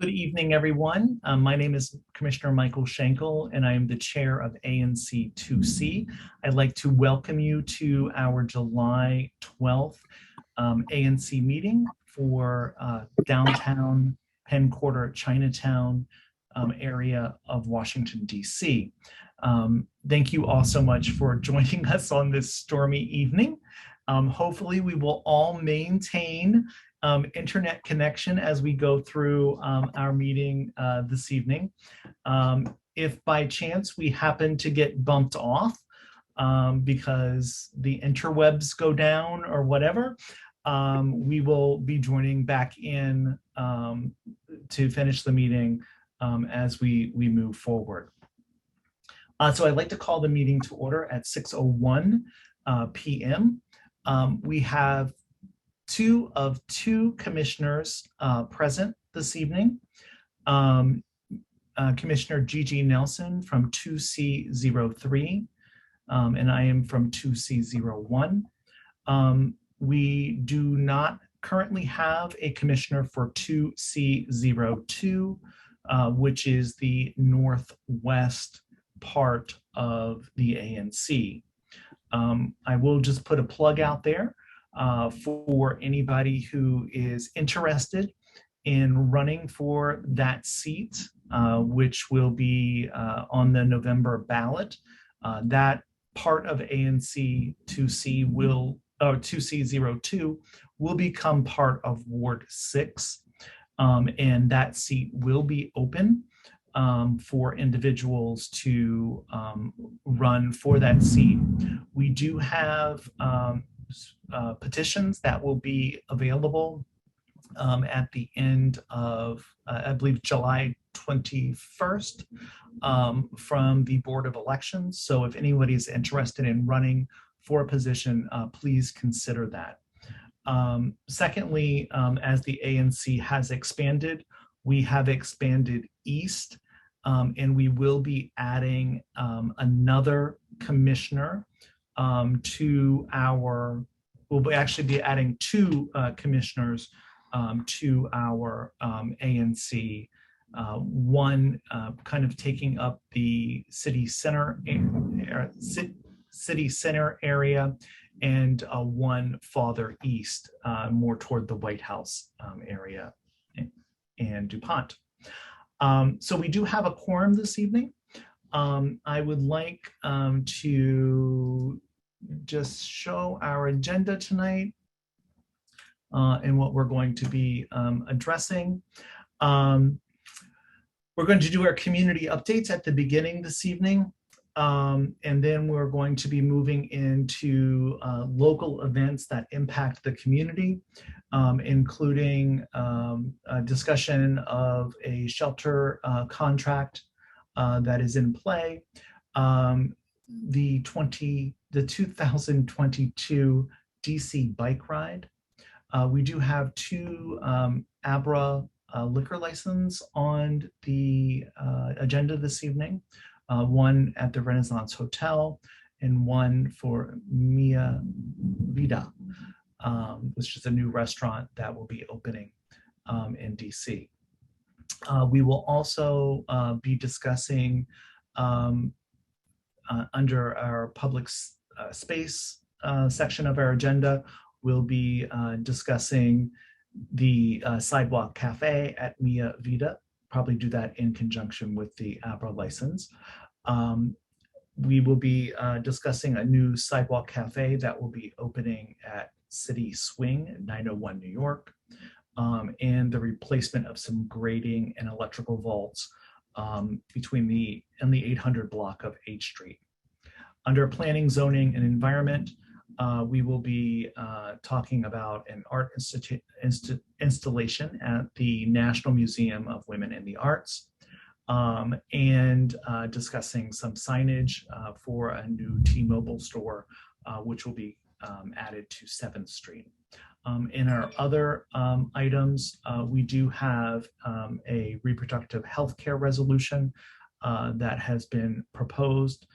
Good evening, everyone. My name is Commissioner Michael Schenkel, and I am the chair of ANC 2C. I'd like to welcome you to our July 12th ANC meeting for downtown Penn Quarter, Chinatown area of Washington, D.C. Thank you all so much for joining us on this stormy evening. Hopefully, we will all maintain internet connection as we go through our meeting this evening. If by chance we happen to get bumped off because the interwebs go down or whatever, we will be joining back in to finish the meeting as we move forward. So I'd like to call the meeting to order at 6:01 p.m. We have two of two commissioners present this evening. Commissioner Gigi Nelson from 2C03, and I am from 2C01. We do not currently have a commissioner for 2C02, which is the northwest part of the ANC. I will just put a plug out there for anybody who is interested in running for that seat, which will be on the November ballot. That part of ANC 2C02 will become part of Ward 6, and that seat will be open for individuals to run for that seat. We do have petitions that will be available at the end of, I believe, July 21st from the Board of Elections. So if anybody's interested in running for a position, please consider that. Secondly, as the ANC has expanded, we have expanded east, and we will be adding another commissioner to our, we'll actually be adding two commissioners to our ANC. One kind of taking up the city center area, and one farther east, more toward the White House area and DuPont. So we do have a quorum this evening. I would like to just show our agenda tonight and what we're going to be addressing. We're going to do our community updates at the beginning this evening, and then we're going to be moving into local events that impact the community, including a discussion of a shelter contract that is in play, the 2022 DC bike ride. We do have two ABRA liquor license on the agenda this evening, one at the Renaissance Hotel and one for Mia Vida, which is a new restaurant that will be opening in DC. We will also be discussing under our public space section of our agenda, we'll be discussing the sidewalk cafe at Mia Vida, probably do that in conjunction with the ABRA license. We will be discussing a new sidewalk cafe that will be opening at City Swing, 901 New York, and the replacement of some grading and electrical vaults between the 800 block of H Street. Under planning, zoning, and environment, we will be talking about an art installation at the National Museum of Women in the Arts, and discussing some signage for a new T-Mobile store, which will be added to 7th Street. In our other items, we do have a reproductive health care resolution that has been proposed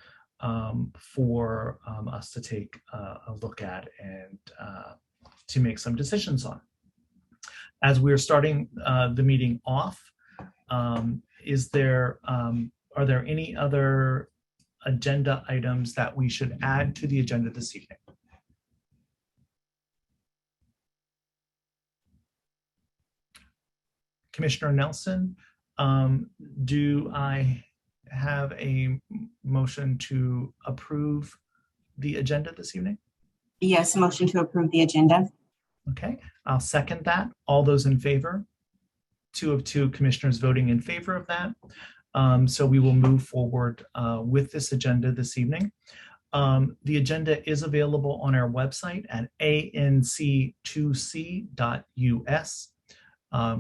for us to take a look at and to make some decisions on. As we're starting the meeting off, Are there any other agenda items that we should add to the agenda this evening? Commissioner Nelson, do I have a motion to approve the agenda this evening? Yes, motion to approve the agenda. Okay, I'll second that. All those in favor? 2 of 2 commissioners voting in favor of that. So we will move forward with this agenda this evening. The agenda is available on our website at anc2c.us.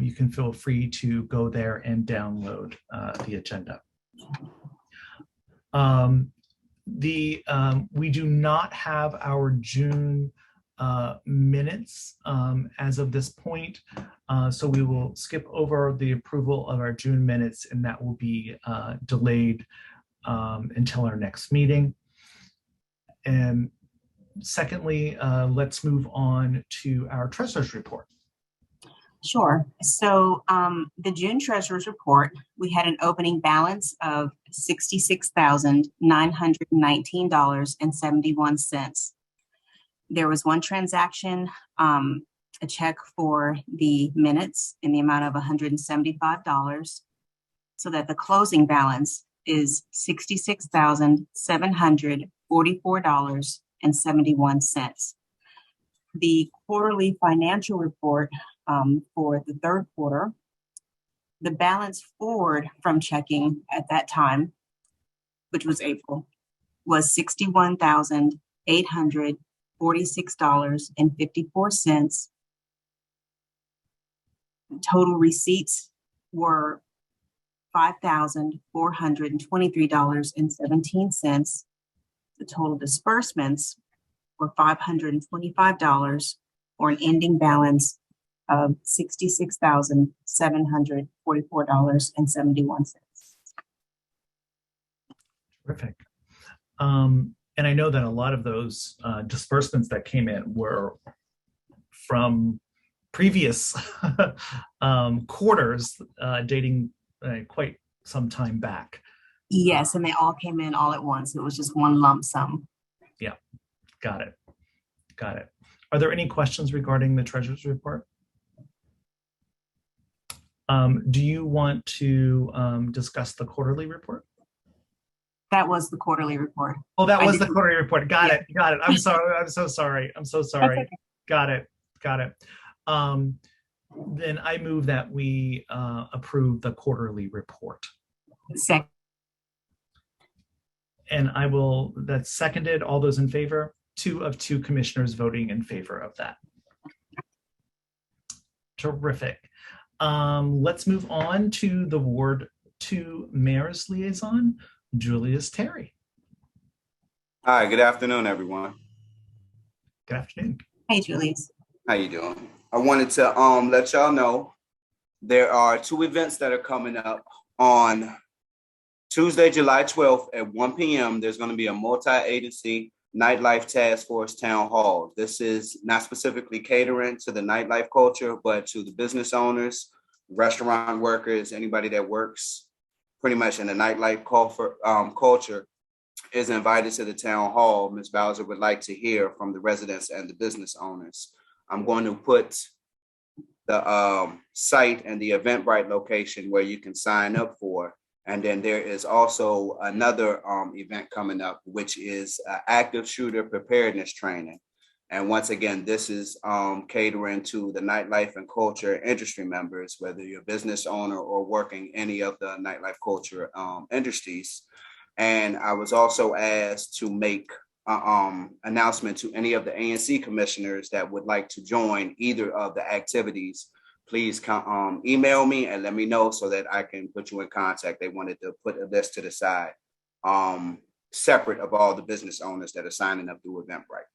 You can feel free to go there and download the agenda. We do not have our June minutes as of this point, so we will skip over the approval of our June minutes, and that will be delayed until our next meeting. And secondly, let's move on to our treasurer's report. Sure. So the June treasurer's report, we had an opening balance of $66,919.71. There was one transaction, a check for the minutes in the amount of $175, so that the closing balance is $66,744.71. The quarterly financial report for the third quarter, the balance forward from checking at that time, which was April, was $61,846.54. Total receipts were $5,423.17. The total disbursements were $525, for an ending balance of $66,744.71. Terrific. And I know that a lot of those disbursements that came in were from previous quarters dating quite some time back. Yes, and they all came in all at once. It was just one lump sum. Yeah, got it. Got it. Are there any questions regarding the treasurer's report? Do you want to discuss the quarterly report? That was the quarterly report. Oh, that was the quarterly report. Got it. Got it. I'm sorry. I'm so sorry. I'm so sorry. Okay. Got it. Got it. Then I move that we approve the quarterly report. Second. And I will, that's seconded. All those in favor? 2 of 2 commissioners voting in favor of that. Terrific. Let's move on to the Ward 2 Marist Liaison, Julius Terry. Hi, good afternoon, everyone. Good afternoon. Hey, Julius. How you doing? I wanted to let y'all know there are 2 events that are coming up on Tuesday, July 12th at 1 p.m. There's going to be a multi-agency nightlife task force town hall. This is not specifically catering to the nightlife culture, but to the business owners, restaurant workers, anybody that works pretty much in the nightlife culture is invited to the town hall. Ms. Bowser would like to hear from the residents and the business owners. I'm going to put the site and the Eventbrite location where you can sign up for. And then there is also another event coming up, which is active shooter preparedness training. And once again, this is catering to the nightlife and culture industry members, whether you're a business owner or working any of the nightlife culture industries. And I was also asked to make an announcement to any of the ANC commissioners that would like to join either of the activities. Please email me and let me know so that I can put you in contact. They wanted to put a list to the side, separate of all the business owners that are signing up through Eventbrite.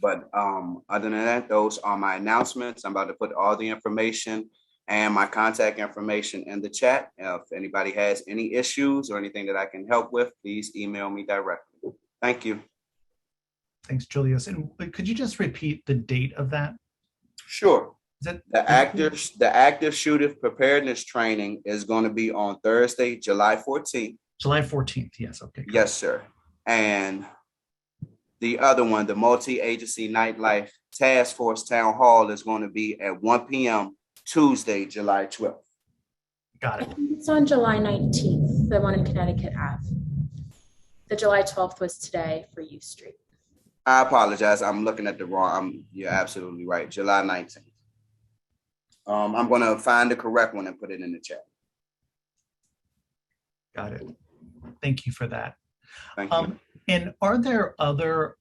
But other than that, those are my announcements. I'm about to put all the information and my contact information in the chat. If anybody has any issues or anything that I can help with, please email me directly. Thank you. Thanks, Julius. And could you just repeat the date of that? Sure. Is it The active shooter preparedness training is going to be on Thursday, July 14th. July 14th? Yes. Okay. Yes, sir. And the other one, the multi-agency nightlife task force town hall, is going to be at 1 p.m. Tuesday, July 12th. Got it. It's on July 19th, the one in Connecticut Ave. The July 12th was today for U Street. I apologize. I'm looking at the wrong. You're absolutely right. July 19th. I'm going to find the correct one and put it in the chat. Got it. Thank you for that. Thank you. And are there other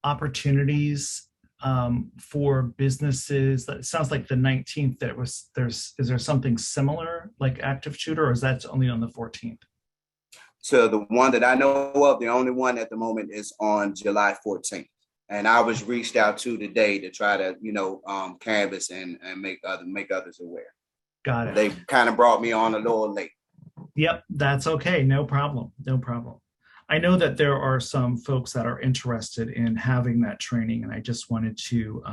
opportunities for businesses? It sounds like the 19th is there something similar like active shooter, or is that only on the 14th? So the one that I know of, the only one at the moment is on July 14th. And I was reached out to today to try to, canvass and make others aware. Got it. They kind of brought me on a little late. Yep, that's okay. No problem. No problem. I know that there are some folks that are interested in having that training, and I just wanted to,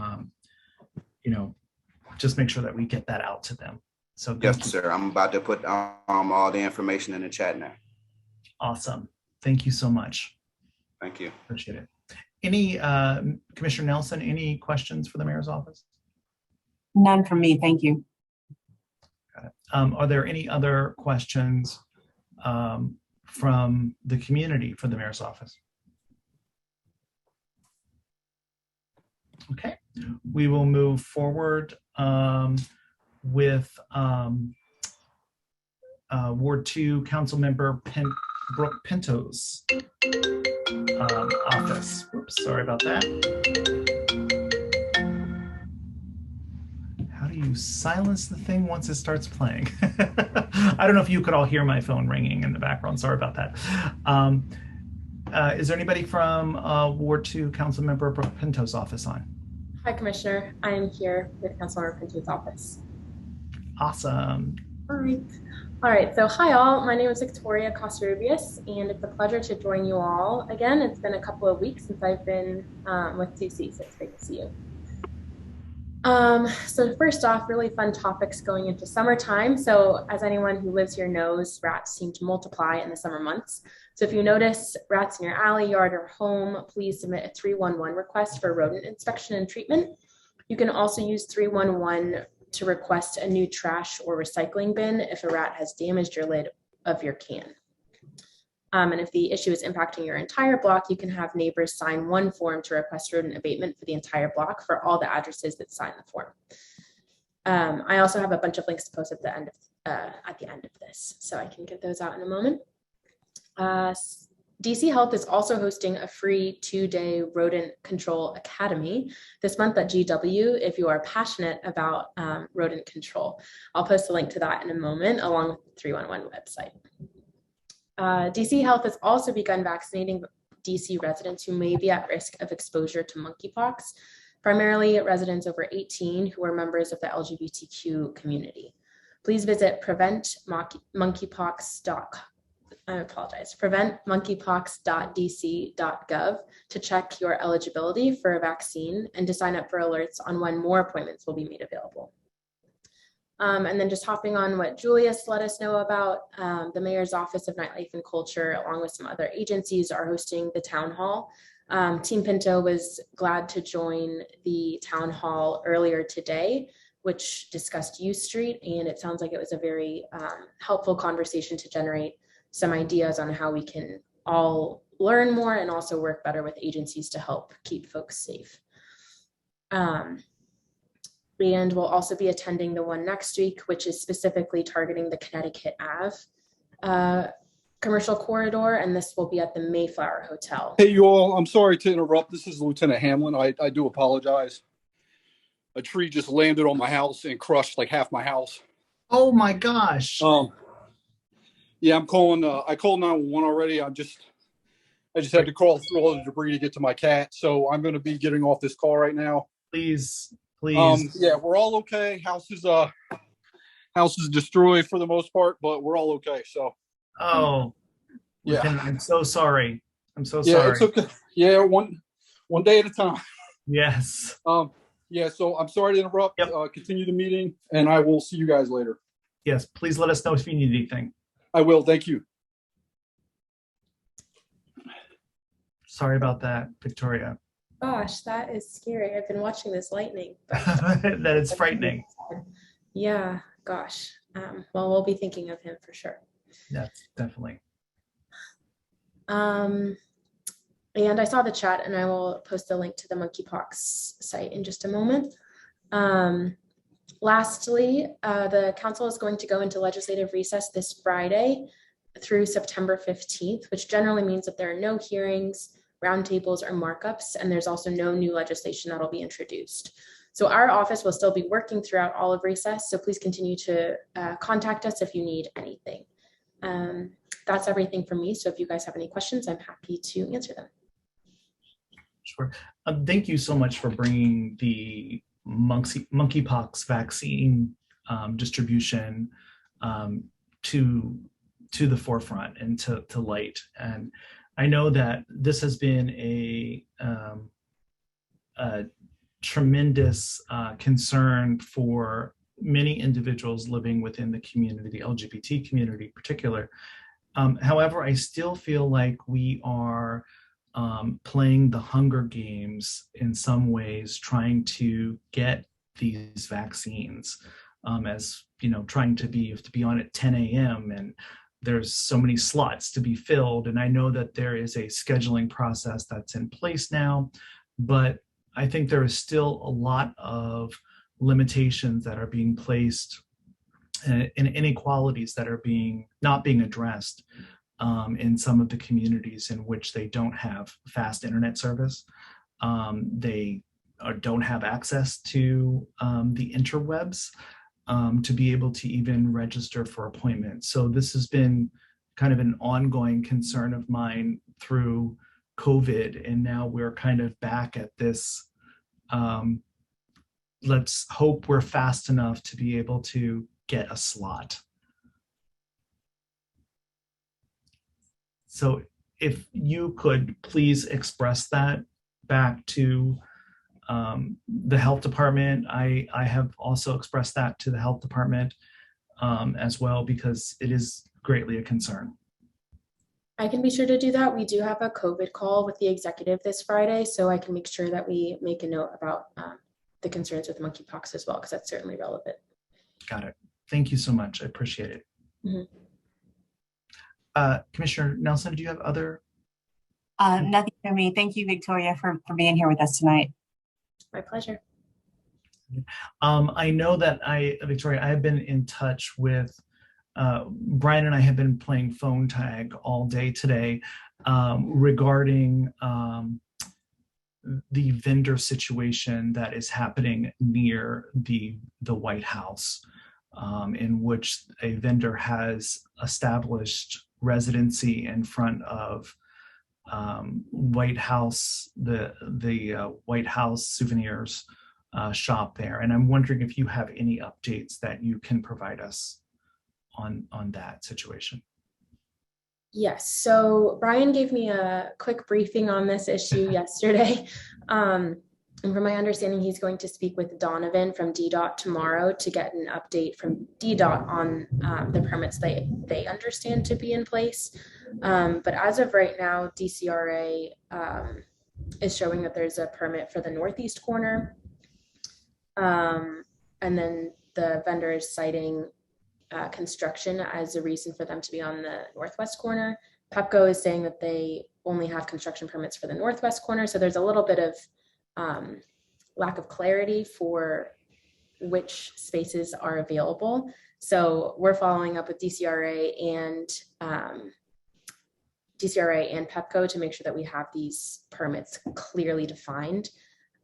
just make sure that we get that out to them. So yes, sir. I'm about to put all the information in the chat now. Awesome. Thank you so much. Thank you. Appreciate it. Any, Commissioner Nelson, any questions for the mayor's office? None from me, thank you. Got it. Are there any other questions from the community for the mayor's office? Okay, we will move forward with Ward 2 Councilmember Brooke Pinto's office. Oops, sorry about that. How do you silence the thing once it starts playing? I don't know if you could all hear my phone ringing in the background. Sorry about that. Is there anybody from Ward 2 Councilmember Brooke Pinto's office on? Hi, Commissioner. I am here with Councilmember Pinto's office. Awesome. All right, so hi all, my name is Victoria Costeiros, and it's a pleasure to join you all again. It's been a couple of weeks since I've been with 2C, so it's great to see you. So first off, really fun topics going into summertime. So as anyone who lives here knows, rats seem to multiply in the summer months. So if you notice rats in your alley, yard, or home, please submit a 311 request for rodent inspection and treatment. You can also use 311 to request a new trash or recycling bin if a rat has damaged your lid of your can. And if the issue is impacting your entire block, you can have neighbors sign one form to request rodent abatement for the entire block for all the addresses that sign the form. I also have a bunch of links to post at the end of this, so I can get those out in a moment. DC Health is also hosting a free 2-day rodent control academy this month at GW if you are passionate about rodent control. I'll post a link to that in a moment along with the 311 website. DC Health has also begun vaccinating DC residents who may be at risk of exposure to monkeypox, primarily residents over 18 who are members of the LGBTQ community. Please visit preventmonkeypox.dc.gov to check your eligibility for a vaccine and to sign up for alerts on when more appointments will be made available. And then just hopping on what Julius let us know about, the Mayor's Office of Nightlife and Culture, along with some other agencies, are hosting the town hall. Team Pinto was glad to join the town hall earlier today, which discussed U Street, and it sounds like it was a very helpful conversation to generate some ideas on how we can all learn more and also work better with agencies to help keep folks safe. And we'll also be attending the one next week, which is specifically targeting the Connecticut Ave commercial corridor, and this will be at the Mayflower Hotel. Hey, you all, I'm sorry to interrupt. This is Lieutenant Hamlin. I do apologize. A tree just landed on my house and crushed like half my house. Oh my gosh. Yeah, I'm calling. I called 911 already. I just had to crawl through all the debris to get to my cat. So I'm going to be getting off this call right now. Please. Yeah, we're all okay. House is destroyed for the most part, but we're all okay. So. Oh. Yeah. I'm so sorry. I'm so yeah, sorry. It's okay. Yeah, one day at a time. Yes. Yeah, so I'm sorry to interrupt. Yep. Continue the meeting, and I will see you guys later. Yes, please let us know if you need anything. I will. Thank you. Sorry about that, Victoria. Gosh, that is scary. I've been watching this lightning. That is frightening. Yeah, gosh. Well, we'll be thinking of him for sure. Yes, definitely. And I saw the chat, and I will post a link to the monkeypox site in just a moment. Lastly, the council is going to go into legislative recess this Friday through September 15th, which generally means that there are no hearings, roundtables, or markups, and there's also no new legislation that will be introduced. So our office will still be working throughout all of recess, so please continue to contact us if you need anything. That's everything from me, so if you guys have any questions, I'm happy to answer them. Sure. Thank you so much for bringing the monkeypox vaccine distribution to the forefront and to light. And I know that this has been a tremendous concern for many individuals living within the community, the LGBT community in particular. However, I still feel like we are playing the Hunger Games in some ways, trying to get these vaccines, as you know, trying to be on at 10 a.m. and there's so many slots to be filled. And I know that there is a scheduling process that's in place now, but I think there is still a lot of limitations that are being placed and inequalities that are not being addressed in some of the communities in which they don't have fast internet service. They don't have access to the interwebs to be able to even register for appointments. So this has been kind of an ongoing concern of mine through COVID, and now we're kind of back at this. Let's hope we're fast enough to be able to get a slot. So if you could please express that back to the health department. I have also expressed that to the health department as well, because it is greatly a concern. I can be sure to do that. We do have a COVID call with the executive this Friday, so I can make sure that we make a note about the concerns with monkeypox as well, because that's certainly relevant. Got it. Thank you so much. I appreciate it. Mm-hmm. Commissioner Nelson, do you have other? Nothing for me. Thank you, Victoria, for being here with us tonight. My pleasure. I know that Victoria, I have been in touch with Brian, and I have been playing phone tag all day today regarding the vendor situation that is happening near the White House, in which a vendor has established residency in front of White House, the White House souvenirs shop there. And I'm wondering if you have any updates that you can provide us on that situation. Yes, so Brian gave me a quick briefing on this issue yesterday. And from my understanding, he's going to speak with Donovan from DDOT tomorrow to get an update from DDOT on the permits they understand to be in place. But as of right now, DCRA is showing that there's a permit for the northeast corner. And then the vendor is citing construction as a reason for them to be on the northwest corner. Pepco is saying that they only have construction permits for the northwest corner. So there's a little bit of lack of clarity for which spaces are available. So we're following up with DCRA and Pepco to make sure that we have these permits clearly defined.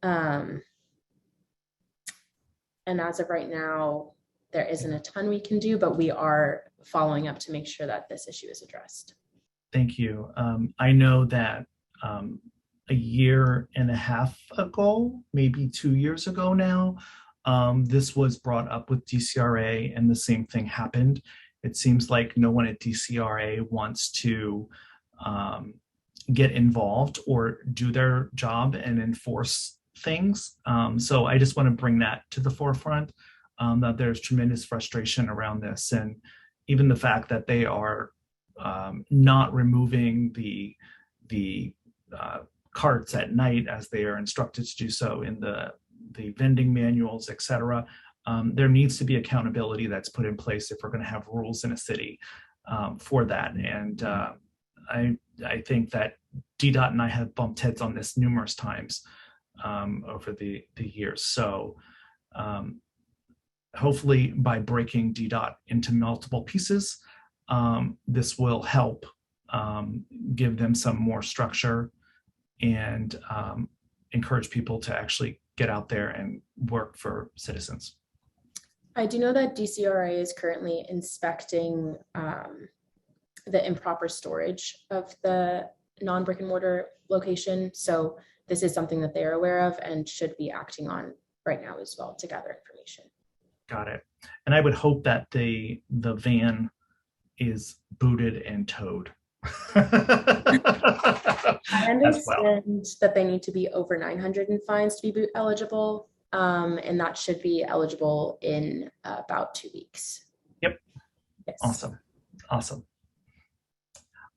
And as of right now, there isn't a ton we can do, but we are following up to make sure that this issue is addressed. Thank you. I know that a year and a half ago, maybe 2 years ago now, this was brought up with DCRA and the same thing happened. It seems like no one at DCRA wants to get involved or do their job and enforce things. So I just want to bring that to the forefront, that there's tremendous frustration around this. And even the fact that they are not removing the carts at night as they are instructed to do so in the vending manuals, et cetera. There needs to be accountability that's put in place if we're going to have rules in a city for that. And I think that DDOT and I have bumped heads on this numerous times over the years. So hopefully by breaking DDOT into multiple pieces, this will help give them some more structure and encourage people to actually get out there and work for citizens. I do know that DCRA is currently inspecting the improper storage of the non-brick and mortar location. So this is something that they are aware of and should be acting on right now as well to gather information. Got it. And I would hope that the van is booted and towed. I understand that they need to be over 900 in fines to be boot eligible, and that should be eligible in about 2 weeks. Yep. Yes. Awesome.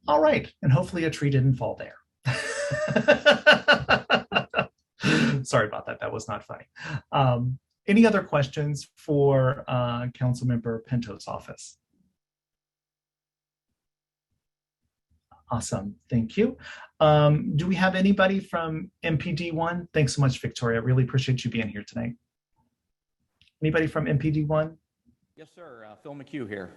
All right, and hopefully a tree didn't fall there. Sorry about that. That was not funny. Any other questions for Councilmember Pinto's office? Awesome, thank you. Do we have anybody from MPD1? Thanks so much, Victoria. I really appreciate you being here tonight. Anybody from MPD1? Yes, sir. Phil Mchugh here.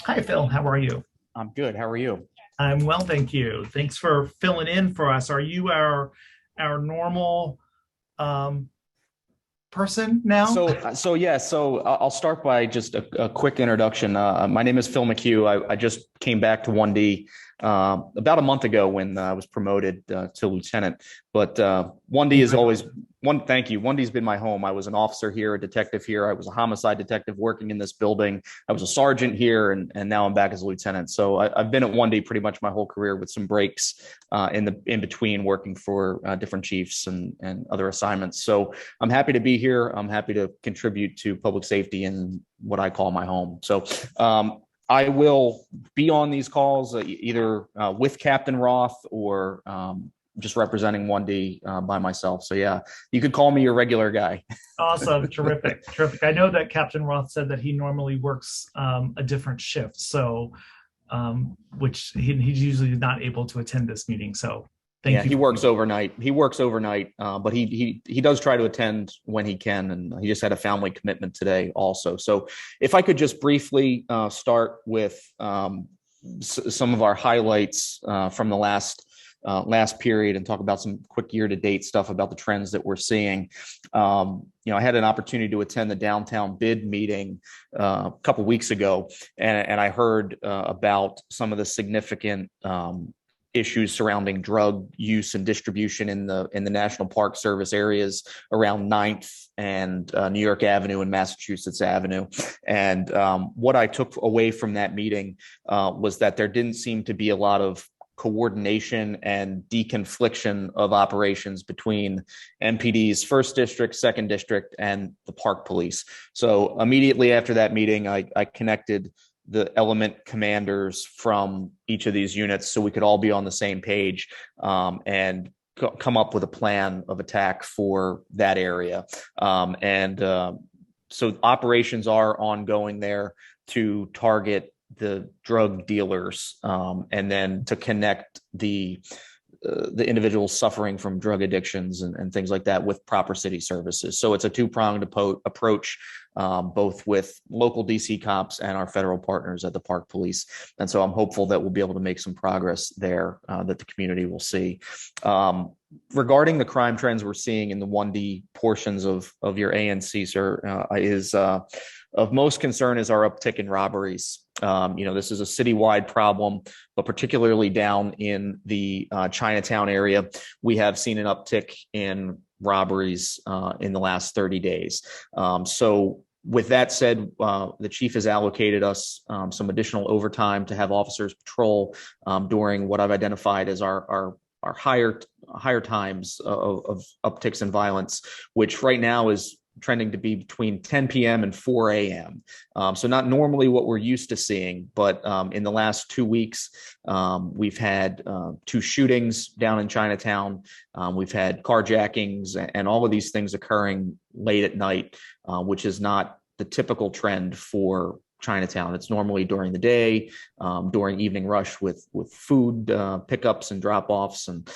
Hi, Phil. How are you? I'm good. How are you? I'm well, thank you. Thanks for filling in for us. Are you our normal person now? So I'll start by just a quick introduction. My name is Phil Mchugh. I just came back to 1D about a month ago when I was promoted to lieutenant. But 1D is always thank you. 1D's been my home. I was an officer here, a detective here. I was a homicide detective working in this building. I was a sergeant here, and now I'm back as a lieutenant. So I've been at 1D pretty much my whole career, with some breaks in between working for different chiefs and other assignments. So I'm happy to be here. I'm happy to contribute to public safety in what I call my home. So I will be on these calls either with Captain Roth or just representing 1D by myself. So yeah, you could call me your regular guy. Awesome, terrific. I know that Captain Roth said that he normally works a different shift, so which he's usually not able to attend this meeting. So thank you. He works overnight. But he does try to attend when he can, and he just had a family commitment today also. So if I could just briefly start with some of our highlights from the last period and talk about some quick year-to-date stuff about the trends that we're seeing. I had an opportunity to attend the downtown bid meeting a couple weeks ago, and I heard about some of the significant issues surrounding drug use and distribution in the National Park Service areas around 9th and New York Avenue and Massachusetts Avenue. And what I took away from that meeting was that there didn't seem to be a lot of coordination and deconfliction of operations between MPD's 1st District, 2nd District, and the Park Police. So immediately after that meeting, I connected the element commanders from each of these units so we could all be on the same page and come up with a plan of attack for that area. So operations are ongoing there to target the drug dealers and then to connect the individuals suffering from drug addictions and things like that with proper city services. So it's a two-pronged approach, both with local DC cops and our federal partners at the Park Police. And so I'm hopeful that we'll be able to make some progress there that the community will see. Regarding the crime trends we're seeing in the 1D portions of your ANC, sir, is of most concern is our uptick in robberies. This is a citywide problem, but particularly down in the Chinatown area, we have seen an uptick in robberies in the last 30 days. So with that said, the chief has allocated us some additional overtime to have officers patrol during what I've identified as our higher times of upticks in violence, which right now is trending to be between 10 p.m. and 4 a.m. So not normally what we're used to seeing, but in the last 2 weeks, we've had 2 shootings down in Chinatown. We've had carjackings and all of these things occurring late at night, which is not the typical trend for Chinatown. It's normally during the day, during evening rush with food pickups and drop-offs, and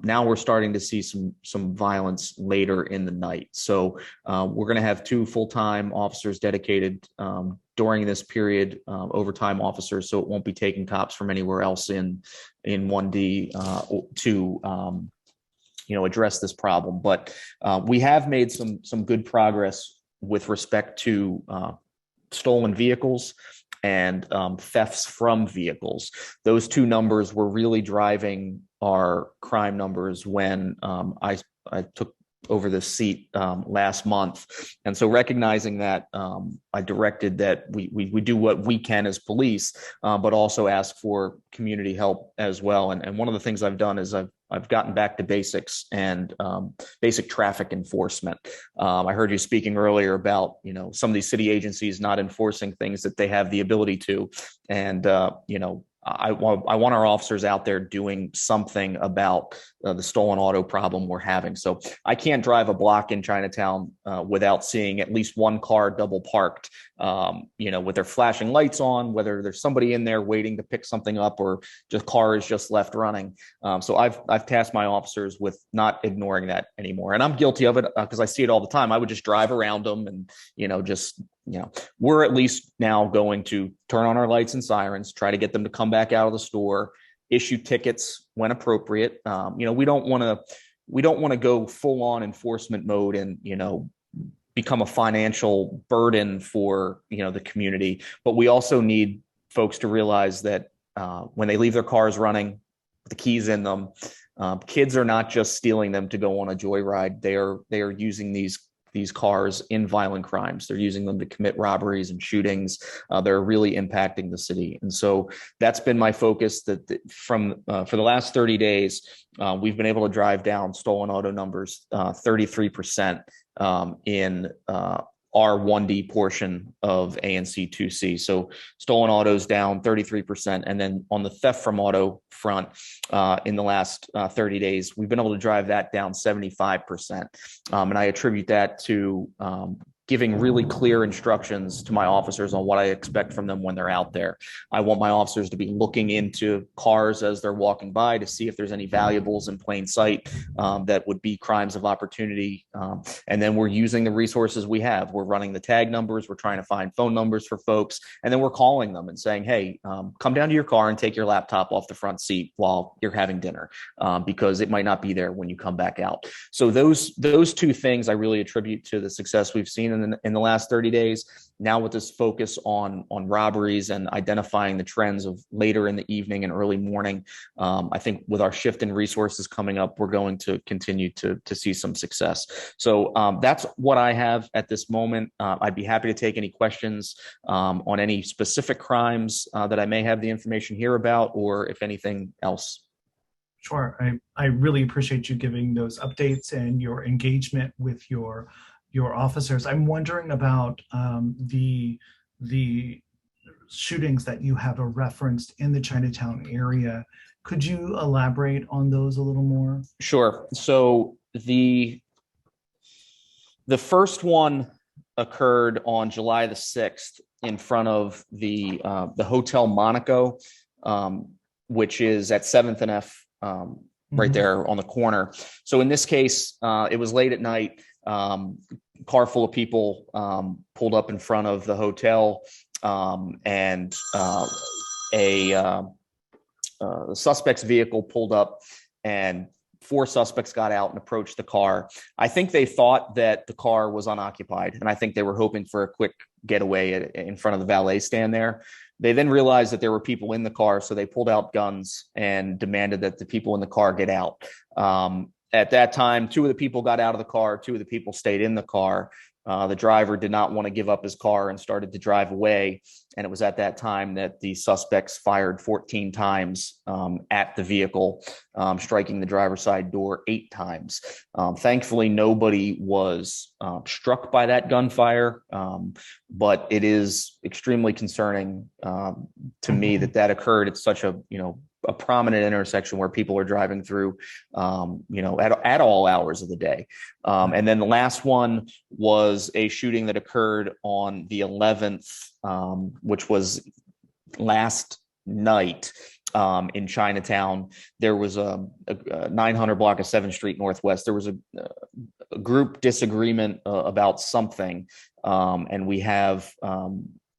now we're starting to see some violence later in the night. So we're going to have 2 full-time officers dedicated during this period, overtime officers, so it won't be taking cops from anywhere else in 1D to address this problem. But we have made some good progress with respect to stolen vehicles and thefts from vehicles. Those 2 numbers were really driving our crime numbers when I took over the seat last month. And so recognizing that, I directed that we do what we can as police, but also ask for community help as well. And one of the things I've done is I've gotten back to basics and basic traffic enforcement. I heard you speaking earlier about, some of these city agencies not enforcing things that they have the ability to. And, I want our officers out there doing something about the stolen auto problem we're having. So I can't drive a block in Chinatown without seeing at least one car double parked, with their flashing lights on, whether there's somebody in there waiting to pick something up or just car is just left running. So I've tasked my officers with not ignoring that anymore. And I'm guilty of it because I see it all the time. I would just drive around them and, we're at least now going to turn on our lights and sirens, try to get them to come back out of the store, issue tickets when appropriate. We don't want to go full on enforcement mode and, become a financial burden for, the community. But we also need folks to realize that when they leave their cars running, with the keys in them, kids are not just stealing them to go on a joyride. They are using these cars in violent crimes. They're using them to commit robberies and shootings. They're really impacting the city. And so that's been my focus for the last 30 days, we've been able to drive down stolen auto numbers 33% in our 1D portion of ANC 2C. So stolen autos down 33%. And then on the theft from auto front, in the last 30 days, we've been able to drive that down 75%. And I attribute that to giving really clear instructions to my officers on what I expect from them when they're out there. I want my officers to be looking into cars as they're walking by to see if there's any valuables in plain sight that would be crimes of opportunity. And then we're using the resources we have. We're running the tag numbers. We're trying to find phone numbers for folks. And then we're calling them and saying, hey, come down to your car and take your laptop off the front seat while you're having dinner, because it might not be there when you come back out. So those 2 things I really attribute to the success we've seen in the last 30 days. Now with this focus on robberies and identifying the trends of later in the evening and early morning, I think with our shift in resources coming up, we're going to continue to see some success. So that's what I have at this moment. I'd be happy to take any questions on any specific crimes that I may have the information here about, or if anything else. Sure. I really appreciate you giving those updates and your engagement with your officers. I'm wondering about the shootings that you have referenced in the Chinatown area. Could you elaborate on those a little more? Sure. So the first one occurred on July the 6th in front of the Hotel Monaco, which is at 7th and F, right there on the corner. So in this case, it was late at night. Car full of people pulled up in front of the hotel, and the suspect's vehicle pulled up, and 4 suspects got out and approached the car. I think they thought that the car was unoccupied, and I think they were hoping for a quick getaway in front of the valet stand there. They then realized that there were people in the car, so they pulled out guns and demanded that the people in the car get out. At that time, 2 of the people got out of the car, 2 of the people stayed in the car. The driver did not want to give up his car and started to drive away. And it was at that time that the suspects fired 14 times at the vehicle, striking the driver's side door 8 times. Thankfully, nobody was struck by that gunfire, but it is extremely concerning to me that occurred at such a prominent intersection where people are driving through, at all hours of the day. And then the last one was a shooting that occurred on the 11th, which was last night in Chinatown. There was a 900 block of 7th Street Northwest. There was a group disagreement about something, and we have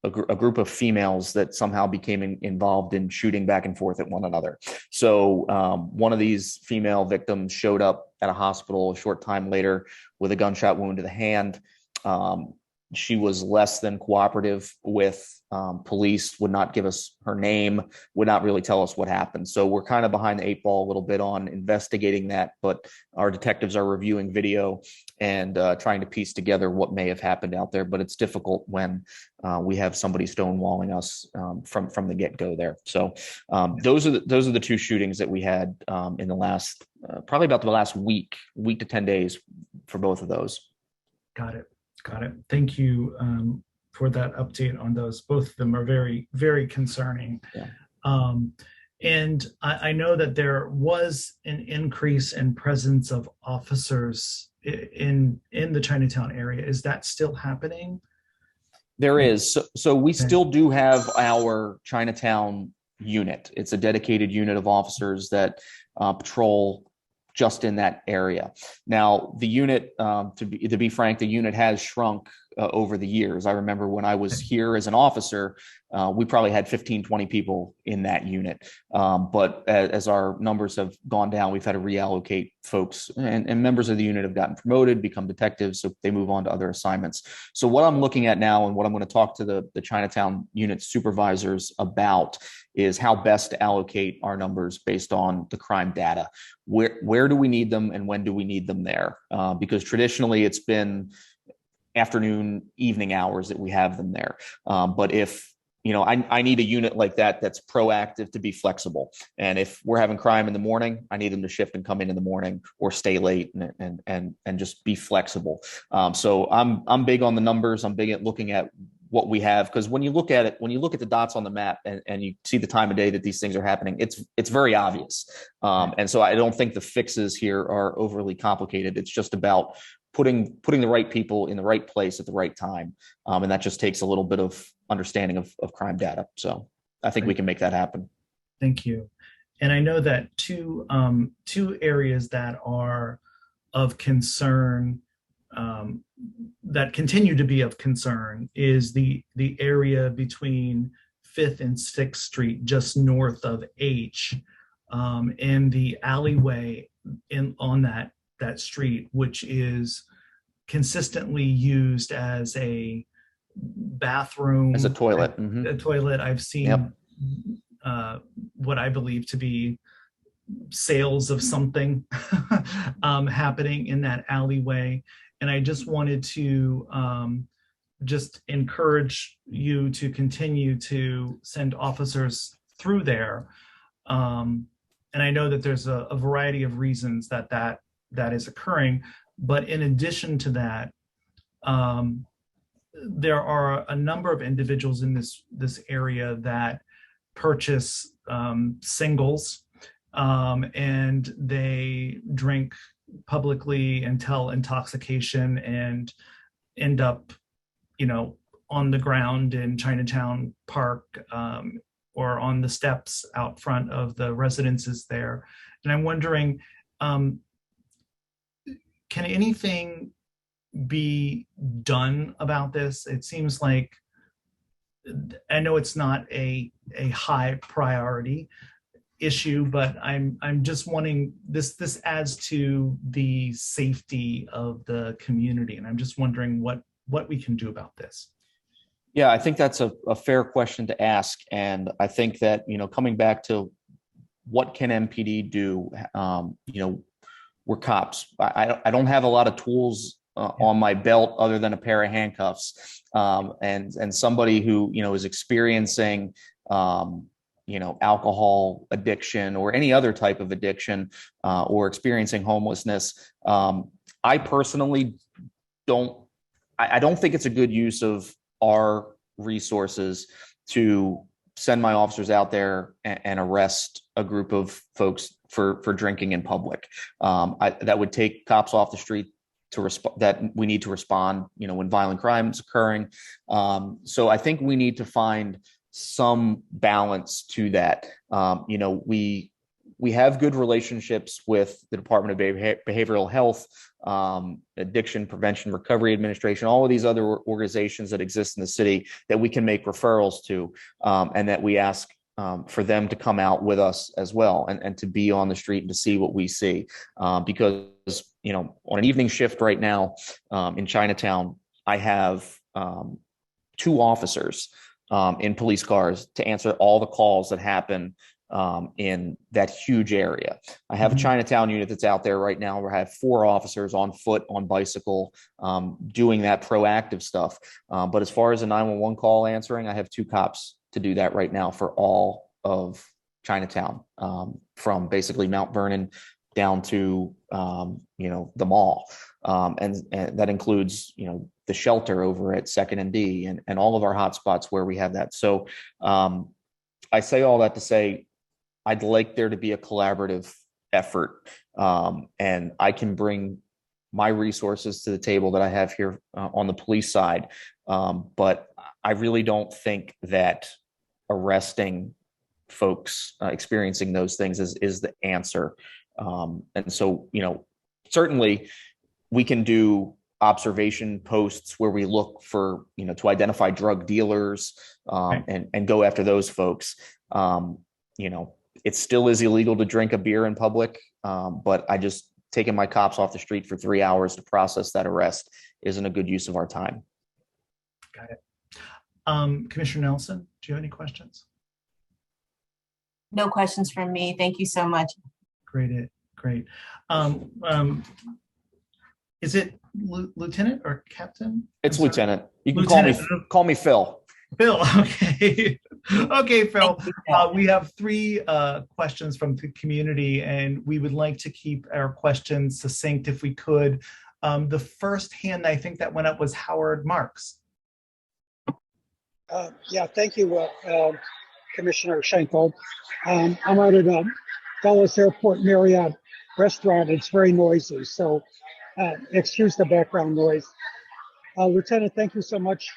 a group of females that somehow became involved in shooting back and forth at one another. So one of these female victims showed up at a hospital a short time later with a gunshot wound to the hand. She was less than cooperative with police, would not give us her name, would not really tell us what happened. So we're kind of behind the 8 ball a little bit on investigating that, but our detectives are reviewing video and trying to piece together what may have happened out there. But it's difficult when we have somebody stonewalling us from the get-go there. So those are the 2 shootings that we had in the last, probably about the last week to 10 days for both of those. Got it. Thank you for that update on those. Both of them are very, very concerning. Yeah. And I know that there was an increase in presence of officers in the Chinatown area. Is that still happening? There is. So we still do have our Chinatown unit. It's a dedicated unit of officers that patrol just in that area. Now, the unit, to be frank, the unit has shrunk over the years. I remember when I was here as an officer, we probably had 15, 20 people in that unit. But as our numbers have gone down, we've had to reallocate folks, and members of the unit have gotten promoted, become detectives, so they move on to other assignments. So what I'm looking at now, and what I'm going to talk to the Chinatown unit supervisors about, is how best to allocate our numbers based on the crime data. Where do we need them, and when do we need them there? Because traditionally it's been afternoon, evening hours that we have them there. But if I need a unit like that that's proactive to be flexible. And if we're having crime in the morning, I need them to shift and come in the morning or stay late and just be flexible. So I'm big on the numbers. I'm big at looking at what we have, because when you look at it, when you look at the dots on the map and you see the time of day that these things are happening, it's very obvious. And so I don't think the fixes here are overly complicated. It's just about putting the right people in the right place at the right time. And that just takes a little bit of understanding of crime data. So I think we can make that happen. Thank you. And I know that two areas that are of concern, that continue to be of concern, is the area between 5th and 6th Street, just north of H, and the alleyway on that street, which is consistently used as a bathroom, as a toilet. Mm-hmm. A toilet. I've seen what I believe to be sales of something happening in that alleyway. And I just wanted to just encourage you to continue to send officers through there. And I know that there's a variety of reasons that is occurring. But in addition to that, there are a number of individuals in this area that purchase singles, and they drink publicly until intoxication and end up, on the ground in Chinatown Park, or on the steps out front of the residences there. And I'm wondering, can anything be done about this? It seems like, I know it's not a high priority issue, but I'm just wanting this adds to the safety of the community, and I'm just wondering what we can do about this. Yeah, I think that's a fair question to ask, and I think that coming back to what can MPD do, we're cops. I don't have a lot of tools on my belt other than a pair of handcuffs, and somebody who is experiencing alcohol addiction or any other type of addiction, or experiencing homelessness. I personally don't think it's a good use of our resources to send my officers out there and arrest a group of folks for drinking in public. That would take cops off the street that we need to respond, when violent crime is occurring. So I think we need to find some balance to that. We have good relationships with the Department of Behavioral Health, Addiction Prevention Recovery Administration, all of these other organizations that exist in the city that we can make referrals to, and that we ask for them to come out with us as well, and to be on the street and to see what we see. Because, on an evening shift right now in Chinatown, I have 2 officers in police cars to answer all the calls that happen in that huge area. I have a Chinatown unit that's out there right now where I have 4 officers on foot, on bicycle, doing that proactive stuff. But as far as a 911 call answering, I have 2 cops to do that right now for all of Chinatown, from basically Mount Vernon down to the mall, and that includes the shelter over at 2nd and D, and all of our hotspots where we have that. So I say all that to say I'd like there to be a collaborative effort, and I can bring my resources to the table that I have here on the police side, but I really don't think that arresting folks experiencing those things is the answer. And so, certainly we can do observation posts where we look for, to identify drug dealers, and go after those folks. It still is illegal to drink a beer in public, but I just taking my cops off the street for 3 hours to process that arrest isn't a good use of our time. Got it. Commissioner Nelson, do you have any questions? No questions from me. Thank you so much. Great. Is it lieutenant or captain? It's lieutenant. You can call me Phil. Phil, okay. Okay, Phil. We have 3 questions from the community, and we would like to keep our questions succinct if we could. The first hand I think that went up was Howard Marks. Yeah, thank you, Commissioner Schenkel. I'm out at Dulles Airport Marriott restaurant. It's very noisy, so excuse the background noise. Lieutenant, thank you so much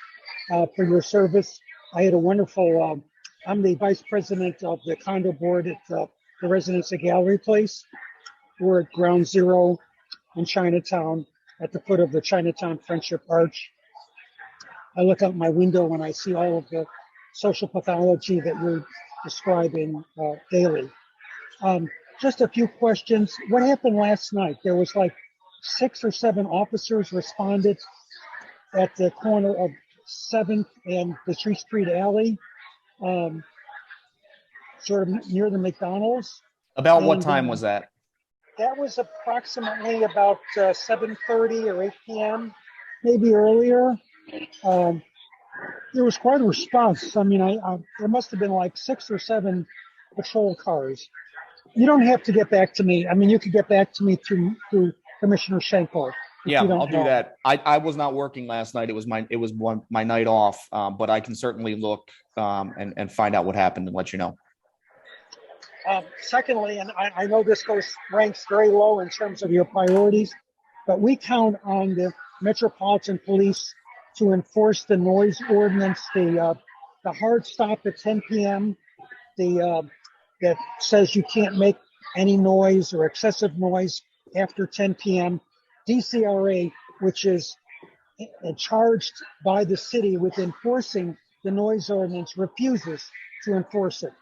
for your service. I had a wonderful, I'm the vice president of the condo board at the Residency Gallery Place. We're at Ground Zero in Chinatown at the foot of the Chinatown Friendship Arch. I look out my window and I see all of the social pathology that you're describing daily. Just a few questions. What happened last night? There was like 6 or 7 officers responded at the corner of 7th and the Tree Street Alley, sort of near the McDonald's. About what time was that? That was approximately about 7:30 or 8 p.m., maybe earlier. There was quite a response. I mean, there must have been like 6 or 7 patrol cars. You don't have to get back to me. I mean, you could get back to me through Commissioner Schenkel. Yeah, I'll do that. I was not working last night. It was my night off, but I can certainly look and find out what happened and let you know. Secondly, and I know this ranks very low in terms of your priorities, but we count on the Metropolitan Police to enforce the noise ordinance, the hard stop at 10 p.m., that says you can't make any noise or excessive noise after 10 p.m. DCRA, which is charged by the city with enforcing the noise ordinance, refuses to enforce it.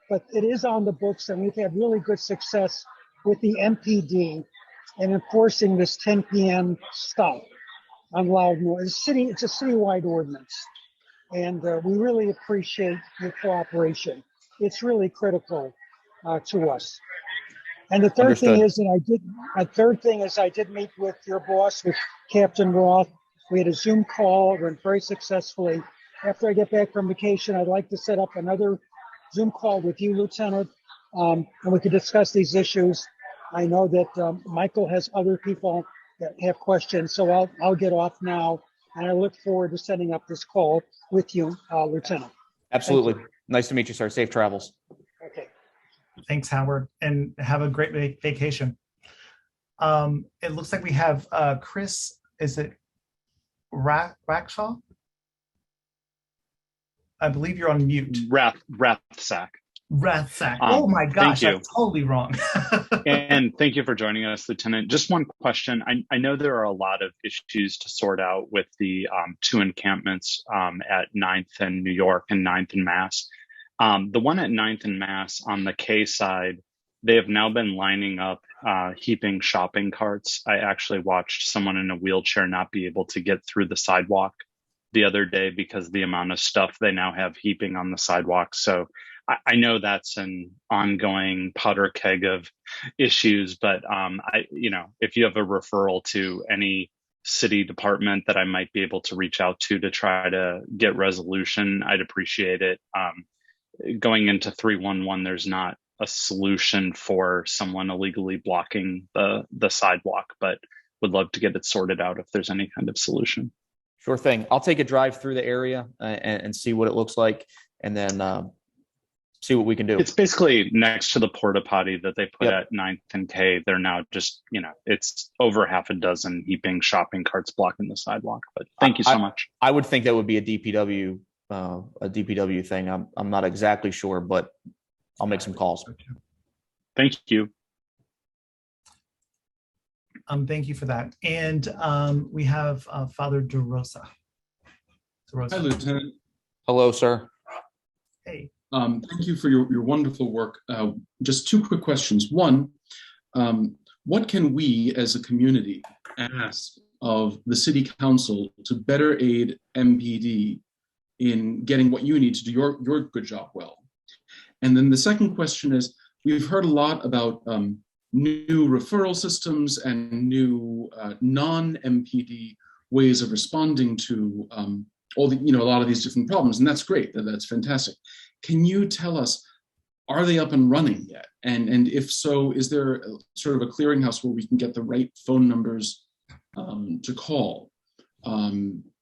But it is on the books, and we've had really good success with the MPD in enforcing this 10 p.m. stop on loud noise. It's a citywide ordinance, and we really appreciate your cooperation. It's really critical to us. And the third Understood. thing is, I did meet with your boss, with Captain Roth. We had a Zoom call, went very successfully. After I get back from vacation, I'd like to set up another Zoom call with you, Lieutenant, and we could discuss these issues. I know that Michael has other people that have questions, so I'll get off now, and I look forward to setting up this call with you, Lieutenant. Absolutely. Nice to meet you, sir. Safe travels. Okay. Thanks, Howard, and have a great vacation. It looks like we have Chris, is it Raksha? I believe you're on mute. Rathsack. Rathsack. Oh my gosh, thank you. I'm totally wrong. And thank you for joining us, Lieutenant. Just one question. I know there are a lot of issues to sort out with the two encampments at 9th and New York and 9th and Mass. The one at 9th and Mass on the K side, they have now been lining up heaping shopping carts. I actually watched someone in a wheelchair not be able to get through the sidewalk the other day because of the amount of stuff they now have heaping on the sidewalk. So I know that's an ongoing powder keg of issues, but if you have a referral to any city department that I might be able to reach out to try to get resolution, I'd appreciate it. Going into 311, there's not a solution for someone illegally blocking the sidewalk, but would love to get it sorted out if there's any kind of solution. Sure thing. I'll take a drive through the area and see what it looks like, and then see what we can do. It's basically next to the porta potty that they put at 9th and K. They're now just, it's over half a dozen heaping shopping carts blocking the sidewalk. But thank you so much. I would think that would be a DPW thing. I'm not exactly sure, but I'll make some calls. Thank you. Thank you for that. And we have Father De Rosa. Hi, Lieutenant. Hello, sir. Hey. Thank you for your wonderful work. Just two quick questions. One, what can we as a community ask of the City Council to better aid MPD in getting what you need to do your good job well? And then the second question is, we've heard a lot about new referral systems and new non-MPD ways of responding to a lot of these different problems, and that's great. That's fantastic. Can you tell us, are they up and running yet? And if so, is there sort of a clearinghouse where we can get the right phone numbers to call?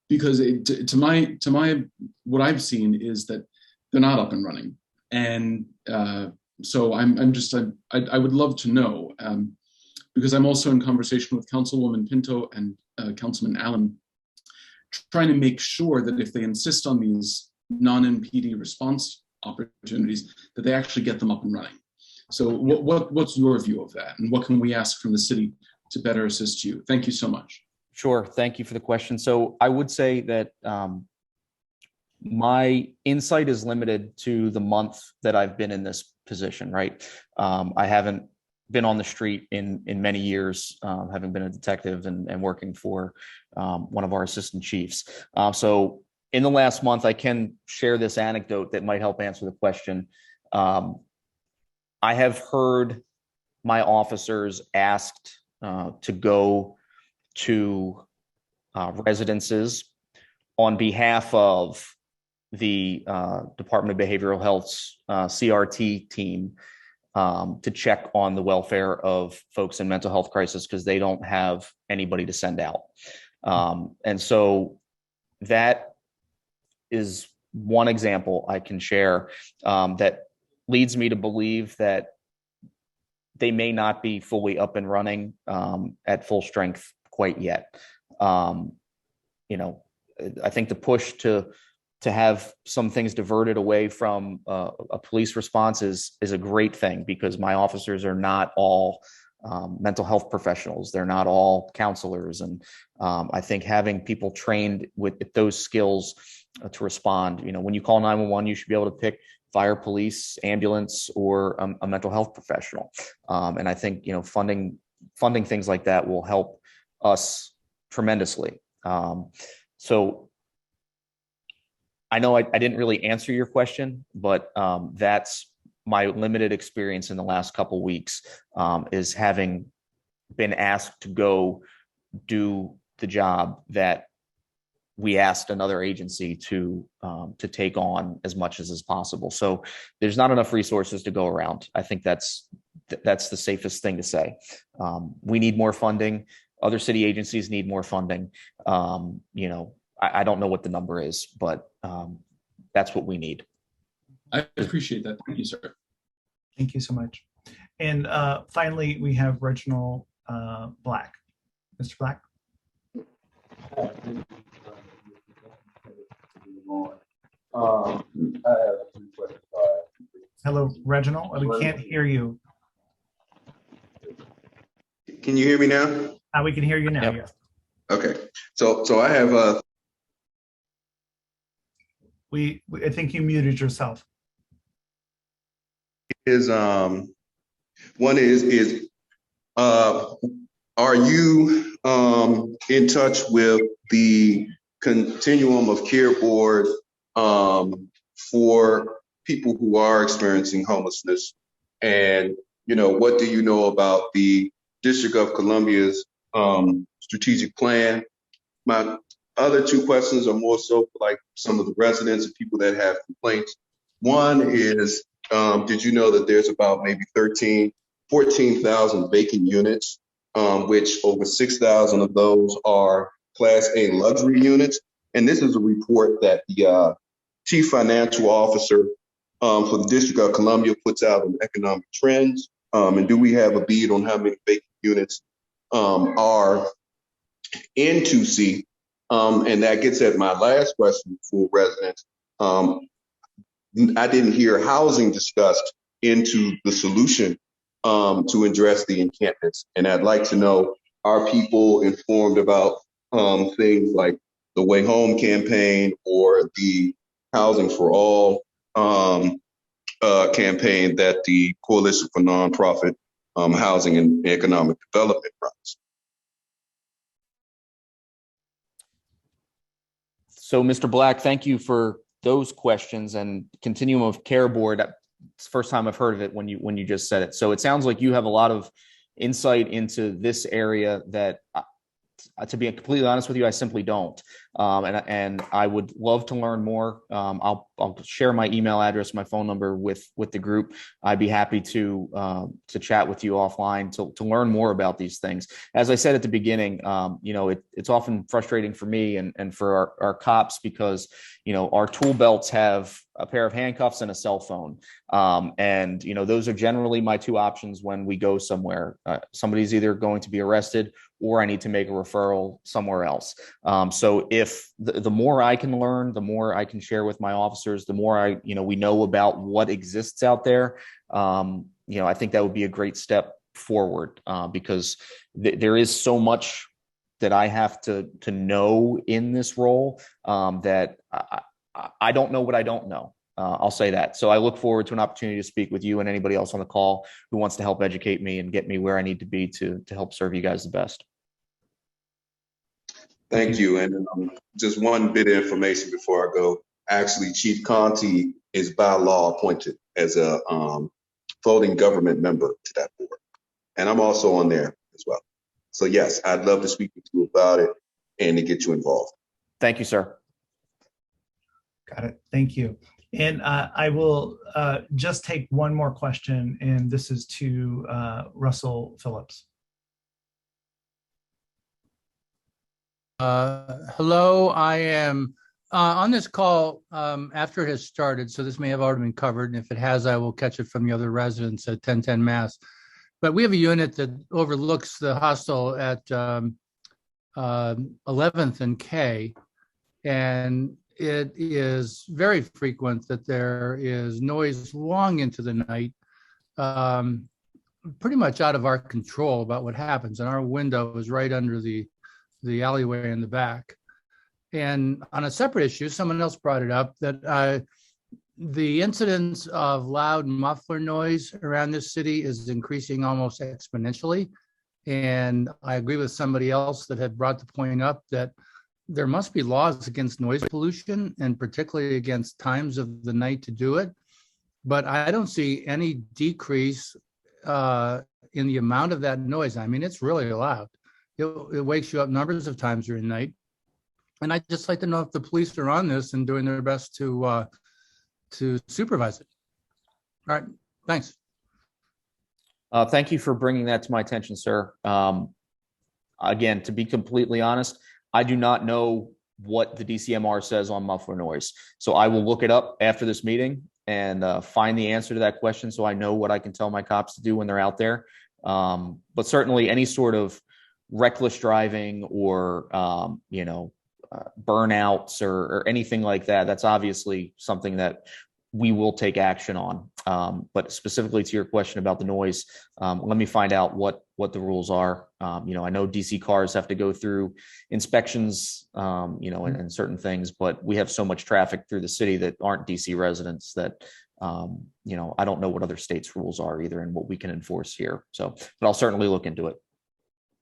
Because to my what I've seen is that they're not up and running, and so I would love to know, because I'm also in conversation with Councilwoman Pinto and Councilman Allen, trying to make sure that if they insist on these non-MPD response opportunities, that they actually get them up and running. So what's your view of that, and what can we ask from the city to better assist you? Thank you so much. Sure. Thank you for the question. So I would say that my insight is limited to the month that I've been in this position, right? I haven't been on the street in many years, having been a detective and working for one of our assistant chiefs. So in the last month, I can share this anecdote that might help answer the question. I have heard my officers asked to go to residences on behalf of the Department of Behavioral Health's CRT team to check on the welfare of folks in mental health crisis because they don't have anybody to send out. And so that is one example I can share that leads me to believe that they may not be fully up and running at full strength quite yet. I think the push to have some things diverted away from a police response is a great thing, because my officers are not all mental health professionals. They're not all counselors. And I think having people trained with those skills to respond, when you call 911, you should be able to pick fire, police, ambulance, or a mental health professional. And I think, funding things like that will help us tremendously. So I know I didn't really answer your question, but that's my limited experience in the last couple of weeks is having been asked to go do the job that we asked another agency to take on as much as is possible. So there's not enough resources to go around. I think that's the safest thing to say. We need more funding. Other city agencies need more funding. I don't know what the number is, but that's what we need. I appreciate that. Thank you, sir. Thank you so much. And finally, we have Reginald Black. Mr. Black. Hello, Reginald. We can't hear you. Can you hear me now? We can hear you now. Yep. Yes. Okay. So I have I think you muted yourself. One is are you in touch with the continuum of care board for people who are experiencing homelessness? And what do you know about the District of Columbia's strategic plan? My other two questions are more so for like some of the residents and people that have complaints. One is, did you know that there's about maybe 14,000 vacant units, which over 6,000 of those are Class A luxury units? And this is a report that the Chief Financial Officer for the District of Columbia puts out on economic trends. And do we have a bead on how many vacant units are in 2C? And that gets at my last question for residents. I didn't hear housing discussed into the solution to address the encampments. And I'd like to know, are people informed about things like the Way Home campaign or the Housing for All campaign that the Coalition for Nonprofit Housing and Economic Development runs? So, Mr. Black, thank you for those questions. And Continuum of Care Board, it's the first time I've heard of it when you just said it. So it sounds like you have a lot of insight into this area that, to be completely honest with you, I simply don't. And I would love to learn more. I'll share my email address, my phone number with the group. I'd be happy to chat with you offline to learn more about these things. As I said at the beginning, it's often frustrating for me and for our cops because, our tool belts have a pair of handcuffs and a cell phone. And those are generally my two options when we go somewhere. Somebody's either going to be arrested or I need to make a referral somewhere else. So if the more I can learn, the more I can share with my officers, the more we know about what exists out there, I think that would be a great step forward because there is so much that I have to know in this role that I don't know what I don't know. I'll say that. So I look forward to an opportunity to speak with you and anybody else on the call who wants to help educate me and get me where I need to be to help serve you guys the best. Thank you. And just one bit of information before I go. Actually, Chief Conti is by law appointed as a voting government member to that board. And I'm also on there as well. So yes, I'd love to speak with you about it and to get you involved. Thank you, sir. Got it. Thank you. And I will just take one more question, and this is to Russell Phillips. Hello, I am on this call after it has started, so this may have already been covered, and if it has, I will catch it from the other residents at 1010 Mass. But we have a unit that overlooks the hostel at 11th and K, and it is very frequent that there is noise long into the night, pretty much out of our control about what happens. And our window is right under the alleyway in the back. And on a separate issue, someone else brought it up that the incidence of loud muffler noise around this city is increasing almost exponentially. And I agree with somebody else that had brought the point up that there must be laws against noise pollution and particularly against times of the night to do it. but I don't see any decrease in the amount of that noise. I mean, it's really loud. It wakes you up numbers of times during the night. And I'd just like to know if the police are on this and doing their best to supervise it. All right, thanks. Thank you for bringing that to my attention, sir. Again, to be completely honest, I do not know what the DCMR says on muffler noise. So I will look it up after this meeting and find the answer to that question so I know what I can tell my cops to do when they're out there. But certainly any sort of reckless driving or, burnouts or anything like that, that's obviously something that we will take action on. But specifically to your question about the noise, let me find out what the rules are. I know DC cars have to go through inspections, and certain things, but we have so much traffic through the city that aren't DC residents that, I don't know what other states' rules are either and what we can enforce here. So, but I'll certainly look into it.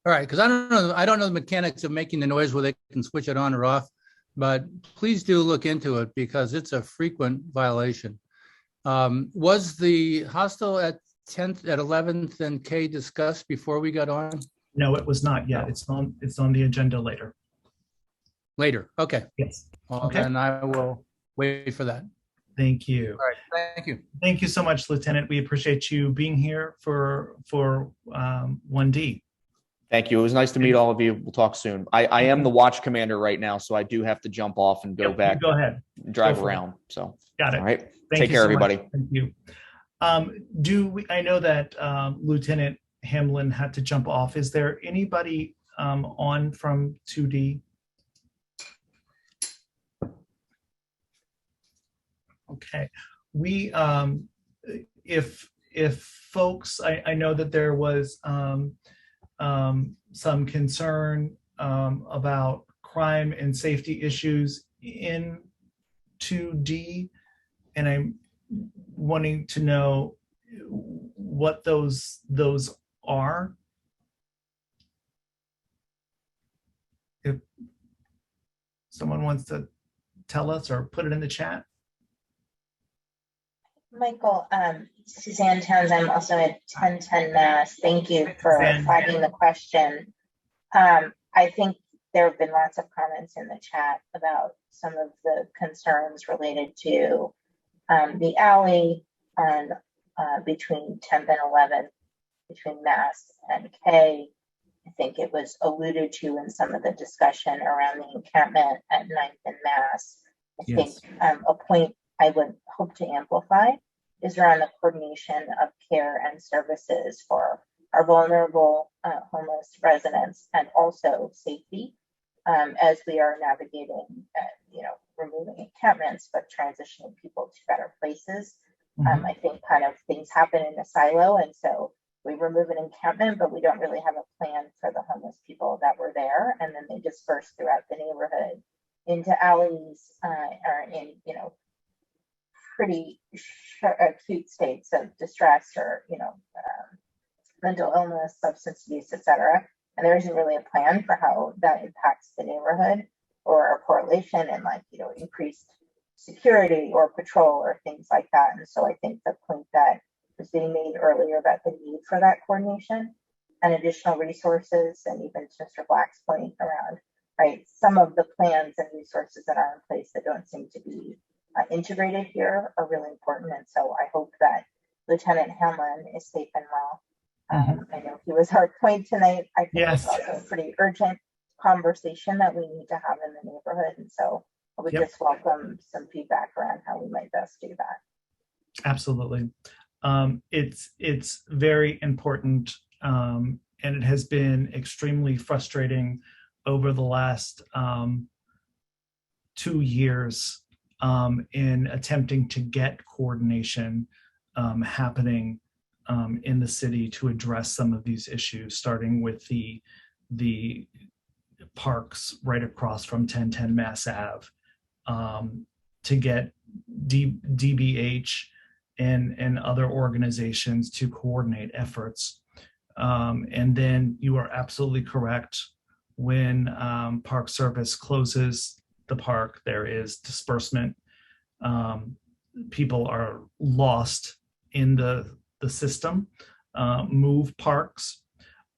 All right, because I don't know the mechanics of making the noise where they can switch it on or off, but please do look into it because it's a frequent violation. Was the hostel at 10th, at 11th and K discussed before we got on? No, it was not yet. It's on the agenda later. Later, okay. Yes. Well, Okay. then I will wait for that. Thank you. All right, thank you. Thank you so much, Lieutenant. We appreciate you being here for 1D. Thank you. It was nice to meet all of you. We'll talk soon. I am the watch commander right now, so I do have to jump off and go back. Go ahead. Drive Go for it. around. So Got it. all right. Thank Take you care, so much. everybody. Thank you. I know that Lieutenant Hamlin had to jump off. Is there anybody on from 2D? Okay. We, if folks, I know that there was some concern about crime and safety issues in 2D, and I'm wanting to know what those are. If someone wants to tell us or put it in the chat. Michael, Suzanne Towns, I'm also at 1010 Mass. Thank you for flagging the question. I think there have been lots of comments in the chat about some of the concerns related to the alley and between 10th and 11th, between Mass and K. I think it was alluded to in some of the discussion around the encampment at 9th and Mass. I think a point I would hope to amplify is around the coordination of care and services for our vulnerable homeless residents, and also safety as we are navigating, removing encampments, but transitioning people to better places. I think kind of things happen in a silo, and so we remove an encampment, but we don't really have a plan for the homeless people that were there, and then they disperse throughout the neighborhood into alleys or in, pretty acute states of distress or, mental illness, substance abuse, etc. And there isn't really a plan for how that impacts the neighborhood or a correlation in increased security or patrol or things like that. And so I think the point that was being made earlier about the need for that coordination and additional resources, and even Mr. Black's point around, right, some of the plans and resources that are in place that don't seem to be integrated here are really important. And so I hope that Lieutenant Hamlin is safe and well. I know he was our point tonight. I think it's also a pretty urgent conversation that we need to have in the neighborhood. And so I would just welcome some feedback around how we might best do that. Absolutely. It's very important, and it has been extremely frustrating over the last 2 years in attempting to get coordination happening in the city to address some of these issues, starting with the parks right across from 1010 Mass Ave, to get DBH and other organizations to coordinate efforts. And then you are absolutely correct. When Park Service closes the park, there is disbursement people are lost in the system. Move parks.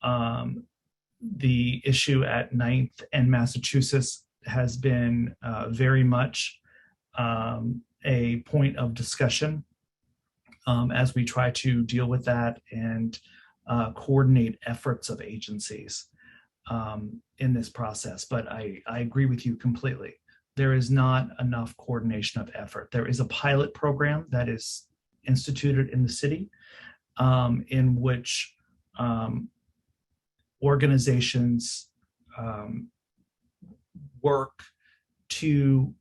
The issue at 9th and Massachusetts has been very much a point of discussion as we try to deal with that and coordinate efforts of agencies in this process. But I agree with you completely. There is not enough coordination of effort. There is a pilot program that is instituted in the city in which organizations work to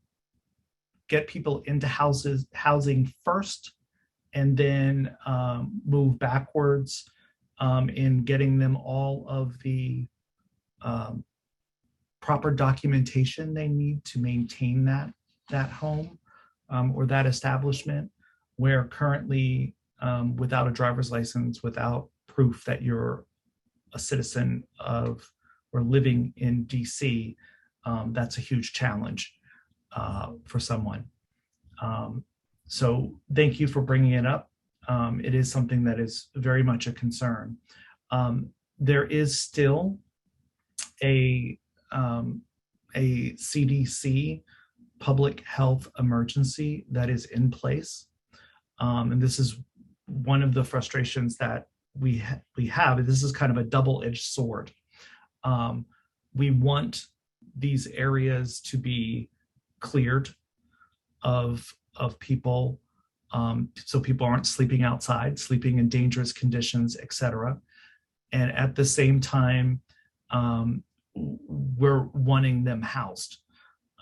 get people into housing first, and then move backwards in getting them all of the proper documentation they need to maintain that home or that establishment, where currently without a driver's license, without proof that you're a citizen of or living in DC, that's a huge challenge for someone. So thank you for bringing it up. It is something that is very much a concern. There is still a CDC public health emergency that is in place. And this is one of the frustrations that we have. This is kind of a double-edged sword. We want these areas to be cleared of people, so people aren't sleeping outside, sleeping in dangerous conditions, etc. And at the same time, we're wanting them housed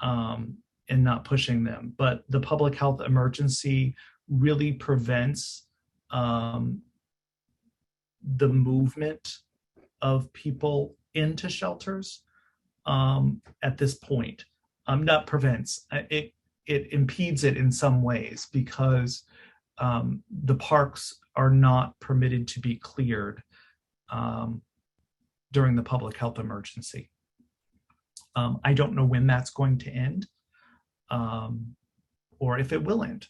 and not pushing them. But the public health emergency really prevents the movement of people into shelters at this point. Not prevents, it impedes it in some ways, because the parks are not permitted to be cleared during the public health emergency. I don't know when that's going to end, or if it will end,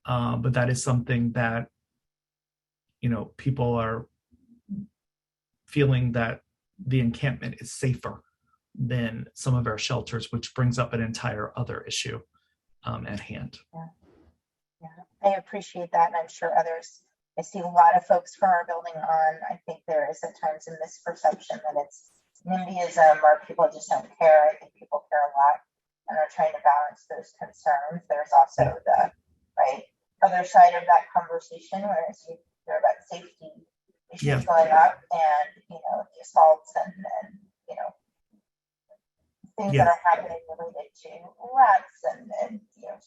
but that is something that, people are feeling that the encampment is safer than some of our shelters, which brings up an entire other issue at hand. Yeah, I appreciate that, and I'm sure others. I see a lot of folks from our building on. I think there is at times a misperception that it's NIMBYism or people just don't care. I think people care a lot and are trying to balance those concerns. There's also the other side of that conversation, whereas you hear about safety issues going up, and the assaults and things that are happening related to rats and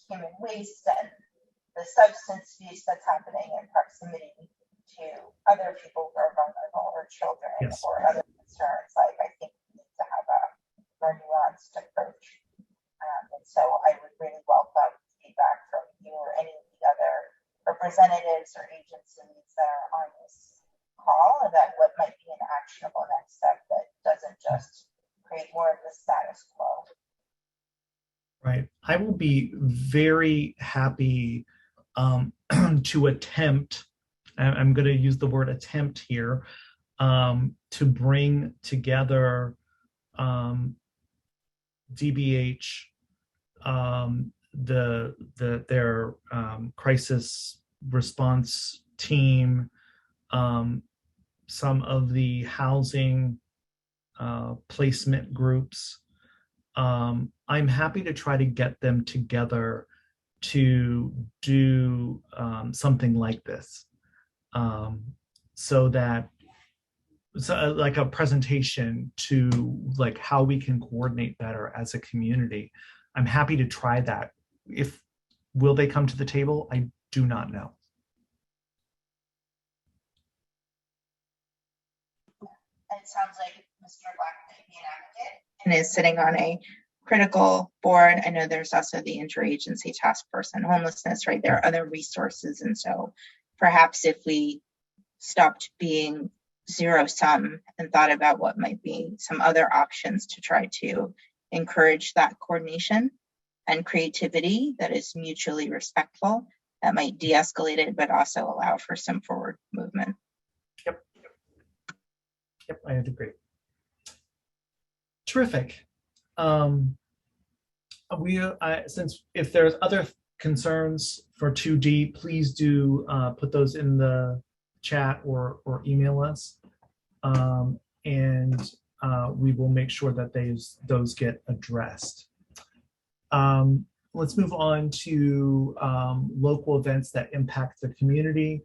human waste and the substance use that's happening in proximity to other people who are vulnerable or children or other concerns. I think we need to have a more nuanced approach. And so I would really welcome feedback from you or any of the other representatives or agencies that are on this call about what might be an actionable next step that doesn't just create more of the status quo. Right. I will be very happy to attempt, I'm going to use the word attempt here, to bring together DBH, their crisis response team, some of the housing placement groups. I'm happy to try to get them together to do something like this, so that like a presentation to how we can coordinate better as a community. I'm happy to try that. Will they come to the table? I do not know. It sounds like Mr. Black might be an advocate and is sitting on a critical board. I know there's also the interagency task force on homelessness, right? There are other resources. And so perhaps if we stopped being zero sum and thought about what might be some other options to try to encourage that coordination and creativity that is mutually respectful, that might de-escalate it, but also allow for some forward movement. Yep. Yep, I would agree. Terrific. Since if there's other concerns for 2D, please do put those in the chat or email us, and we will make sure that those get addressed. Let's move on to local events that impact the community.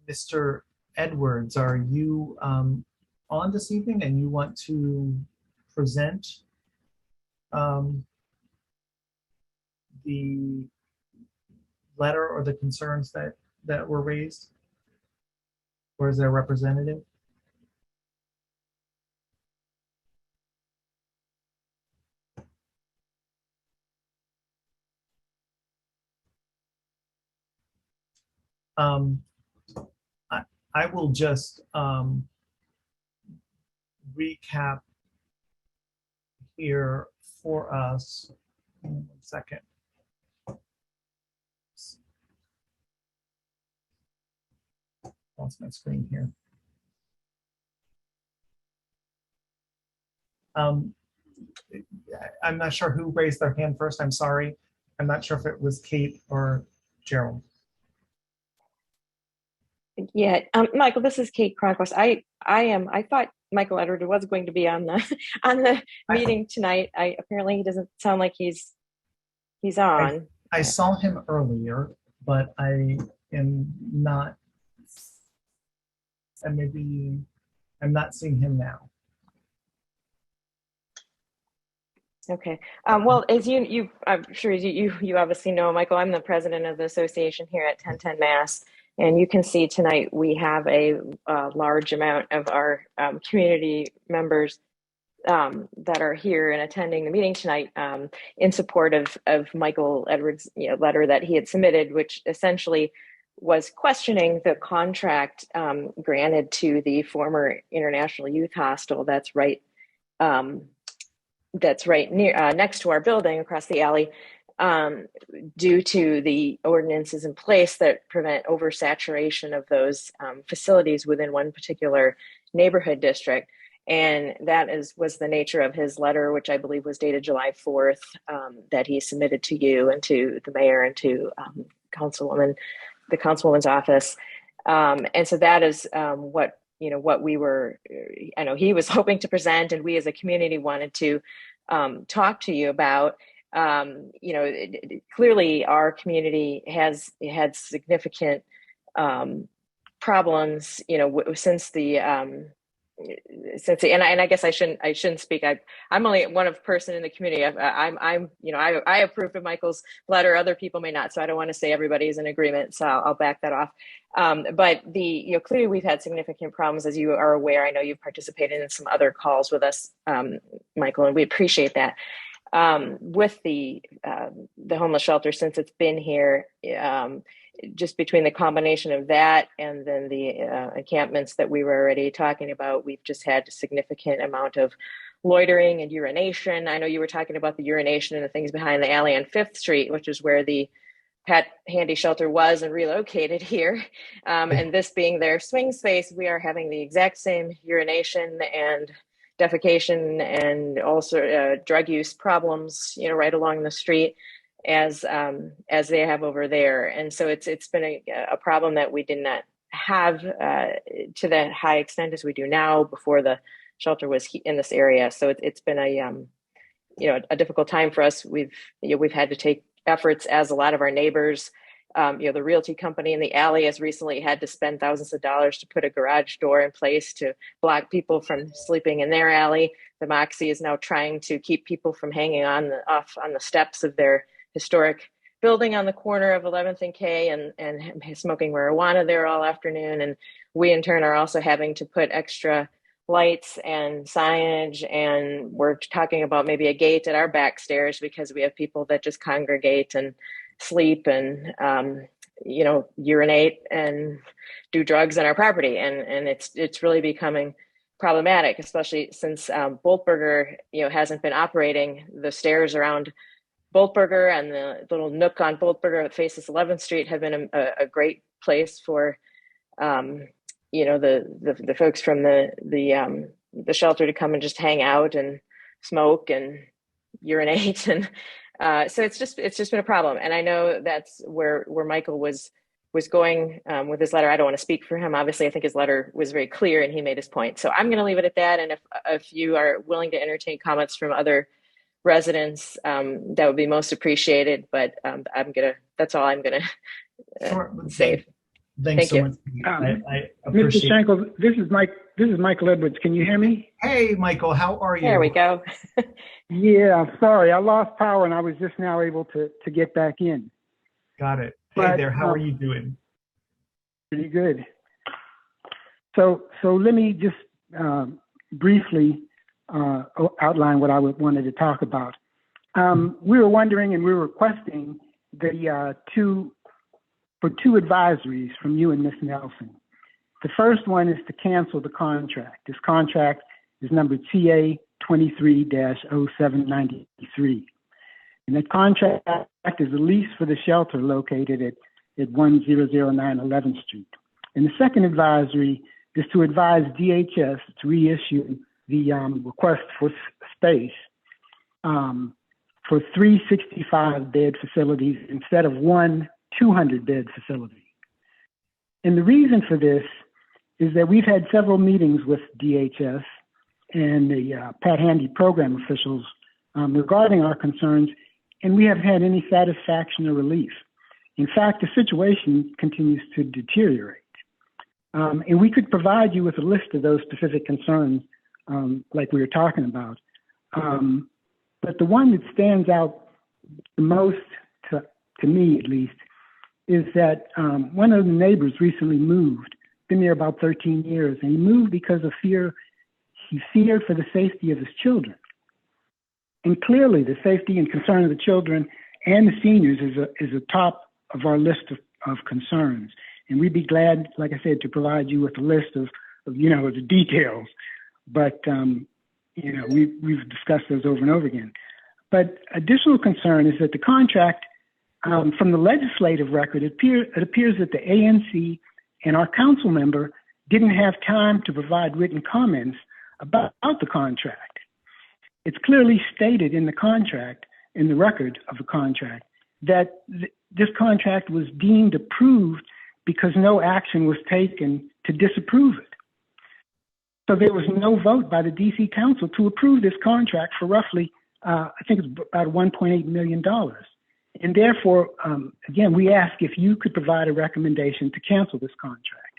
Mr. Edwards, are you on this evening and you want to present the letter or the concerns that were raised? Or is there a representative? I will just recap here for us. 1 second. Lost my screen here. I'm not sure who raised their hand first. I'm sorry. I'm not sure if it was Kate or Gerald. Yeah, Michael, this is Kate Cronquist. I thought Michael Edward was going to be on the meeting tonight. Apparently he doesn't sound like he's on. I saw him earlier, but I am not, and maybe I'm not seeing him now. Okay. Well, as I'm sure you obviously know, Michael, I'm the president of the association here at 1010 Mass. And you can see tonight we have a large amount of our community members that are here and attending the meeting tonight in support of Michael Edwards' letter that he had submitted, which essentially was questioning the contract granted to the former International Youth Hostel that's right near next to our building across the alley. Due to the ordinances in place that prevent oversaturation of those facilities within one particular neighborhood district. And that was the nature of his letter, which I believe was dated July 4th, that he submitted to you and to the mayor and to the councilwoman's office. And so that is what we were, I know he was hoping to present, and we as a community wanted to talk to you about. Clearly our community has had significant problems, since the and I guess I shouldn't speak. I'm only one person in the community. I approved of Michael's letter. Other people may not, so I don't want to say everybody's in agreement. So I'll back that off. But clearly we've had significant problems, as you are aware. I know you've participated in some other calls with us, Michael, and we appreciate that. With the homeless shelter, since it's been here, just between the combination of that and then the encampments that we were already talking about, we've just had a significant amount of loitering and urination. I know you were talking about the urination and the things behind the alley on 5th Street, which is where the pet handy shelter was and relocated here. And this being their swing space, we are having the exact same urination and defecation and also drug use problems, right along the street as they have over there. And so it's been a problem that we did not have to that high extent as we do now before the shelter was in this area. So it's been a difficult time for us. We've had to take efforts, as a lot of our neighbors. The realty company in the alley has recently had to spend thousands of dollars to put a garage door in place to block people from sleeping in their alley. The Moxie is now trying to keep people from hanging off on the steps of their historic building on the corner of 11th and K and smoking marijuana there all afternoon. And we in turn are also having to put extra lights and signage, and we're talking about maybe a gate at our back stairs because we have people that just congregate and sleep and urinate and do drugs on our property, and it's really becoming problematic, especially since Boltberger hasn't been operating the stairs around Boltberger and the little nook on Boltberger that faces 11th Street have been a great place for, you know, the folks from the shelter to come and just hang out and smoke and urinate, and so it's just been a problem. And I know that's where Michael was going with his letter. I don't want to speak for him. Obviously, I think his letter was very clear and he made his point. So I'm going to leave it at that. And if you are willing to entertain comments from other residents, that would be most appreciated. But that's all I'm gonna say. Thanks so much. I appreciate Mr. Schenkel, this is Michael Edwards. Can you hear me? Hey, Michael, how are you? There we go. Yeah, I'm sorry. I lost power and I was just now able to get back in. Got it. Hey there, how are you doing? Pretty good. So let me just briefly outline what I wanted to talk about. We were wondering and we were requesting two advisories from you and Ms. Nelson. The first one is to cancel the contract. This contract is number TA 23-0793. And that contract is a lease for the shelter located at 1009 11th Street. And the second advisory is to advise DHS to reissue the request for space for 3 65-bed facilities instead of 1 200-bed facility. And the reason for this is that we've had several meetings with DHS and the Pat Handy program officials regarding our concerns, and we haven't had any satisfaction or relief. In fact, the situation continues to deteriorate. And we could provide you with a list of those specific concerns like we were talking about. But the one that stands out the most, to me at least, is that one of the neighbors recently moved, been there about 13 years, and he moved because of fear. He feared for the safety of his children. And clearly the safety and concern of the children and the seniors is a top of our list of concerns. And we'd be glad, like I said, to provide you with a list of the details. But, we've discussed those over and over again. But additional concern is that the contract, from the legislative record, it appears that the ANC and our council member didn't have time to provide written comments about the contract. It's clearly stated in the contract, in the record of the contract, that this contract was deemed approved because no action was taken to disapprove it. So there was no vote by the DC Council to approve this contract for roughly, I think it's about $1.8 million. And therefore, again, we ask if you could provide a recommendation to cancel this contract.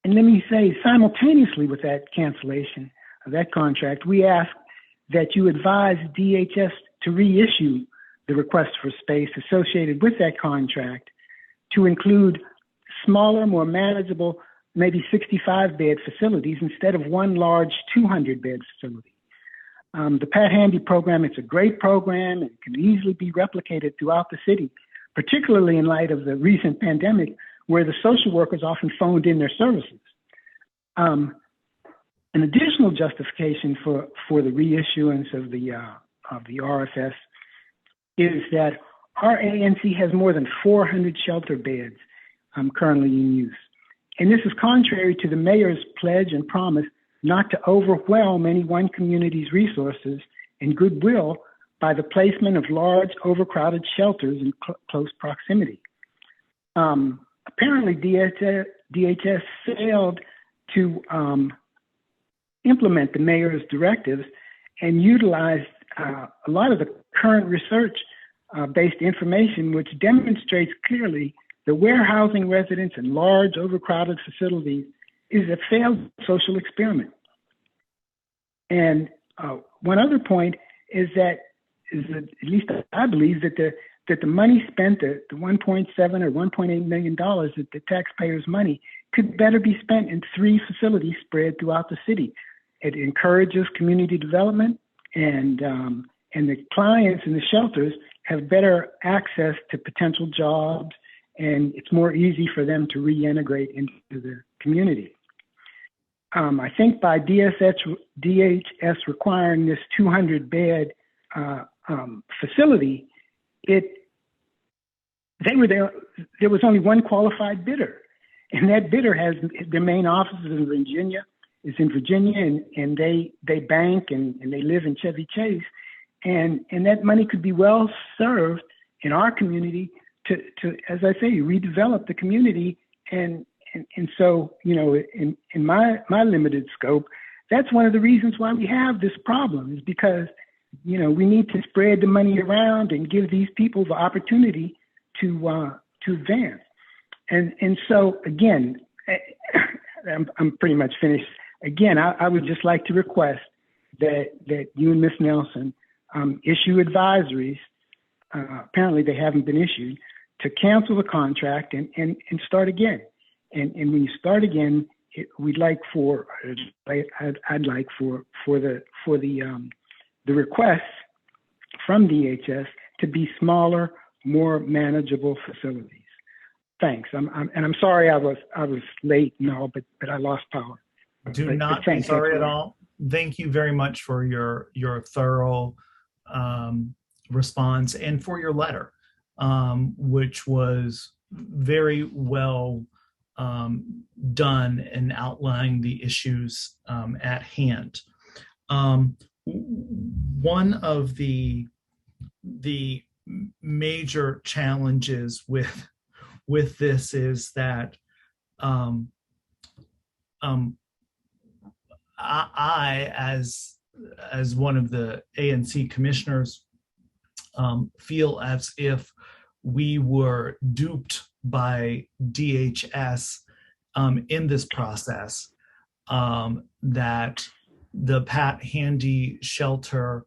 And let me say, simultaneously with that cancellation of that contract, we ask that you advise DHS to reissue the request for space associated with that contract to include smaller, more manageable, maybe 65-bed facilities instead of one large 200-bed facility. The Pat Handy program, it's a great program and can easily be replicated throughout the city, particularly in light of the recent pandemic where the social workers often phoned in their services. An additional justification for the reissuance of the RFS is that our ANC has more than 400 shelter beds currently in use. And this is contrary to the mayor's pledge and promise not to overwhelm any one community's resources and goodwill by the placement of large, overcrowded shelters in close proximity. Apparently, DHS failed to implement the mayor's directives and utilized a lot of the current research-based information, which demonstrates clearly that warehousing residents in large, overcrowded facilities is a failed social experiment. And one other point is that at least I believe that the money spent, the 1.7 or 1.8 million dollars, that the taxpayers' money could better be spent in 3 facilities spread throughout the city. It encourages community development, and the clients in the shelters have better access to potential jobs, and it's more easy for them to reintegrate into the community. I think by DHS requiring this 200-bed facility, they were there. There was only one qualified bidder, and that bidder has their main offices in Virginia. Is in Virginia, and they bank and they live in Chevy Chase, and that money could be well served in our community to as I say, redevelop the community. And so, you know, in my limited scope, that's one of the reasons why we have this problem, is because, you know, we need to spread the money around and give these people the opportunity to advance. And so again, I'm pretty much finished. Again, I would just like to request that you and Ms. Nelson issue advisories. Apparently they haven't been issued, to cancel the contract and start again. And when you start again, I'd like for the requests from DHS to be smaller, more manageable facilities. Thanks. I'm sorry I was late and all, but I lost power. Do not be sorry at all. Thank you very much for your thorough response and for your letter, which was very well done in outlining the issues at hand. One of the major challenges with this is that I, as one of the ANC commissioners, feel as if we were duped by DHS in this process, that the Pat Handy shelter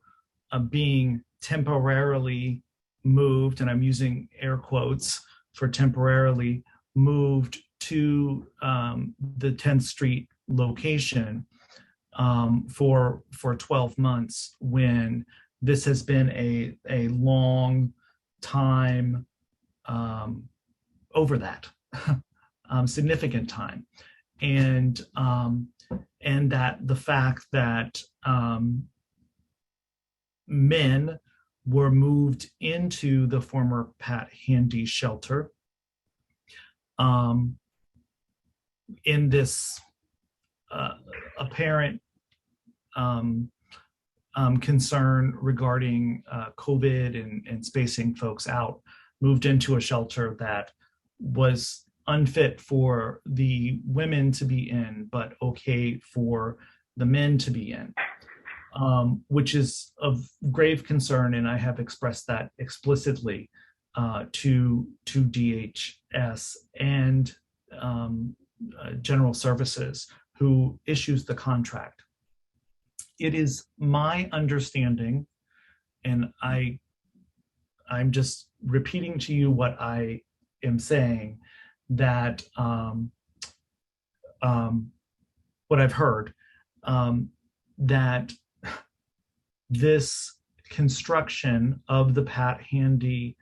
being temporarily moved, and I'm using air quotes for temporarily, moved to the 10th Street location for 12 months, when this has been a long time over that, significant time, and that the fact that men were moved into the former Pat Handy shelter in this apparent concern regarding COVID and spacing folks out, moved into a shelter that was unfit for the women to be in, but okay for the men to be in, which is of grave concern, and I have expressed that explicitly to DHS and General Services, who issues the contract. It is my understanding, and I'm just repeating to you what I am saying, that what I've heard, that this construction of the Pat Handy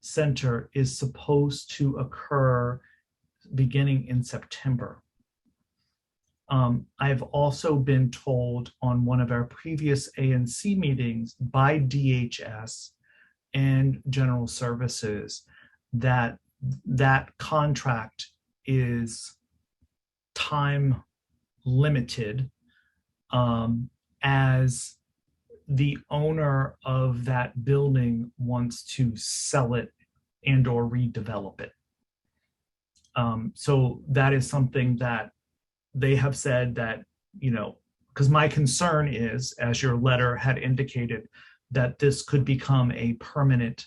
Center is supposed to occur beginning in September. I've also been told on one of our previous ANC meetings by DHS and General Services that that contract is time limited, as the owner of that building wants to sell it and or redevelop it. So that is something that they have said that, you know, because my concern is, as your letter had indicated, that this could become a permanent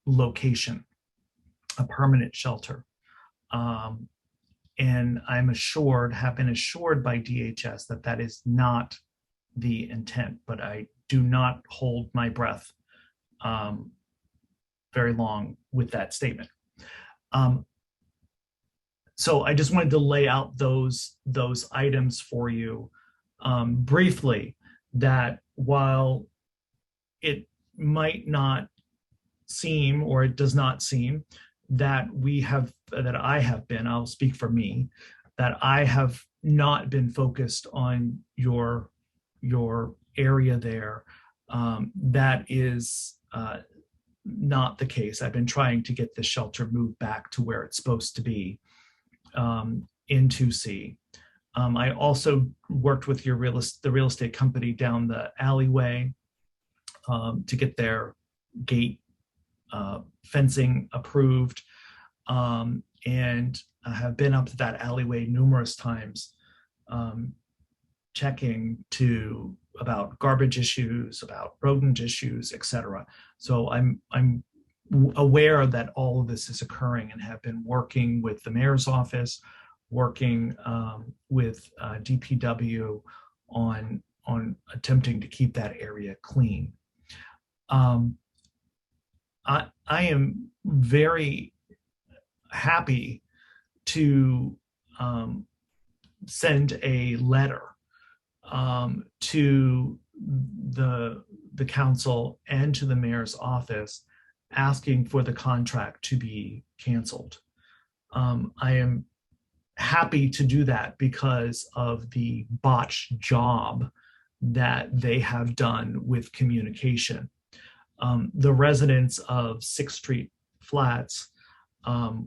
location, a permanent shelter. And have been assured by DHS that that is not the intent, but I do not hold my breath very long with that statement. So I just wanted to lay out those items for you briefly, that while it might not seem, or it does not seem, that I have been, I'll speak for me, that I have not been focused on your area there. That is not the case. I've been trying to get the shelter moved back to where it's supposed to be in 2C. I also worked with the real estate company down the alleyway to get their gate fencing approved, and I have been up to that alleyway numerous times, checking about garbage issues, about rodent issues, etc. So I'm aware that all of this is occurring and have been working with the mayor's office, working with DPW on attempting to keep that area clean. I am very happy to send a letter to the council and to the mayor's office asking for the contract to be canceled. I am happy to do that because of the botched job that they have done with communication. The residents of 6th Street Flats,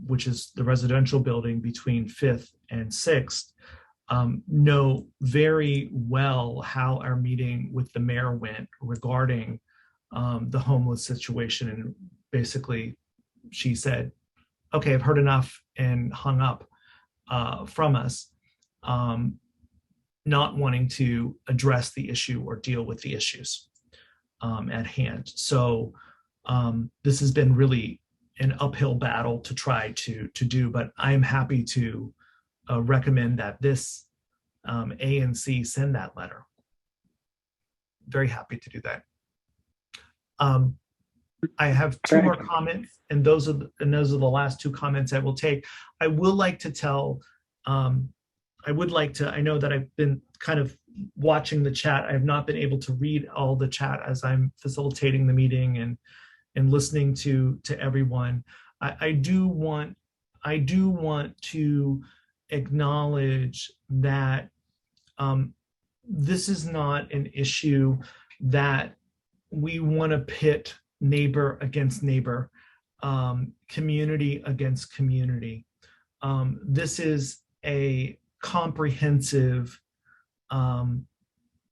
which is the residential building between 5th and 6th, know very well how our meeting with the mayor went regarding the homeless situation. And basically she said, okay, I've heard enough, and hung up from us, not wanting to address the issue or deal with the issues at hand. So this has been really an uphill battle to try to do, but I am happy to recommend that this ANC send that letter. Very happy to do that. I have two more comments, and those are the last two comments I will take. I would like to tell, I know that I've been kind of watching the chat. I have not been able to read all the chat as I'm facilitating the meeting and listening to everyone. I do want to acknowledge that this is not an issue that we want to pit neighbor against neighbor, community against community. This is a comprehensive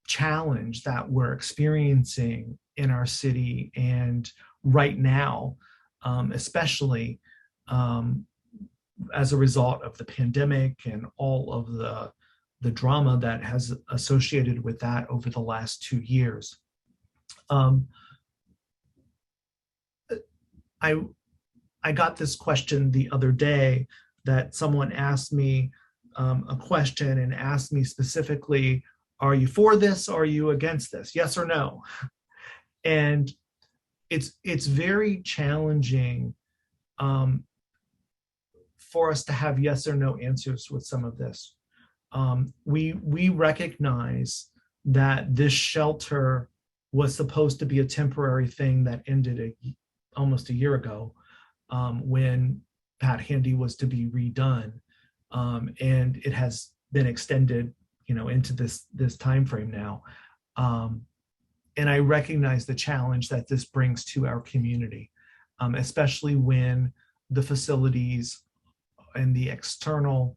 challenge that we're experiencing in our city, and right now, especially as a result of the pandemic and all of the drama that has associated with that over the last 2 years. I got this question the other day that someone asked me a question and asked me specifically, are you for this or are you against this? Yes or no? And it's very challenging for us to have yes or no answers with some of this. We recognize that this shelter was supposed to be a temporary thing that ended almost a year ago, when Pat Handy was to be redone, and it has been extended, into this time frame now. And I recognize the challenge that this brings to our community, especially when the facilities and the external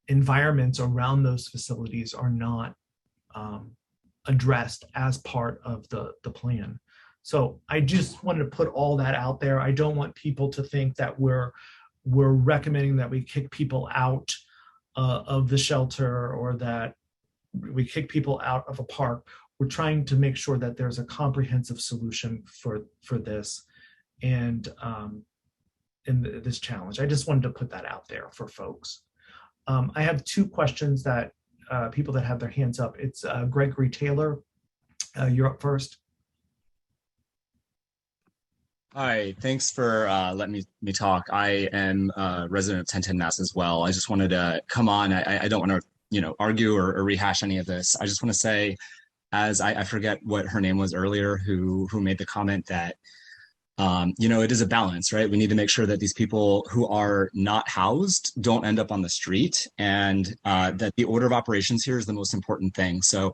environments around those facilities are not addressed as part of the plan. So I just wanted to put all that out there. I don't want people to think that we're recommending that we kick people out of the shelter, or that we kick people out of a park. We're trying to make sure that there's a comprehensive solution for this and in this challenge. I just wanted to put that out there for folks. I have two questions that people that have their hands up. It's Gregory Taylor. You're up first. Hi, thanks for letting me talk. I am a resident of 1010 Mass as well. I just wanted to come on. I don't want to, argue or rehash any of this. I just want to say, as I forget what her name was earlier, who made the comment that, it is a balance, right? We need to make sure that these people who are not housed don't end up on the street, and that the order of operations here is the most important thing. So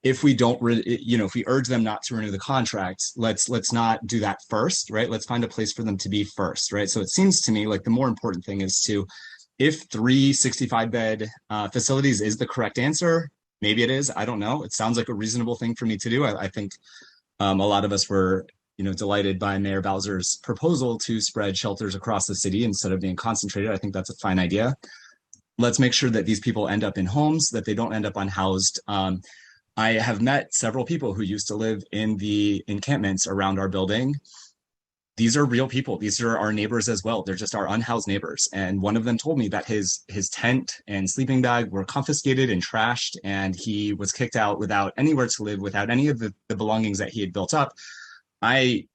if we don't, if we urge them not to renew the contract, let's not do that first, right? Let's find a place for them to be first, right? So it seems to me like the more important thing is if 3 65-bed facilities is the correct answer, maybe it is, I don't know. It sounds like a reasonable thing for me to do. I think a lot of us were, delighted by Mayor Bowser's proposal to spread shelters across the city instead of being concentrated. I think that's a fine idea. Let's make sure that these people end up in homes, that they don't end up unhoused. I have met several people who used to live in the encampments around our building. These are real people. These are our neighbors as well. They're just our unhoused neighbors. And one of them told me that his tent and sleeping bag were confiscated and trashed, and he was kicked out without anywhere to live, without any of the belongings that he had built up. That's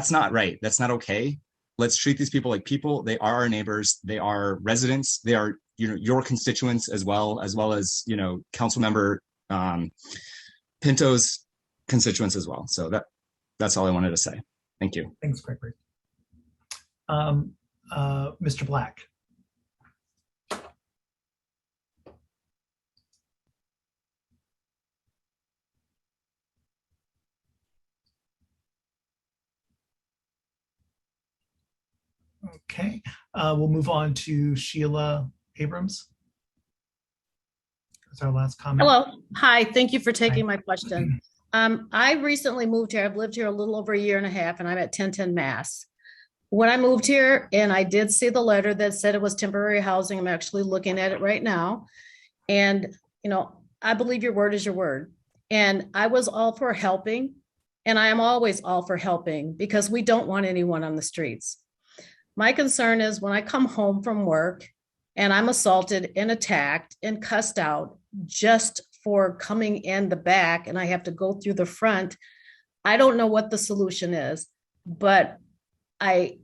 not right. That's not okay. Let's treat these people like people. They are our neighbors. They are residents. They are, your constituents as well as, council member Pinto's constituents as well. So that's all I wanted to say. Thank you. Thanks, Gregory. Mr. Black. Okay, we'll move on to Sheila Abrams. That's our last comment. Hello. Hi. Thank you for taking my question. I recently moved here. I've lived here a little over a year and a half, and I'm at 1010 Mass. When I moved here, and I did see the letter that said it was temporary housing, I'm actually looking at it right now. And, I believe your word is your word. And I was all for helping, and I am always all for helping because we don't want anyone on the streets. My concern is when I come home from work and I'm assaulted and attacked and cussed out just for coming in the back and I have to go through the front. I don't know what the solution is, but I'm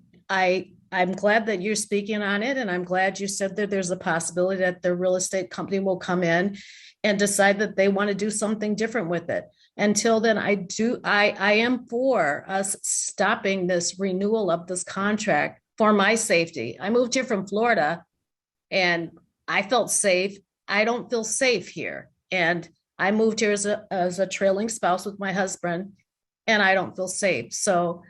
glad that you're speaking on it. And I'm glad you said that there's a possibility that the real estate company will come in and decide that they want to do something different with it. Until then, I am for us stopping this renewal of this contract for my safety. I moved here from Florida and I felt safe. I don't feel safe here. And I moved here as a trailing spouse with my husband, and I don't feel safe. So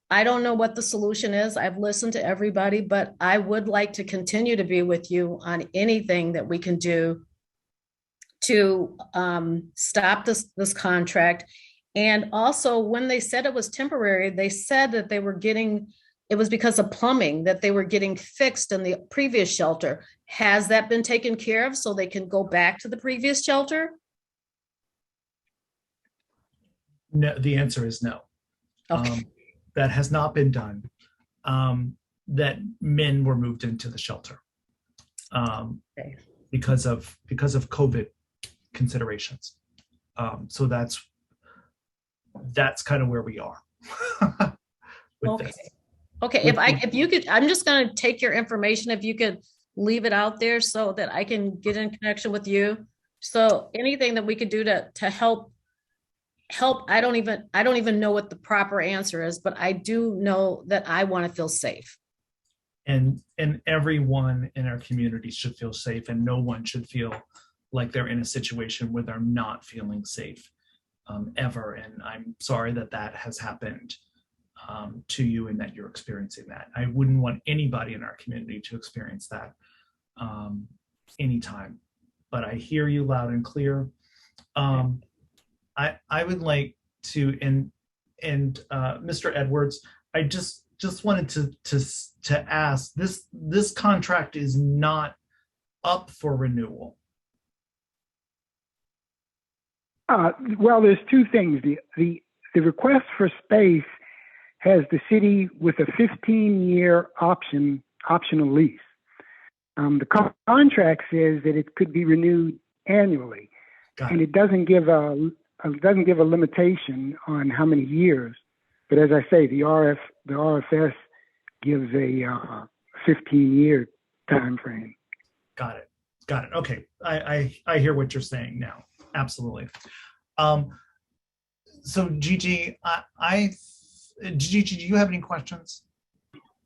I don't know what the solution is. I've listened to everybody, but I would like to continue to be with you on anything that we can do to stop this contract. And also, when they said it was temporary, they said that it was because of plumbing that they were getting fixed in the previous shelter. Has that been taken care of so they can go back to the previous shelter? No, the answer is no. Okay. That has not been done. That men were moved into the shelter Okay. because of COVID considerations. So that's kind of where we are. with Okay. this. Okay, if you could, I'm just going to take your information. If you could leave it out there so that I can get in connection with you. So anything that we could do to help. I don't even know what the proper answer is, but I do know that I want to feel safe. And everyone in our community should feel safe, and no one should feel like they're in a situation where they're not feeling safe ever. And I'm sorry that has happened to you and that you're experiencing that. I wouldn't want anybody in our community to experience that anytime, but I hear you loud and clear. I would like to, and Mr. Edwards, I just wanted to ask, this contract is not up for renewal. Well, there's two things. The request for space has the city with a 15-year optional lease. The contract says that it could be renewed annually, and it doesn't give a limitation on how many years. But as I say, the RFS gives a 15-year time frame. Got it. Okay, I hear what you're saying now. Absolutely. So Gigi, Gigi, do you have any questions?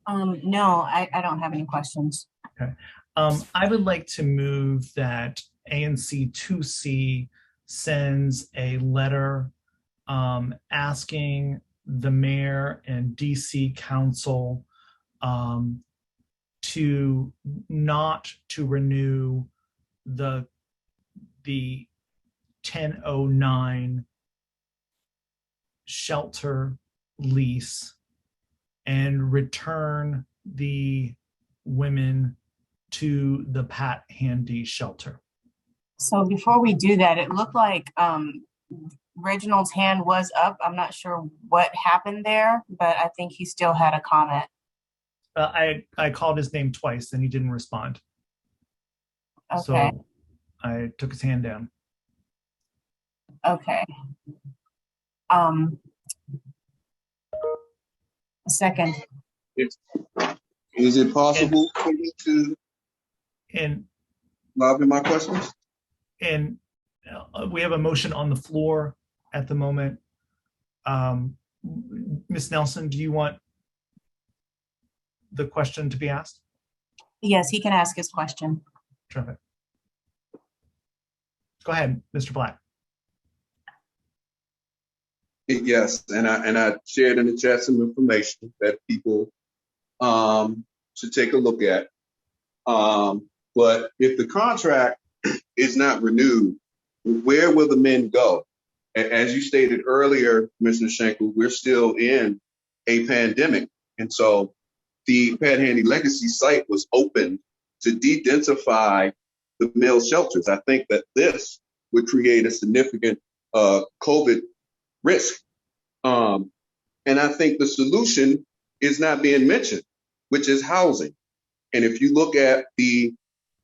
No, I don't have any questions. Okay. I would like to move that ANC 2C sends a letter asking the mayor and DC council to not to renew the 1009 shelter lease and return the women to the Pat Handy shelter. So before we do that, it looked like Reginald's hand was up. I'm not sure what happened there, but I think he still had a comment. I called his name twice and he didn't respond. Okay. So I took his hand down. Okay. A second. Is it possible for me to lobby my questions? And we have a motion on the floor at the moment. Ms. Nelson, do you want the question to be asked? Yes, he can ask his question. Terrific. Go ahead, Mr. Black. Yes, and I shared in the chat some information that people should take a look at. But if the contract is not renewed, where will the men go? As you stated earlier, Commissioner Schenkel, we're still in a pandemic. And so the Pat Handy Legacy site was open to de-densify the male shelters. I think that this would create a significant COVID risk. And I think the solution is not being mentioned, which is housing. And if you look at the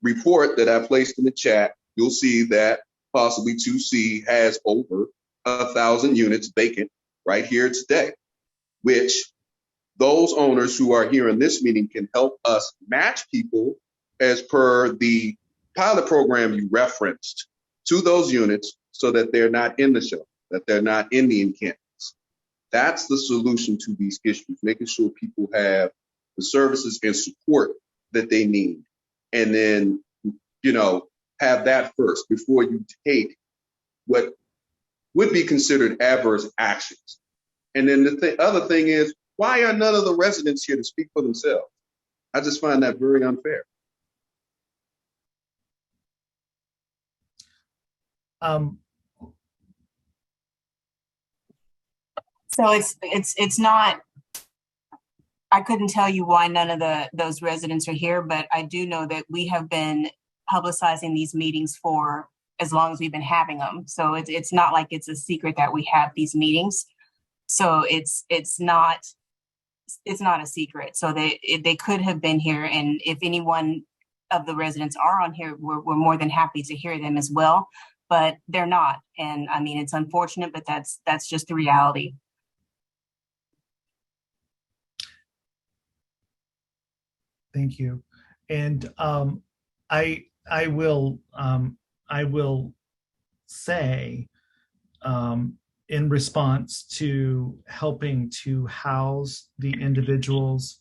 report that I placed in the chat, you'll see that possibly 2C has over 1,000 units vacant right here today, which those owners who are here in this meeting can help us match people as per the pilot program you referenced to those units so that they're not in the shelter, that they're not in the encampments. That's the solution to these issues, making sure people have the services and support that they need. And then, have that first before you take what would be considered adverse actions. And then the other thing is, why are none of the residents here to speak for themselves? I just find that very unfair. So it's not, I couldn't tell you why none of those residents are here, but I do know that we have been publicizing these meetings for as long as we've been having them. So it's not like it's a secret that we have these meetings. So it's not a secret. So they could have been here, and if anyone of the residents are on here, we're more than happy to hear them as well. But they're not, and I mean it's unfortunate, but that's just the reality. Thank you, and I will say in response to helping to house the individuals,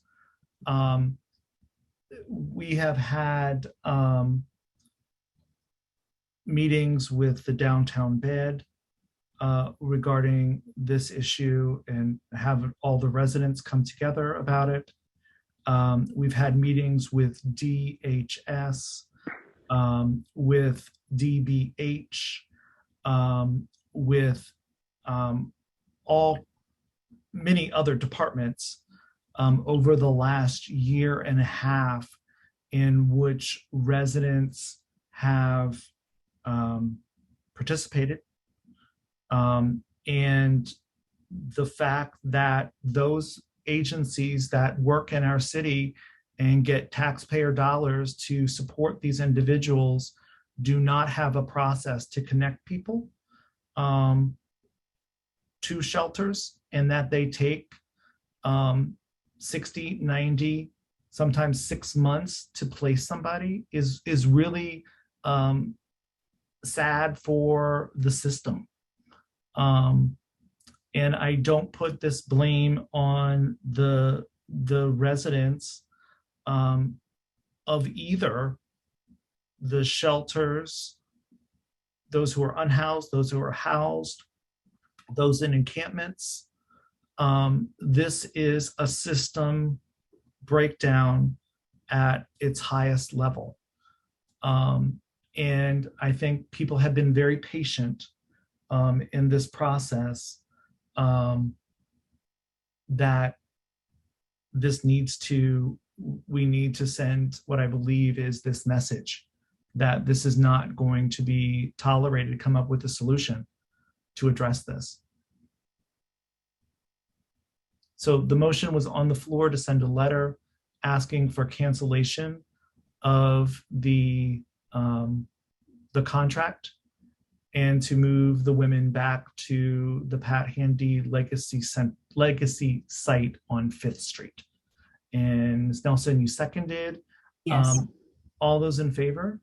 we have had meetings with the downtown bed regarding this issue and have all the residents come together about it. We've had meetings with DHS, with DBH, with many other departments over the last year and a half, in which residents have participated. And the fact that those agencies that work in our city and get taxpayer dollars to support these individuals do not have a process to connect people to shelters, and that they take 60, 90, sometimes 6 months to place somebody is really sad for the system. And I don't put this blame on the residents of either the shelters those who are unhoused, those who are housed, those in encampments. This is a system breakdown at its highest level. And I think people have been very patient in this process, that we need to send what I believe is this message, that this is not going to be tolerated, to come up with a solution to address this. So the motion was on the floor to send a letter asking for cancellation of the contract and to move the women back to the Pat Handy Legacy site on 5th Street. And Ms. Nelson, you seconded. Yes. All those in favor,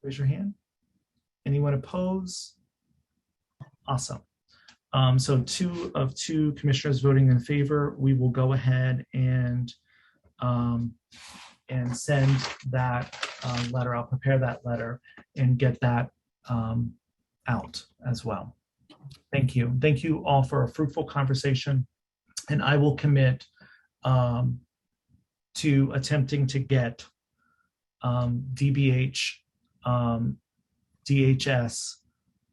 raise your hand. Anyone oppose? Awesome. So 2 of 2 commissioners voting in favor. We will go ahead and send that letter. I'll prepare that letter and get that out as well. Thank you. Thank you all for a fruitful conversation. And I will commit to attempting to get DBH, DHS,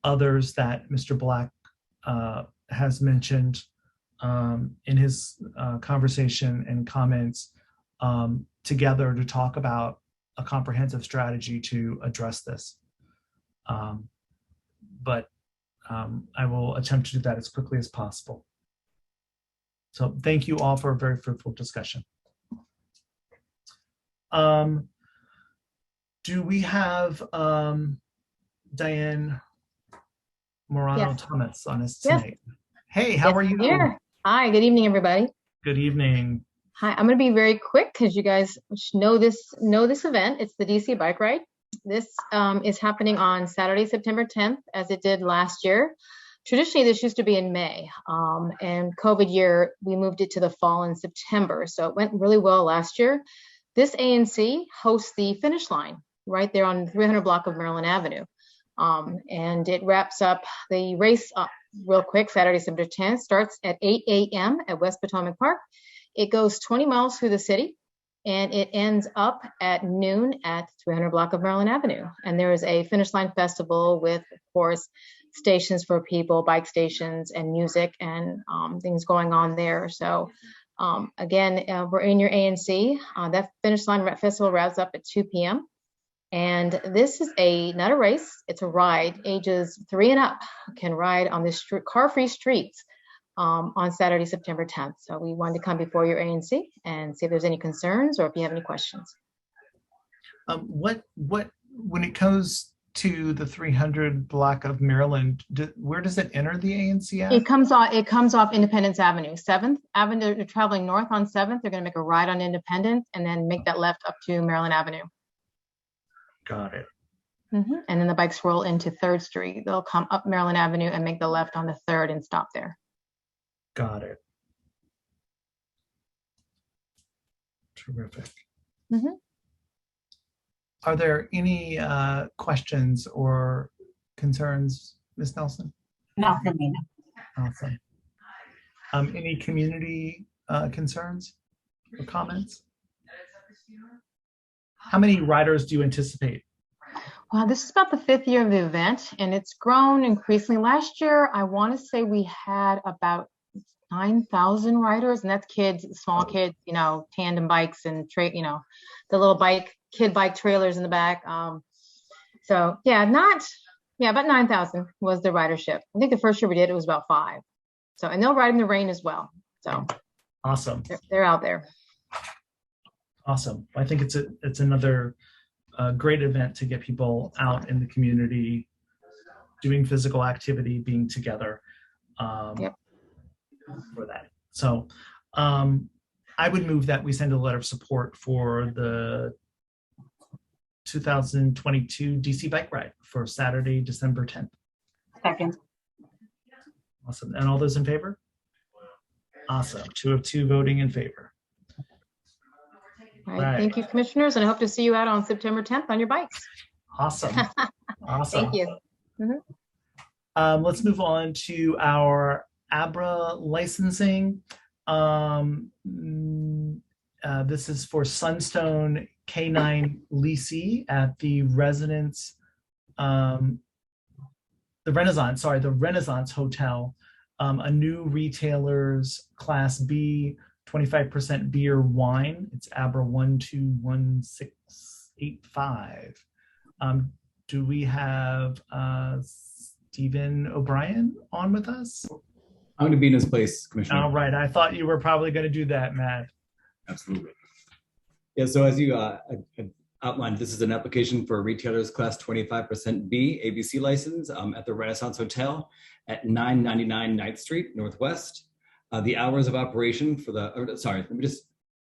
others that Mr. Black has mentioned in his conversation and comments together to talk about a comprehensive strategy to address this. But I will attempt to do that as quickly as possible. So thank you all for a very fruitful discussion. Do we have Diane Morano Thomas on us tonight? Yes. Hey, how are you? Here. Hi, good evening, everybody. Good evening. Hi, I'm going to be very quick because you guys know this event. It's the DC Bike Ride. This is happening on Saturday, September 10th, as it did last year. Traditionally, this used to be in May, and COVID year, we moved it to the fall in September. So it went really well last year. This ANC hosts the finish line right there on the 300 block of Maryland Avenue. And it wraps up the race real quick. Saturday, September 10th starts at 8 a.m. at West Potomac Park. It goes 20 miles through the city, and it ends up at noon at 300 block of Maryland Avenue. And there is a finish line festival with, of course, stations for people, bike stations, and music and things going on there. So again, we're in your ANC. That finish line festival wraps up at 2 p.m. And this is not a race, it's a ride. Ages 3 and up can ride on this car-free streets on Saturday, September 10th. So we wanted to come before your ANC and see if there's any concerns or if you have any questions. When it goes to the 300 block of Maryland, where does it enter the ANC at? It comes off Independence Avenue, 7th Avenue. They're traveling north on 7th. They're going to make a right on Independence and then make that left up to Maryland Avenue. Got it. Mm-hmm. And then the bikes roll into 3rd Street. They'll come up Maryland Avenue and make the left on the 3rd and stop there. Got it. Terrific. Mm-hmm. Are there any questions or concerns, Ms. Nelson? Nothing. Awesome. Any community concerns or comments? How many riders do you anticipate? Well, this is about the 5th year of the event, and it's grown increasingly. Last year, I want to say we had about 9,000 riders, and that's kids, small kids, tandem bikes and the little kid bike trailers in the back. So yeah, about 9,000 was the ridership. I think the first year we did, it was about 5. So, and they'll ride in the rain as well. So awesome. They're out there. Awesome. I think it's another great event to get people out in the community, doing physical activity, being together. Yep. For that. So I would move that we send a letter of support for the 2022 DC Bike Ride for Saturday, December 10th. Second. Awesome. And all those in favor? Awesome. 2 of 2 voting in favor. All right. Thank you, commissioners, and I hope to see you out on September 10th on your bikes. Awesome. Awesome. Thank you. Let's move on to our ABRA licensing. This is for Sunstone K9 leasee at the Renaissance Hotel, a new retailer's Class B 25% beer wine. It's ABRA 121685. Do we have Stephen O'Brien on with us? I'm going to be in his place, Commissioner. All right. I thought you were probably going to do that, Matt. Absolutely. Yeah, so as you outlined, this is an application for a retailer's Class 25% B ABC license at the Renaissance Hotel at 999 9th Street Northwest. The hours of operation for let me just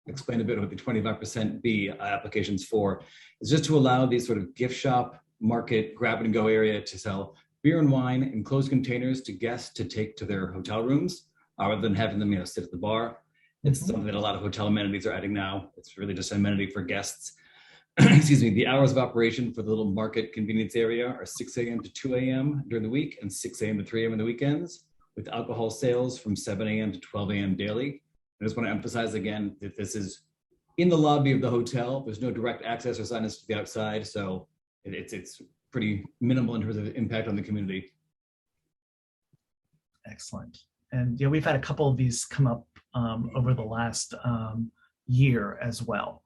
explain a bit what the 25% B applications for. It's just to allow these sort of gift shop, market, grab and go area to sell beer and wine in closed containers to guests to take to their hotel rooms, rather than having them, sit at the bar. It's something that a lot of hotel amenities are adding now. It's really just an amenity for guests. Excuse me. The hours of operation for the little market convenience area are 6 a.m. to 2 a.m. during the week and 6 a.m. to 3 a.m. on the weekends, with alcohol sales from 7 a.m. to 12 a.m. daily. I just want to emphasize again that this is in the lobby of the hotel. There's no direct access or signage to the outside, so it's pretty minimal in terms of impact on the community. Excellent. And yeah, we've had a couple of these come up over the last year as well.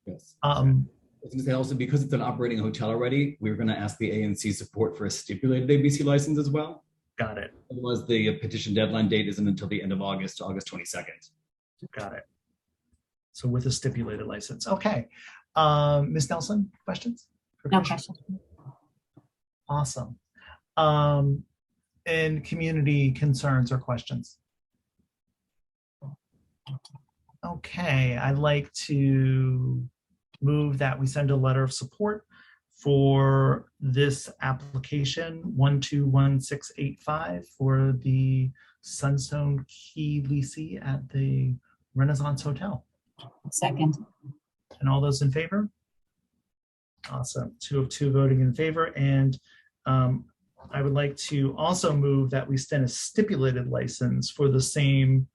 Yes. I was going to say also, because it's an operating hotel already, we're going to ask the ANC support for a stipulated ABC license as well. Got it. Otherwise, the petition deadline date isn't until the end of August, August 22nd. Got it. So with a stipulated license. Okay. Ms. Nelson, questions? No questions. Awesome. And community concerns or questions? Okay, I'd like to move that we send a letter of support for this application 121685 for the Sunstone Key leasee at the Renaissance Hotel. Second. And all those in favor? Awesome. 2 of 2 voting in favor. And I would like to also move that we send a stipulated license for the same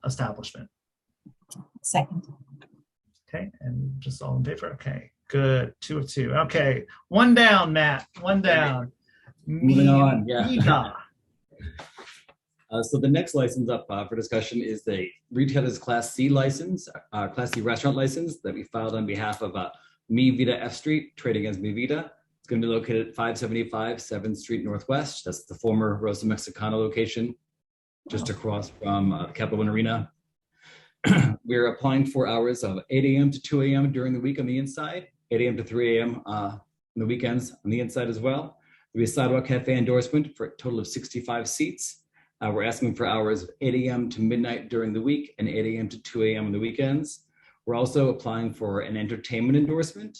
establishment. Second. Okay, and just all in favor? Okay, good. 2 of 2. Okay, 1 down, Matt. 1 down. Moving on, yeah. So the next license up for discussion is the retailer's Class C license, Class C restaurant license that we filed on behalf of Mi Vida F Street, trading as Mi Vida. It's going to be located at 575 7th Street Northwest. That's the former Rosa Mexicana location, just across from the Capital One Arena. We're applying for hours of 8 a.m. to 2 a.m. during the week on the inside, 8 a.m. to 3 a.m. On the weekends on the inside as well. There'll be a sidewalk cafe endorsement for a total of 65 seats. We're asking for hours of 8 a.m. to midnight during the week and 8 a.m. to 2 a.m. on the weekends. We're also applying for an entertainment endorsement,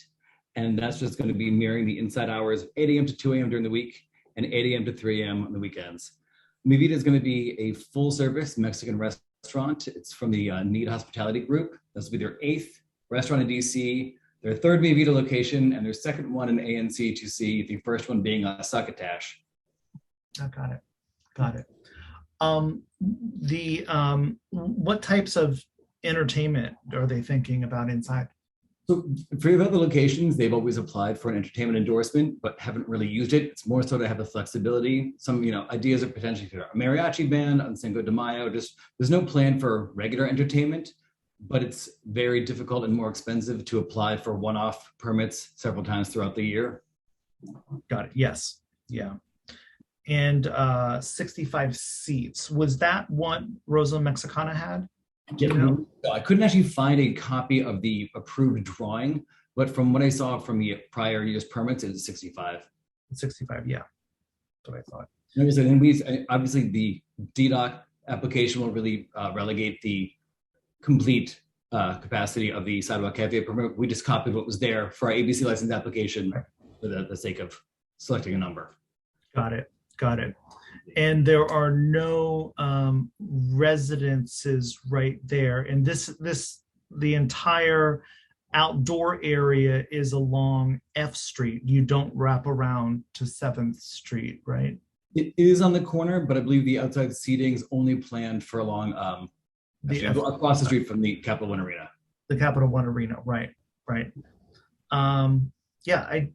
and that's just going to be mirroring the inside hours of 8 a.m. to 2 a.m. during the week and 8 a.m. to 3 a.m. on the weekends. Mi Vida is going to be a full-service Mexican restaurant. It's from the Need Hospitality Group. This will be their 8th restaurant in DC, their 3rd Mi Vida location, and their 2nd one in ANC 2C, the first one being Succotash. Oh, got it. Got it. What types of entertainment are they thinking about inside? So for the other locations, they've always applied for an entertainment endorsement, but haven't really used it. It's more so to have the flexibility. Some, ideas are potentially for a mariachi band on Cinco de Mayo. Just there's no plan for regular entertainment, but it's very difficult and more expensive to apply for one-off permits several times throughout the year. Got it. Yes. Yeah. And 65 seats. Was that what Rosa Mexicana had? I couldn't actually find a copy of the approved drawing, but from what I saw from the prior year's permits, it was 65. 65, yeah. That's what I thought. And obviously, the DDOC application will really relegate the complete capacity of the sidewalk cafe permit. We just copied what was there for our ABC license application for the sake of selecting a number. Got it. Got it. And there are no residences right there. And the entire outdoor area is along F Street. You don't wrap around to 7th Street, right? It is on the corner, but I believe the outside seating is only planned for along across the street from the Capital One Arena. The Capital One Arena, right, right. Yeah,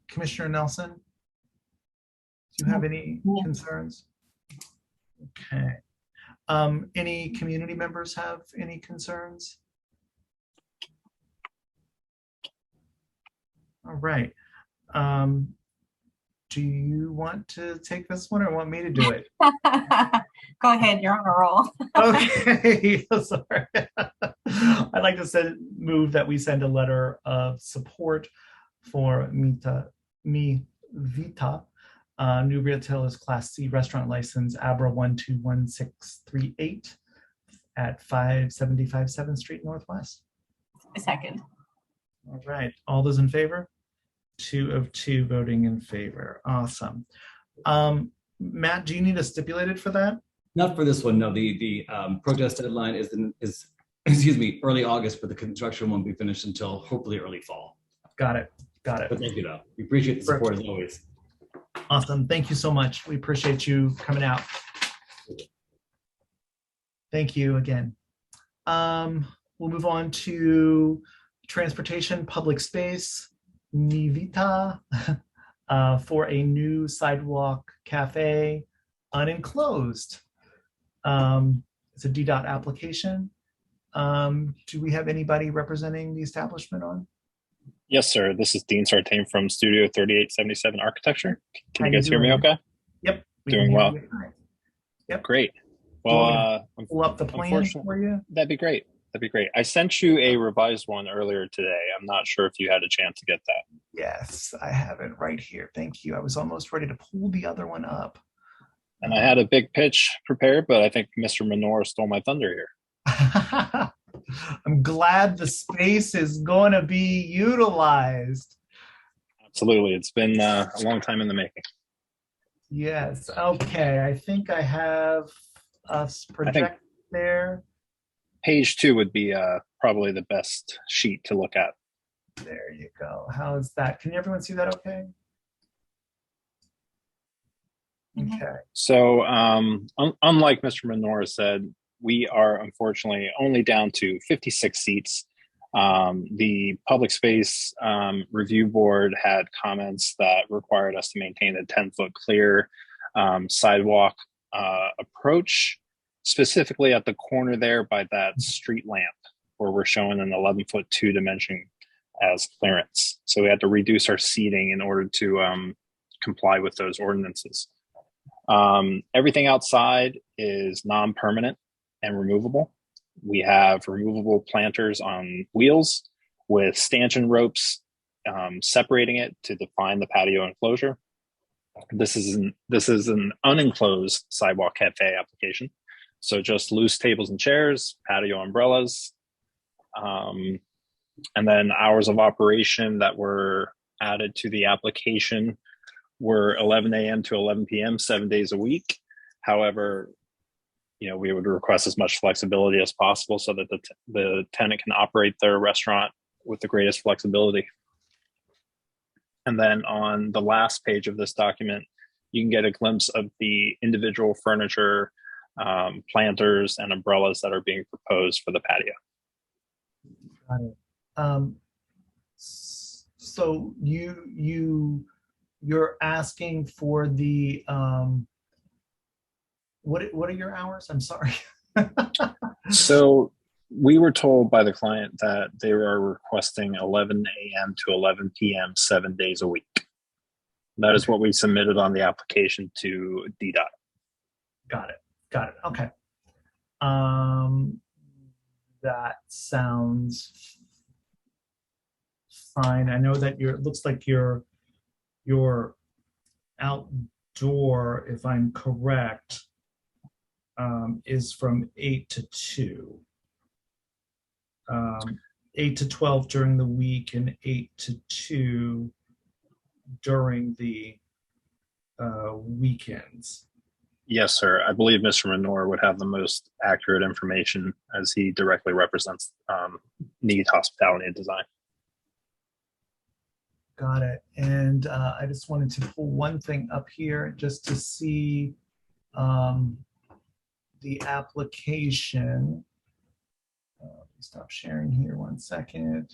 Commissioner Nelson, do you have any concerns? Okay. Any community members have any concerns? All right. Do you want to take this one or want me to do it? Go ahead, you're on a roll. Okay, sorry. I'd like to move that we send a letter of support for Mi Vita, new retailers Class C restaurant license, Abra 121638 at 575 7th Street Northwest. A second. All right, all those in favor? 2 of 2 voting in favor. Awesome. Matt, do you need a stipulated for that? Not for this one, no. The protest deadline is excuse me, early August, but the construction won't be finished until hopefully early fall. Got it. Got it. But thank you, though. We appreciate the support as always. Awesome. Thank you so much. We appreciate you coming out. Thank you again. We'll move on to transportation, public space. Nivita for a new sidewalk cafe, unenclosed. It's a DDOT application. Do we have anybody representing the establishment on? Yes, sir. This is Dean Sartain from Studio 3877 Architecture. Can you guys hear me okay? Yep. Doing well. Yep. Great. Well, pull up the plan for you. That'd be great. That'd be great. I sent you a revised one earlier today. I'm not sure if you had a chance to get that. Yes, I have it right here. Thank you. I was almost ready to pull the other one up. And I had a big pitch prepared, but I think Mr. Minor stole my thunder here. I'm glad the space is going to be utilized. Absolutely. It's been a long time in the making. Yes. Okay. I think I have us projected there. Page 2 would be probably the best sheet to look at. There you go. How is that? Can everyone see that okay? Okay. So unlike Mr. Minor said, we are unfortunately only down to 56 seats. The Public Space Review Board had comments that required us to maintain a 10-foot clear sidewalk approach, specifically at the corner there by that street lamp where we're showing an 11-foot 2 dimension as clearance. So we had to reduce our seating in order to comply with those ordinances. Everything outside is non-permanent and removable. We have removable planters on wheels with stanchion ropes separating it to define the patio enclosure. This is an unenclosed sidewalk cafe application. So just loose tables and chairs, patio umbrellas, and then hours of operation that were added to the application were 11 a.m. to 11 p.m., 7 days a week. However, we would request as much flexibility as possible so that the tenant can operate their restaurant with the greatest flexibility. And then on the last page of this document, you can get a glimpse of the individual furniture, planters, and umbrellas that are being proposed for the patio. Got it. So you're asking for the what are your hours? I'm sorry. So we were told by the client that they are requesting 11 a.m. to 11 p.m. 7 days a week. That is what we submitted on the application to DDOT. Got it. Okay. That sounds fine. I know that it looks like your outdoor, if I'm correct, is from 8 to 2. 8 to 12 during the week and 8 to 2 during the weekends. Yes, sir. I believe Mr. Minor would have the most accurate information as he directly represents need hospitality and design. Got it. And I just wanted to pull one thing up here just to see the application. Let me stop sharing here 1 second.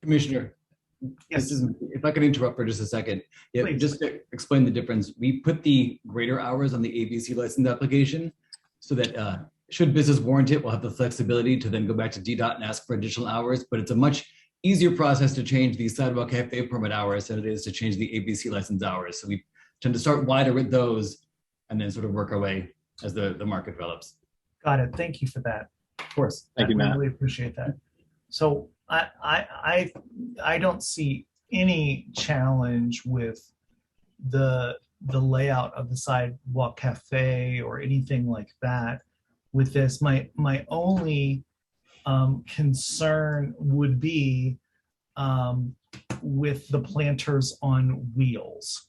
Commissioner, yes. If I could interrupt for just a second. Yeah, Please. just to explain the difference, we put the greater hours on the ABC license application so that should business warrant it, we'll have the flexibility to then go back to DDOT and ask for additional hours, but it's a much easier process to change the sidewalk cafe permit hours than it is to change the ABC license hours. So we tend to start wider with those and then sort of work our way as the market develops. Got it. Thank you for that. Of course. Thank you, I Matt. really appreciate that. So I don't see any challenge with the layout of the sidewalk cafe or anything like that with this. My only concern would be with the planters on wheels.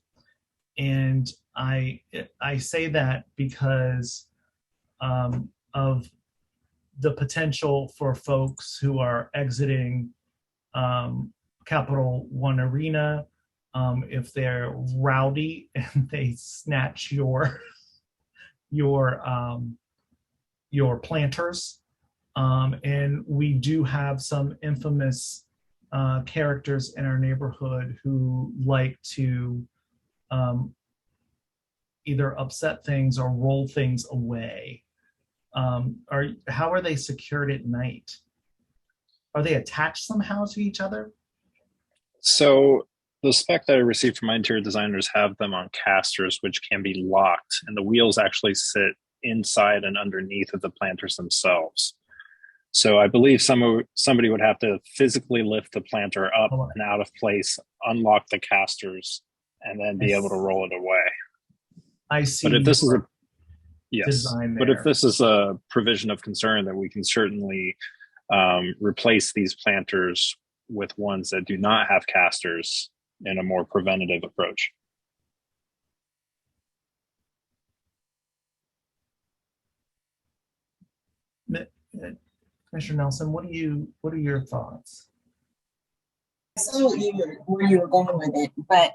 And I say that because of the potential for folks who are exiting Capital One Arena, if they're rowdy and they snatch your planters. And we do have some infamous characters in our neighborhood who like to either upset things or roll things away. How are they secured at night? Are they attached somehow to each other? So the spec that I received from my interior designers have them on casters, which can be locked, and the wheels actually sit inside and underneath of the planters themselves. So I believe somebody would have to physically lift the planter up and out of place, unlock the casters, and then be able to roll it away. I see. But if this is a design if this is a provision of concern, that we can certainly replace these planters with ones that do not have casters in a more preventative approach. Commissioner Nelson, what are your thoughts? I saw where you were going with it, but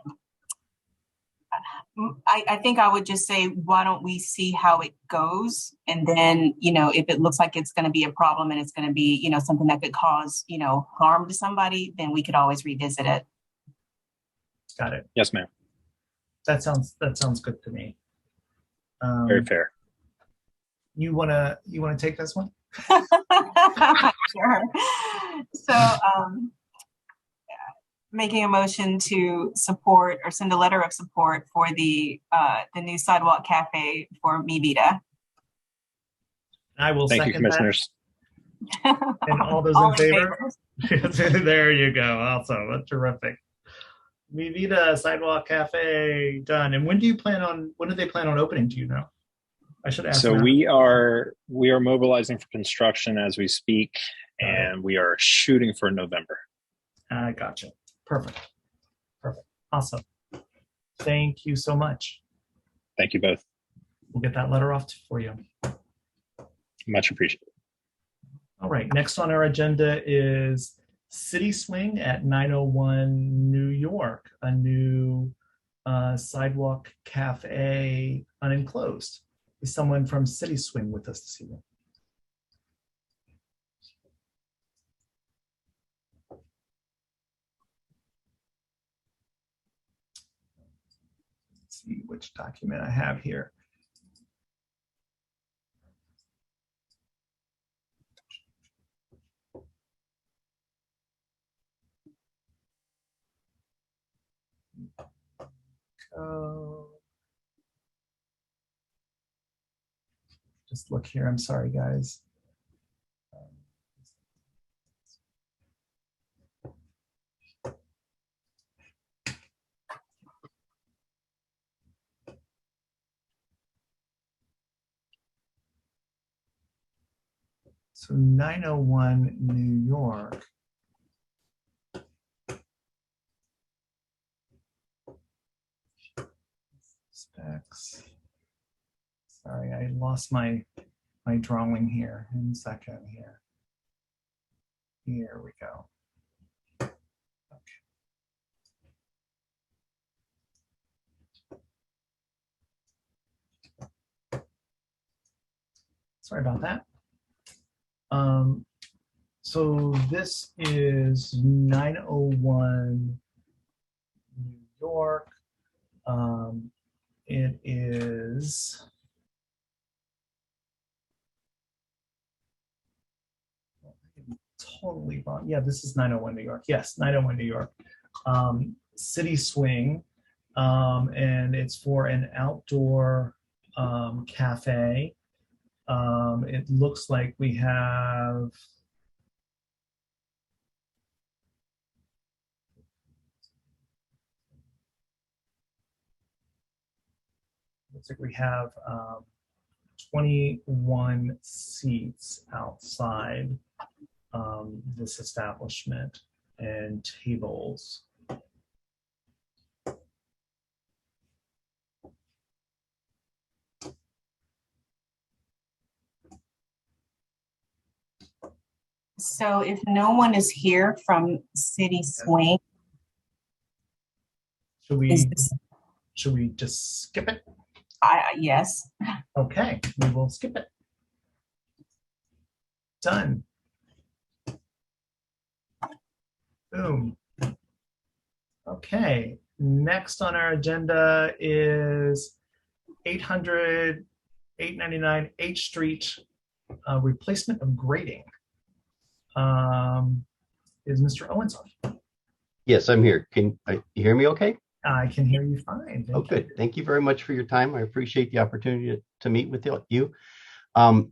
I think I would just say, why don't we see how it goes? And then, if it looks like it's going to be a problem and it's going to be, something that could cause, harm to somebody, then we could always revisit it. Got it. Yes, ma'am. That sounds good to me. Very fair. You wanna take this one? Sure. So, making a motion to support or send a letter of support for the new sidewalk cafe for Mi Vida. I will Thank you, second commissioners. that. And all those in favor? There you go. Awesome. That's terrific. Mi Vida sidewalk cafe done. And when do they plan on opening? Do you know? I should ask. So Matt. we are mobilizing for construction as we speak, and we are shooting for November. I gotcha. Perfect. Awesome. Thank you so much. Thank you both. We'll get that letter off for you. Much appreciated. All right. Next on our agenda is City Swing at 901 New York, a new sidewalk cafe unenclosed. Is someone from City Swing with us this evening? Let's see which document I have here. Just look here. I'm sorry, guys. So 901 New York. Specs. Sorry, I lost my my drawing here in a second here. Here we go. Sorry about that. So this is 901 New York. It is totally wrong. Yeah, this is 901 New York. Yes, 901 New York. City Swing, and it's for an outdoor cafe. It looks like we have looks like we have 21 seats outside this establishment and tables. So if no one is here from City Swing, should we just skip it? Yes. Okay, we will skip it. Done. Boom. Okay, next on our agenda is 899 H Street, replacement of grading. Is Mr. Owens on? Yes, I'm here. Can you hear me okay? I can hear you fine. Oh, good. Thank you very much for your time. I appreciate the opportunity to meet with you.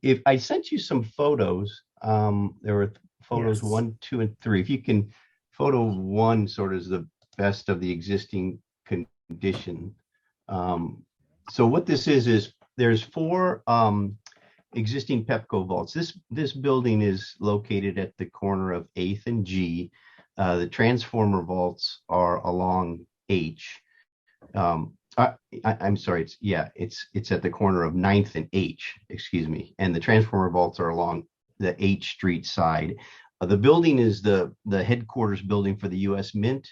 If I sent you some photos, there were photos 1, 2, and 3. If you can, photo 1 sort of is the best of the existing condition. So what this is there's 4 existing Pepco vaults. This building is located at the corner of 8th and G. The transformer vaults are along H. I'm sorry. It's at the corner of 9th and H. Excuse me. And the transformer vaults are along the H Street side. The building is the headquarters building for the U.S. Mint.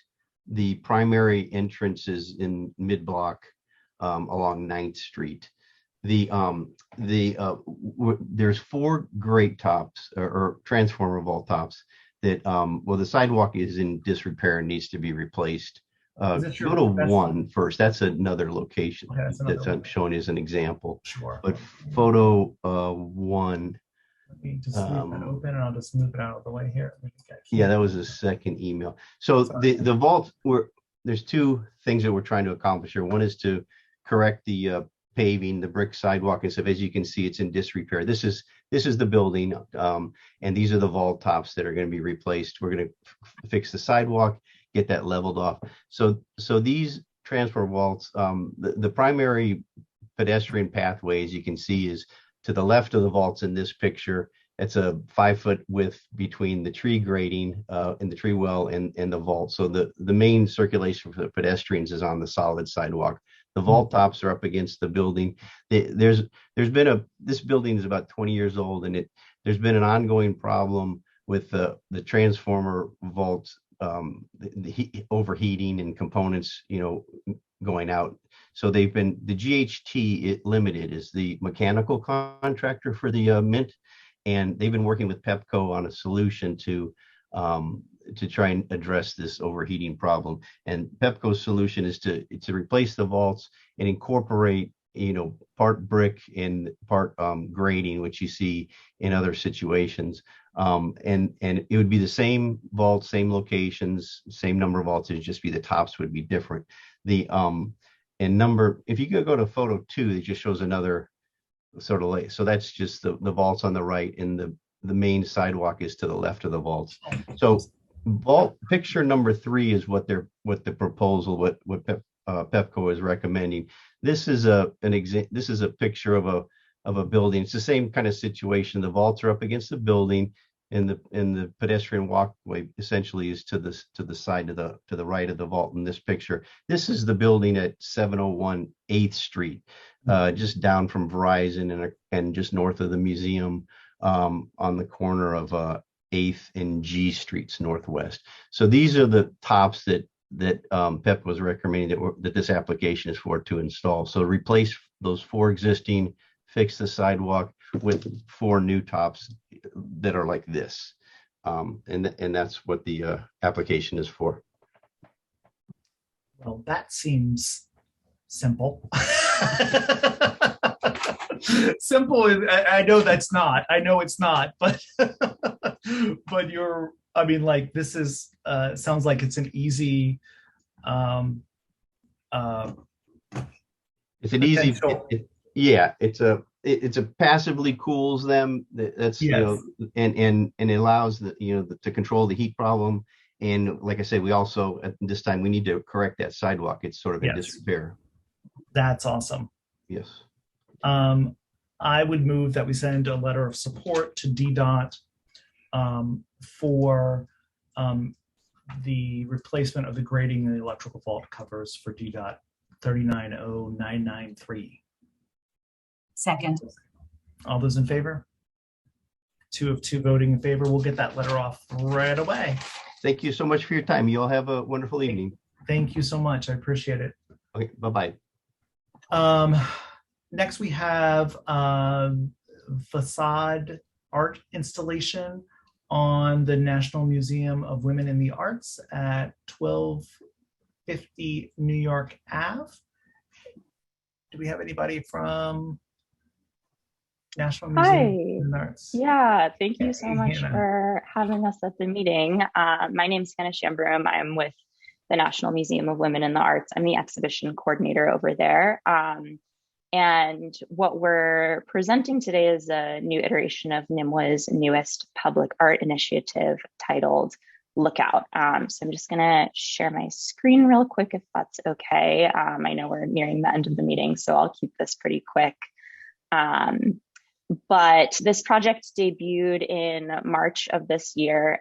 The primary entrance is in mid-block along 9th Street. There's 4 grate tops or transformer vault tops that the sidewalk is in disrepair and needs to be replaced. Go to 1 first. That's another location that I'm showing as an example. Sure. But photo 1. Let me just leave that open and I'll just move it out of the way here. Yeah, that was a second email. So the vault, there's 2 things that we're trying to accomplish here. One is to correct the paving, the brick sidewalk and stuff. As you can see, it's in disrepair. This is the building, and these are the vault tops that are going to be replaced. We're going to fix the sidewalk, get that leveled off. So these transfer vaults, the primary pedestrian pathway, as you can see, is to the left of the vaults in this picture. It's a 5-foot width between the tree grading and the tree well and the vault. So the main circulation for the pedestrians is on the solid sidewalk. The vault tops are up against the building. This building is about 20 years old, and there's been an ongoing problem with the transformer vaults, overheating and components, going out. So the GHT Limited is the mechanical contractor for the Mint, and they've been working with Pepco on a solution to try and address this overheating problem. And Pepco's solution is to replace the vaults and incorporate, part brick and part grading, which you see in other situations. And it would be the same vaults, same locations, same number of vaults. It'd just be the tops would be different. If you could go to photo 2, it just shows another sort of lay. So that's just the vaults on the right, and the main sidewalk is to the left of the vaults. So vault picture number 3 is what the proposal, Pepco is recommending. This is a picture of a building. It's the same kind of situation. The vaults are up against the building, and the pedestrian walkway essentially is to the side to the right of the vault in this picture. This is the building at 701 8th Street. just down from Verizon and just north of the museum, on the corner of 8th and G Streets Northwest. So these are the tops that PEP was recommending that this application is for to install. So replace those 4 existing, fix the sidewalk with 4 new tops that are like this. And that's what the application is for. Well, that seems simple. Simple. I know that's not. I know it's not. But but I mean, like, this is sounds like it's an easy. It's an easy. Yeah, it's a passively cools them. That's yes. And it allows to control the heat problem. And like I said, we also at this time we need to correct that sidewalk. It's sort of in disrepair. That's awesome. Yes. I would move that we send a letter of support to DDOT for the replacement of the grading and the electrical vault covers for DDOT 390993. Second. All those in favor? 2 of 2 voting in favor. We'll get that letter off right away. Thank you so much for your time. You all have a wonderful evening. Thank you so much. I appreciate it. Okay, bye-bye. Next we have facade art installation on the National Museum of Women in the Arts at 1250 New York Ave. Do we have anybody from National Museum of the Arts? Yeah, thank you so much for having us at the meeting. My name is Hannah Shambroom. I'm with the National Museum of Women in the Arts. I'm the exhibition coordinator over there. And what we're presenting today is a new iteration of NIMWA's newest public art initiative titled Lookout. So I'm just gonna share my screen real quick if that's okay. I know we're nearing the end of the meeting, so I'll keep this pretty quick. But this project debuted in March of this year.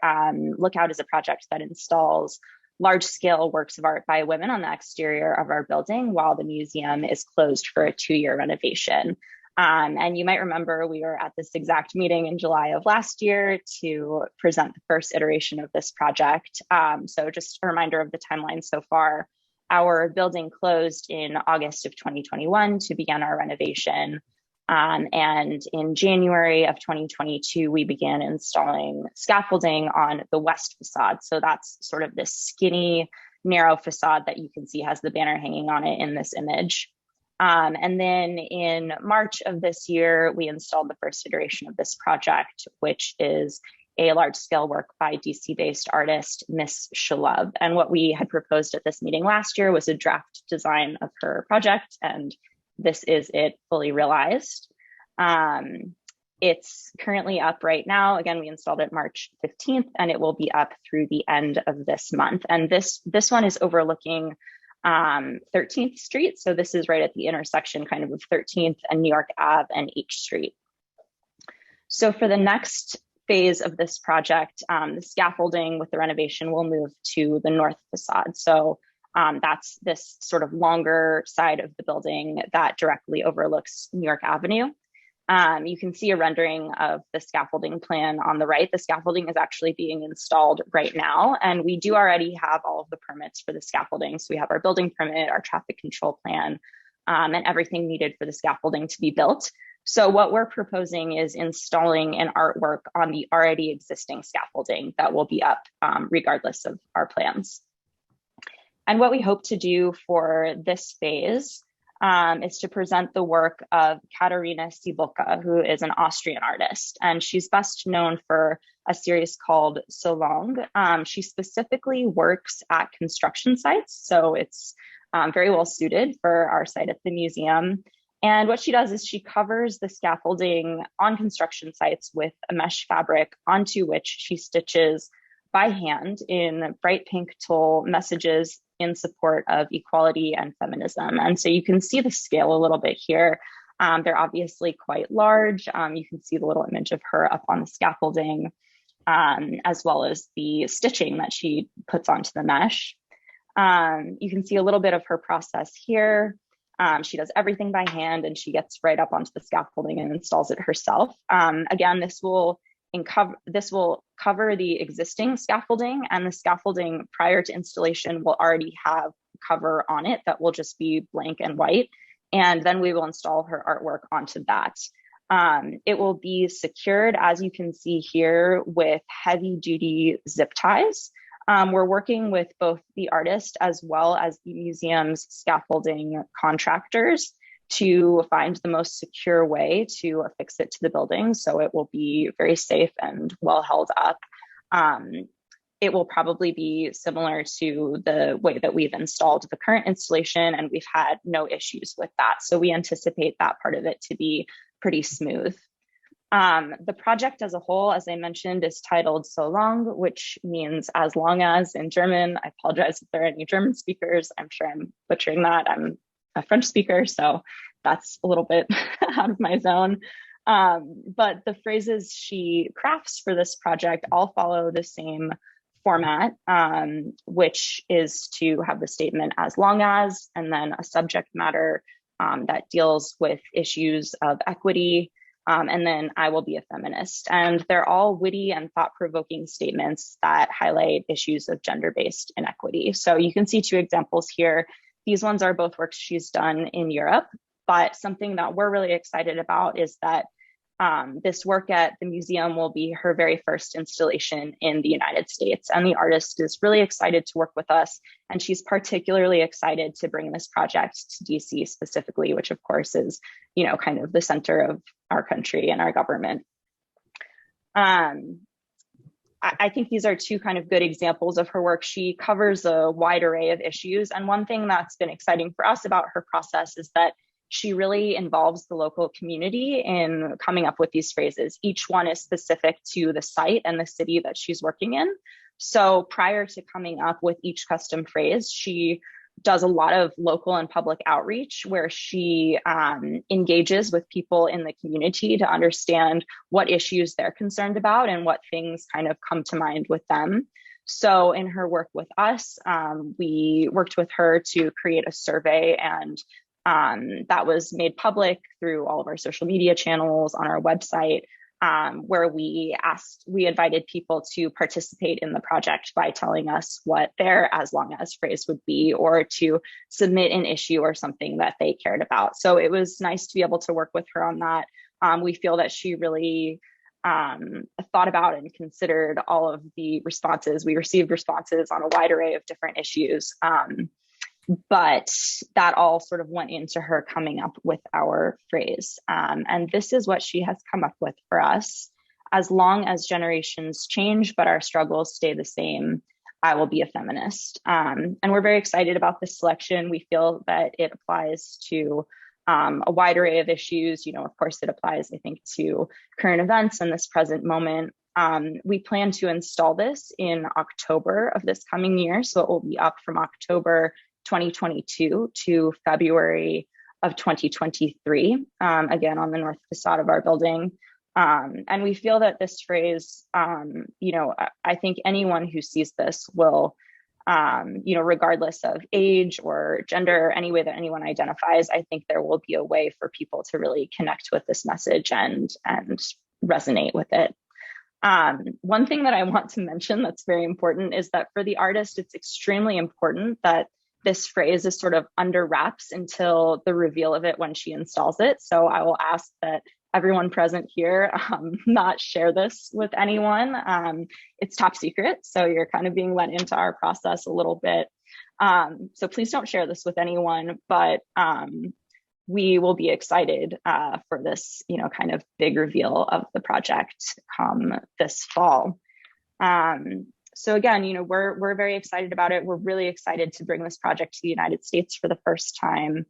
Lookout is a project that installs large-scale works of art by women on the exterior of our building while the museum is closed for a 2-year renovation. And you might remember we were at this exact meeting in July of last year to present the first iteration of this project. So just a reminder of the timeline so far. Our building closed in August of 2021 to begin our renovation. And in January of 2022, we began installing scaffolding on the west facade. So that's sort of this skinny, narrow facade that you can see has the banner hanging on it in this image. And then in March of this year, we installed the first iteration of this project, which is a large-scale work by DC-based artist, Mchugh. And what we had proposed at this meeting last year was a draft design of her project, and this is it fully realized. It's currently up right now. Again, we installed it March 15th, and it will be up through the end of this month. And this one is overlooking 13th Street. So this is right at the intersection kind of 13th and New York Ave and H Street. So for the next phase of this project, the scaffolding with the renovation will move to the north facade. So that's this sort of longer side of the building that directly overlooks New York Avenue. You can see a rendering of the scaffolding plan on the right. The scaffolding is actually being installed right now, and we do already have all of the permits for the scaffolding. So we have our building permit, our traffic control plan, and everything needed for the scaffolding to be built. So what we're proposing is installing an artwork on the already existing scaffolding that will be up regardless of our plans. And what we hope to do for this phase is to present the work of Katharina Siebolka, who is an Austrian artist, and she's best known for a series called So Long. She specifically works at construction sites, so it's very well suited for our site at the museum. And what she does is she covers the scaffolding on construction sites with a mesh fabric onto which she stitches by hand in bright pink tulle messages in support of equality and feminism. And so you can see the scale a little bit here. They're obviously quite large. You can see the little image of her up on the scaffolding, as well as the stitching that she puts onto the mesh. You can see a little bit of her process here. She does everything by hand, and she gets right up onto the scaffolding and installs it herself. Again, this will cover the existing scaffolding, and the scaffolding prior to installation will already have cover on it that will just be blank and white. And then we will install her artwork onto that. It will be secured, as you can see here, with heavy duty zip ties. We're working with both the artist as well as the museum's scaffolding contractors to find the most secure way to affix it to the building, so it will be very safe and well held up. It will probably be similar to the way that we've installed the current installation, and we've had no issues with that. So we anticipate that part of it to be pretty smooth. The project as a whole, as I mentioned, is titled So Long, which means as long as in German. I apologize if there are any German speakers. I'm sure I'm butchering that. I'm a French speaker, so that's a little bit out of my zone. But the phrases she crafts for this project all follow the same format, which is to have the statement as long as, and then a subject matter that deals with issues of equity, and then I will be a feminist. And they're all witty and thought-provoking statements that highlight issues of gender-based inequity. So you can see two examples here. These ones are both works she's done in Europe, but something that we're really excited about is that this work at the museum will be her very first installation in the United States. And the artist is really excited to work with us. And she's particularly excited to bring this project to DC specifically, which of course is, you know, kind of the center of our country and our government. I think these are two kind of good examples of her work. She covers a wide array of issues. And one thing that's been exciting for us about her process is that she really involves the local community in coming up with these phrases. Each one is specific to the site and the city that she's working in. So prior to coming up with each custom phrase, she does a lot of local and public outreach where she engages with people in the community to understand what issues they're concerned about and what things kind of come to mind with them. So in her work with us, we worked with her to create a survey, and that was made public through all of our social media channels on our website, where we invited people to participate in the project by telling us what their as long as phrase would be, or to submit an issue or something that they cared about. So it was nice to be able to work with her on that. We feel that she really thought about and considered all of the responses. We received responses on a wide array of different issues. But that all sort of went into her coming up with our phrase. And this is what she has come up with for us. As long as generations change, but our struggles stay the same, I will be a feminist. And we're very excited about this selection. We feel that it applies to a wide array of issues. You know, of course, it applies, I think, to current events in this present moment. We plan to install this in October of this coming year. So it will be up from October 2022 to February of 2023, again, on the north facade of our building. And we feel that this phrase, you know, I think anyone who sees this will, you know, regardless of age or gender, any way that anyone identifies, I think there will be a way for people to really connect with this message and resonate with it. One thing that I want to mention that's very important is that for the artist, it's extremely important that this phrase is sort of under wraps until the reveal of it when she installs it. So I will ask that everyone present here not share this with anyone. It's top secret, so you're kind of being let into our process a little bit. So please don't share this with anyone, but we will be excited for this, you know, kind of big reveal of the project come this fall. So again, you know, we're very excited about it. We're really excited to bring this project to the United States for the first time.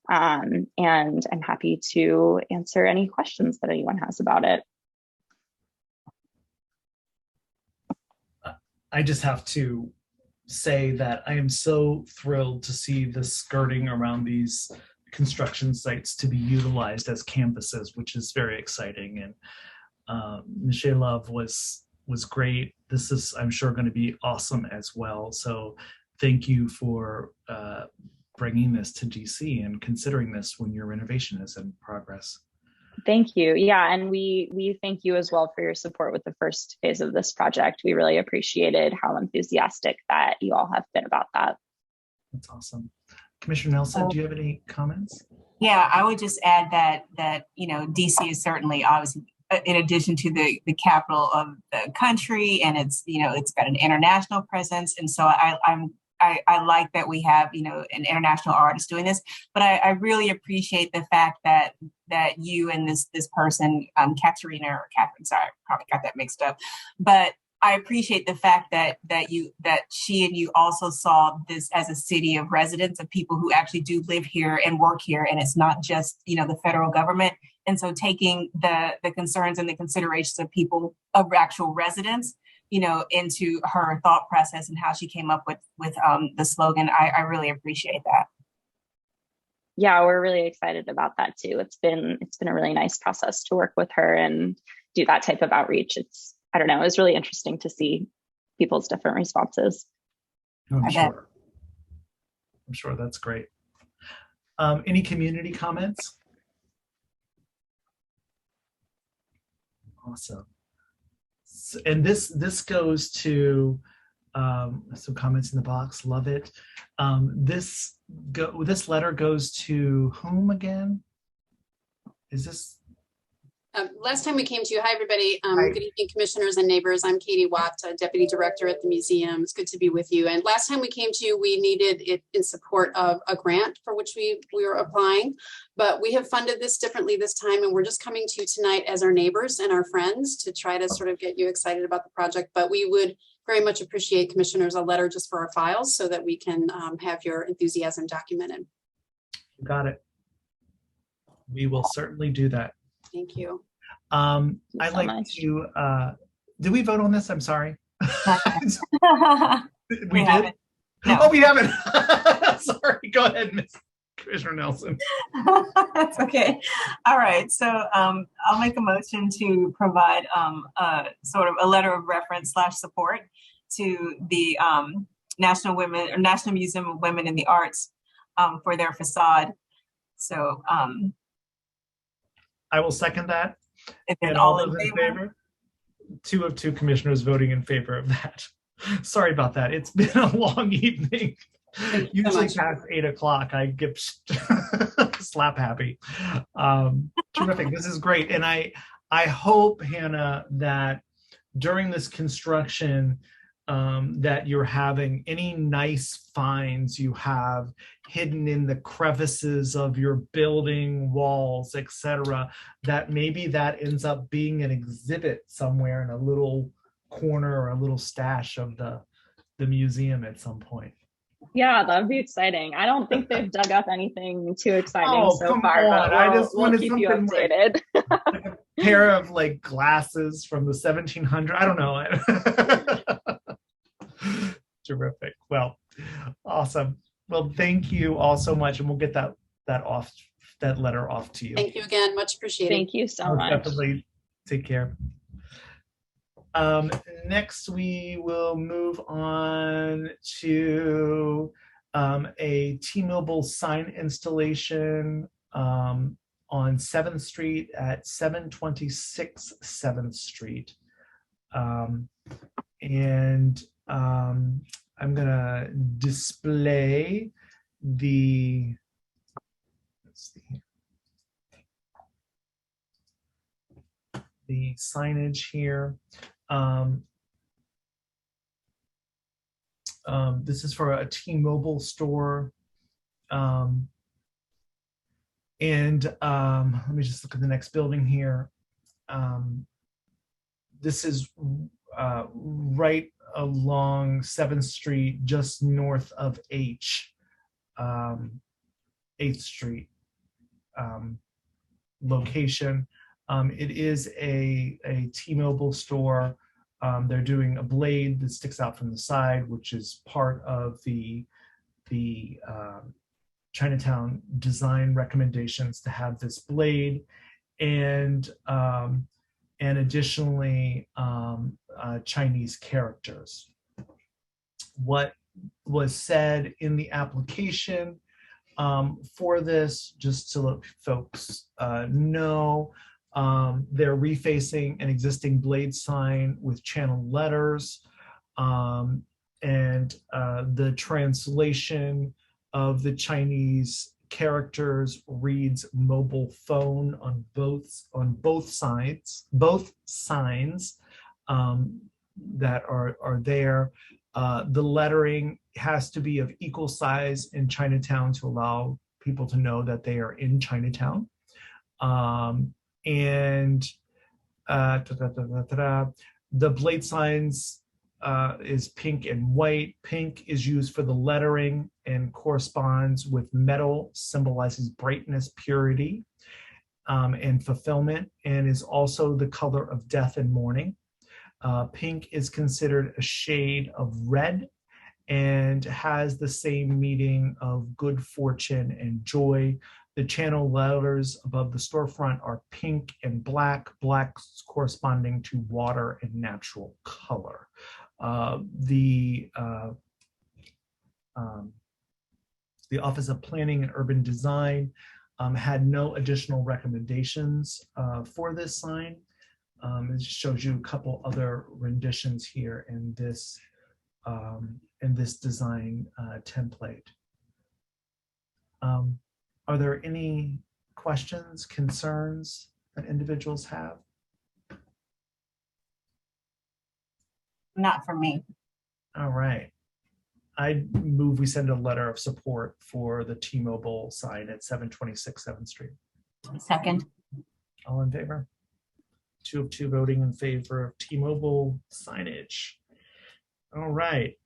And I'm happy to answer any questions that anyone has about it. I just have to say that I am so thrilled to see the skirting around these construction sites to be utilized as campuses, which is very exciting. And Mchugh Love was great. This is, I'm sure, going to be awesome as well. So thank you for bringing this to DC and considering this when your renovation is in progress. Thank you. Yeah, and we thank you as well for your support with the first phase of this project. We really appreciated how enthusiastic that you all have been about that. That's awesome. Commissioner Nelson, do you have any comments? Yeah, I would just add that DC is certainly obviously, in addition to the capital of the country, and it's got an international presence, and so I like that we have an international artist doing this, but I really appreciate the fact that you and this person, Katerina or Catherine, sorry, I probably got that mixed up, but I appreciate the fact that she and you also saw this as a city of residents, of people who actually do live here and work here, and it's not just the federal government. And so taking the concerns and the considerations of people, of actual residents, into her thought process and how she came up with the slogan, I really appreciate that. Yeah, we're really excited about that too. It's been a really nice process to work with her and do that type of outreach. I don't know, it was really interesting to see people's different responses. I'm sure that's great. Any community comments? Awesome. And this goes to some comments in the box. Love it. This letter goes to whom again? Is this? Last time we came to you, hi everybody. Good evening, commissioners and neighbors. I'm Katie Watt, Deputy Director at the museum. It's good to be with you. And last time we came to you, we needed it in support of a grant for which we were applying, but we have funded this differently this time, and we're just coming to you tonight as our neighbors and our friends to try to sort of get you excited about the project. But we would very much appreciate, commissioners, a letter just for our files so that we can have your enthusiasm documented. Got it. We will certainly do that. Thank you. I'd like to, did we vote on this? I'm sorry. We did? No. Oh, we haven't. Sorry, go ahead, Ms. Commissioner Nelson. That's okay. All right, so I'll make a motion to provide sort of a letter of reference / support to the National Museum of Women in the Arts for their facade. So I will second that. And all those in favor? 2 of 2 commissioners voting in favor of that. Sorry about that. It's been a long evening. Usually past 8 o'clock, I get slap happy. Terrific. This is great. And I hope, Hannah, that during this construction, that you're having any nice finds you have hidden in the crevices of your building walls, etc., that maybe that ends up being an exhibit somewhere in a little corner or a little stash of the museum at some point. Yeah, that would be exciting. I don't think they've dug up anything too exciting so far, but I just wanted keep you updated. Like a pair of glasses from the 1700s. I don't know. Terrific. Well, awesome. Well, thank you all so much, and we'll get that letter off to you. Thank you again. Much appreciated. Thank you so much. Definitely. Take care. Next, we will move on to a T-Mobile sign installation on 7th Street at 726 7th Street. I'm gonna display the, let's see, the signage here. This is for a T-Mobile store. Let me just look at the next building here. This is right along 7th Street, just north of 8th Street location. It is a T-Mobile store. They're doing a blade that sticks out from the side, which is part of the Chinatown design recommendations to have this blade, and additionally Chinese characters. What was said in the application For this, just to let folks know, they're refacing an existing blade sign with channel letters, and the translation of the Chinese characters reads mobile phone on both signs, both signs that are there. The lettering has to be of equal size in Chinatown to allow people to know that they are in Chinatown. The blade signs is pink and white. Pink is used for the lettering and corresponds with metal, symbolizes brightness, purity, and fulfillment, and is also the color of death and mourning. Pink is considered a shade of red and has the same meaning of good fortune and joy. The channel letters above the storefront are pink and black, black corresponding to water and natural color. The Office of Planning and Urban Design had no additional recommendations for this sign. It just shows you a couple other renditions here in this design template. Are there any questions, concerns that individuals have? Not for me. All right. I move we send a letter of support for the T-Mobile sign at 726 7th Street. Second. All in favor? 2 of 2 voting in favor of T-Mobile signage. All right.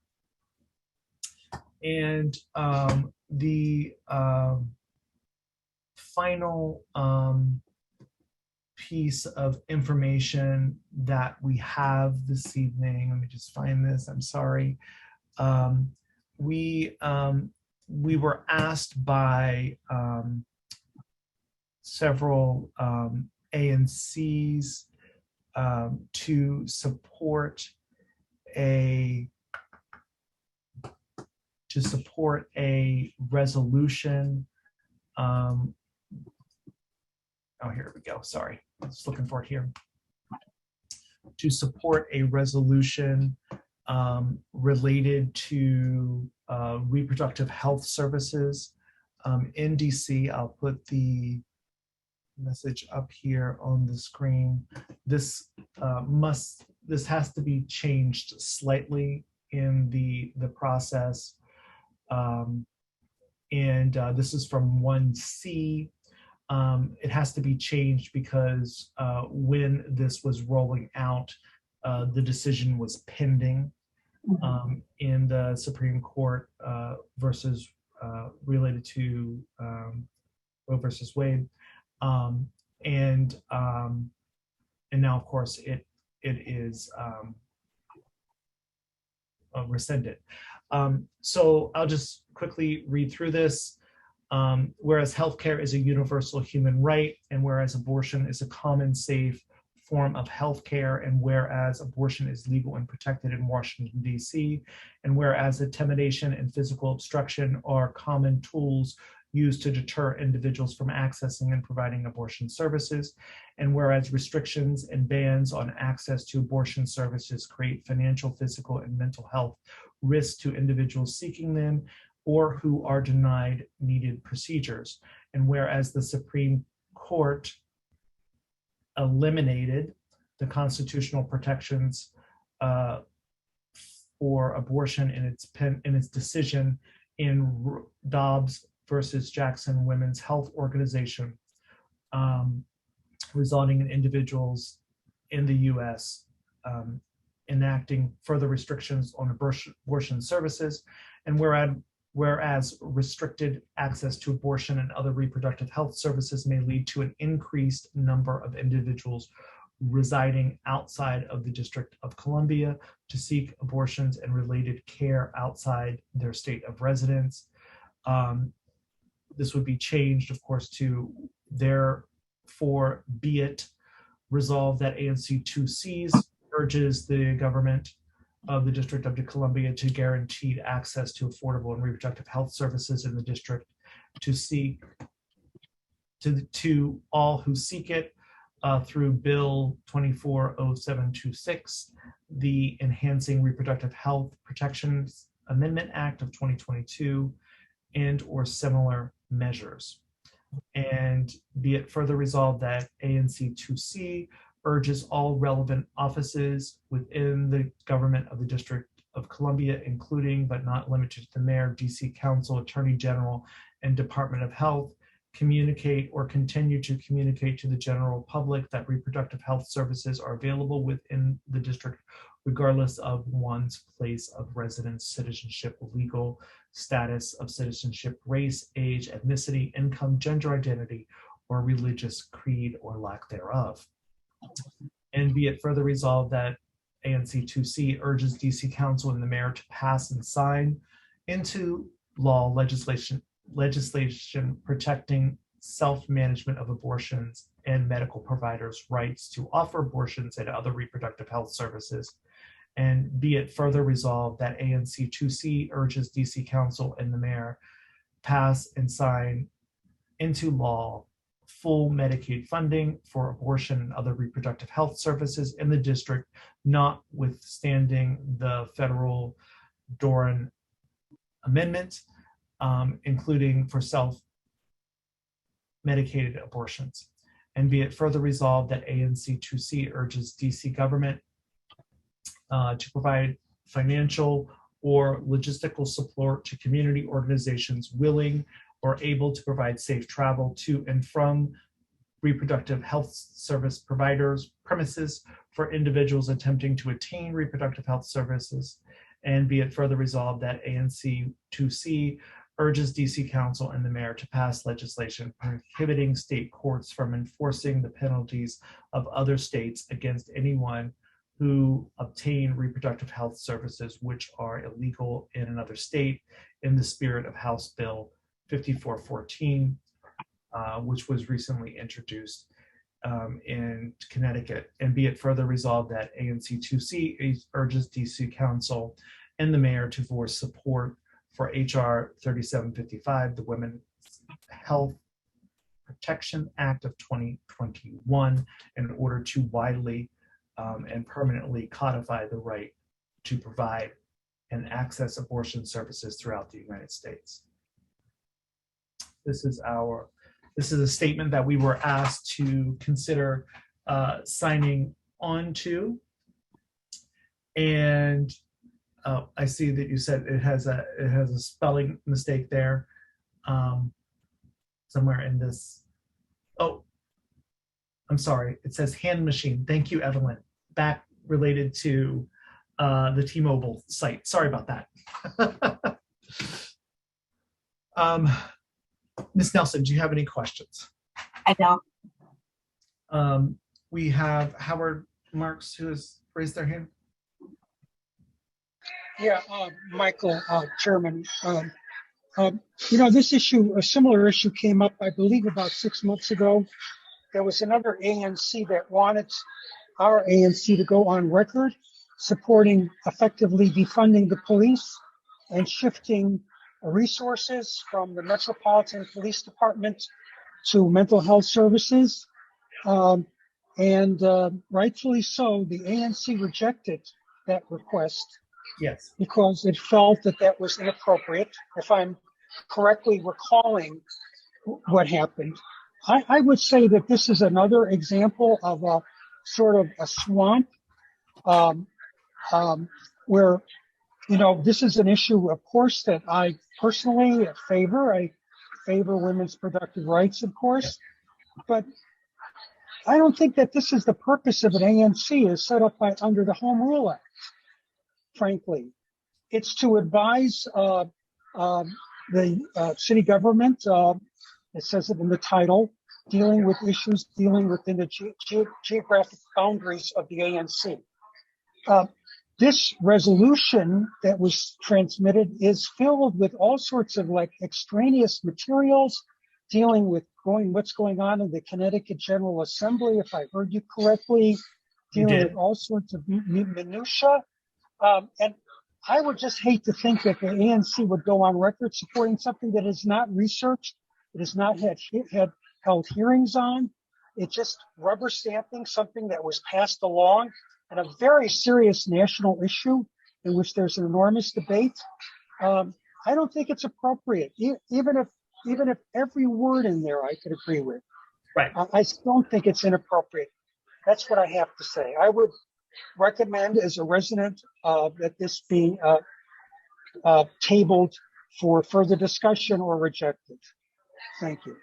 And the final piece of information that we have this evening, let me just find this, I'm sorry. We were asked by several ANCs to support a resolution. Oh, here we go. Sorry, I was looking for it here. To support a resolution related to reproductive health services in DC. I'll put the message up here on the screen. This has to be changed slightly in the process. This is from 1C. It has to be changed because when this was rolling out, the decision was pending in the Supreme Court versus related to Roe versus Wade, and now of course it is rescinded. So I'll just quickly read through this. Whereas healthcare is a universal human right, and whereas abortion is a common, safe form of healthcare, and whereas abortion is legal and protected in Washington, D.C., and whereas intimidation and physical obstruction are common tools used to deter individuals from accessing and providing abortion services, and whereas restrictions and bans on access to abortion services create financial, physical, and mental health risks to individuals seeking them or who are denied needed procedures, and whereas the Supreme Court eliminated the constitutional protections for abortion in its decision in Dobbs versus Jackson Women's Health Organization, resulting in individuals in the U.S. Enacting further restrictions on abortion services, and whereas restricted access to abortion and other reproductive health services may lead to an increased number of individuals residing outside of the District of Columbia to seek abortions and related care outside their state of residence. This would be changed, of course, to therefore be it resolved that ANC 2Cs urges the government of the District of Columbia to guarantee access to affordable and reproductive health services in the district, to all who seek it through Bill 240726, the Enhancing Reproductive Health Protections Amendment Act of 2022, and or similar measures. And be it further resolved that ANC 2C urges all relevant offices within the government of the District of Columbia, including but not limited to the Mayor, DC Council, Attorney General, and Department of Health, communicate or continue to communicate to the general public that reproductive health services are available within the district, regardless of one's place of residence, citizenship, legal status of citizenship, race, age, ethnicity, income, gender identity, or religious creed or lack thereof. And be it further resolved that ANC 2C urges DC Council and the Mayor to pass and sign into law legislation protecting self-management of abortions and medical providers' rights to offer abortions and other reproductive health services. And be it further resolved that ANC 2C urges DC Council and the Mayor pass and sign into law full Medicaid funding for abortion and other reproductive health services in the district, notwithstanding the federal Doran amendment, including for self-medicated abortions. And be it further resolved that ANC 2C urges DC government to provide financial or logistical support to community organizations willing or able to provide safe travel to and from reproductive health service providers' premises for individuals attempting to attain reproductive health services. And be it further resolved that ANC 2C urges DC Council and the Mayor to pass legislation prohibiting state courts from enforcing the penalties of other states against anyone who obtain reproductive health services which are illegal in another state, in the spirit of House Bill 5414, which was recently introduced in Connecticut. And be it further resolved that ANC 2C urges DC Council and the Mayor to voice support for HR 3755, the Women's Health Protection Act of 2021, in order to widely and permanently codify the right to provide and access abortion services throughout the United States. This is a statement that we were asked to consider signing on to. And I see that you said it has a spelling mistake there somewhere in this. Oh, I'm sorry. It says hand machine. Thank you, Evelyn. Back related to the T-Mobile site. Sorry about that. Ms. Nelson, do you have any questions? I don't. We have Howard Marks, who has raised their hand. Yeah, Michael, Chairman. This issue, a similar issue came up, I believe, about 6 months ago. There was another ANC that wanted our ANC to go on record supporting effectively defunding the police and shifting resources from the Metropolitan Police Department to mental health services. And rightfully so, the ANC rejected that request. Yes. Because it felt that that was inappropriate. If I'm correctly recalling what happened, I would say that this is another example of a sort of a swamp where, this is an issue, of course, that I personally favor. I favor women's productive rights, of course, but I don't think that this is the purpose of an ANC as set up under the Home Rule Act. Frankly, it's to advise the city government. It says it in the title, dealing with issues dealing within the geographic boundaries of the ANC. This resolution that was transmitted is filled with all sorts of extraneous materials dealing with what's going on in the Connecticut General Assembly, if I heard you correctly, dealing with all sorts of minutia. And I would just hate to think that the ANC would go on record supporting something that is not researched It has not had held hearings on. It's just rubber stamping something that was passed along on a very serious national issue in which there's an enormous debate. I don't think it's appropriate, even if every word in there I could agree with. Right. I don't think it's inappropriate. That's what I have to say. I would recommend, as a resident, that this be tabled for further discussion or rejected. Thank you.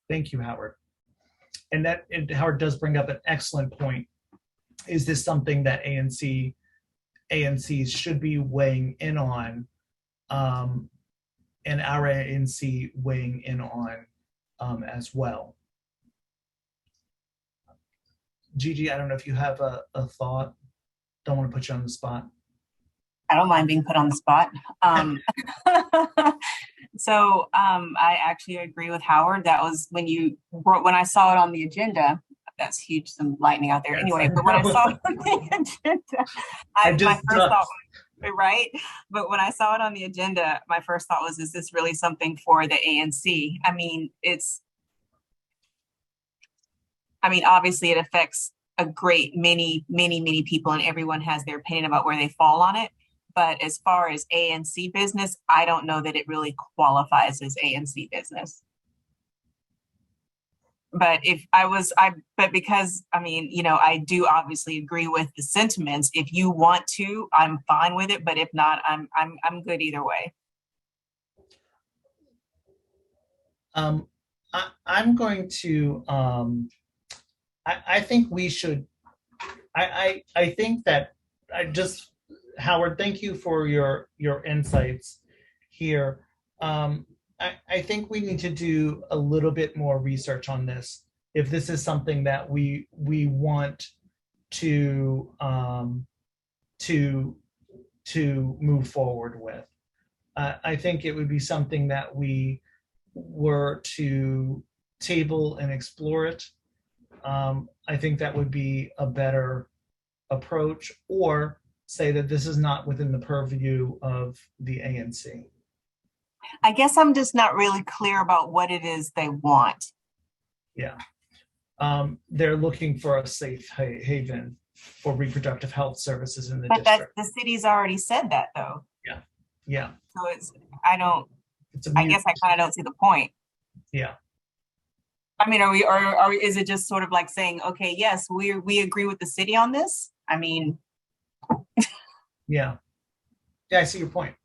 Thank you, Howard. And Howard does bring up an excellent point. Is this something that ANCs should be weighing in on, and our ANC weighing in on as well? Gigi, I don't know if you have a thought. Don't want to put you on the spot. I don't mind being put on the spot. So I actually agree with Howard. That was when I saw it on the agenda. That's huge, some lightning out there. Anyway, but when I saw it on the agenda, my first thought was, right? But when I saw it on the agenda, my first thought was, is this really something for the ANC? I mean, obviously it affects a great many people, and everyone has their opinion about where they fall on it. But as far as ANC business, I don't know that it really qualifies as ANC business. But because I do obviously agree with the sentiments. If you want to, I'm fine with it. But if not, I'm good either way. I'm going to. I think we should. I think that Howard, thank you for your insights here. I think we need to do a little bit more research on this. If this is something that we want to move forward with, I think it would be something that we were to table and explore it. I think that would be a better approach, or say that this is not within the purview of the ANC. I guess I'm just not really clear about what it is they want. Yeah. They're looking for a safe haven for reproductive health services in the district. But the city's already said that, though. Yeah. Yeah. So I guess I kind of don't see the point. Yeah. I mean, or is it just sort of like saying, okay, yes, we agree with the city on this? I mean. Yeah. Yeah, I see your point.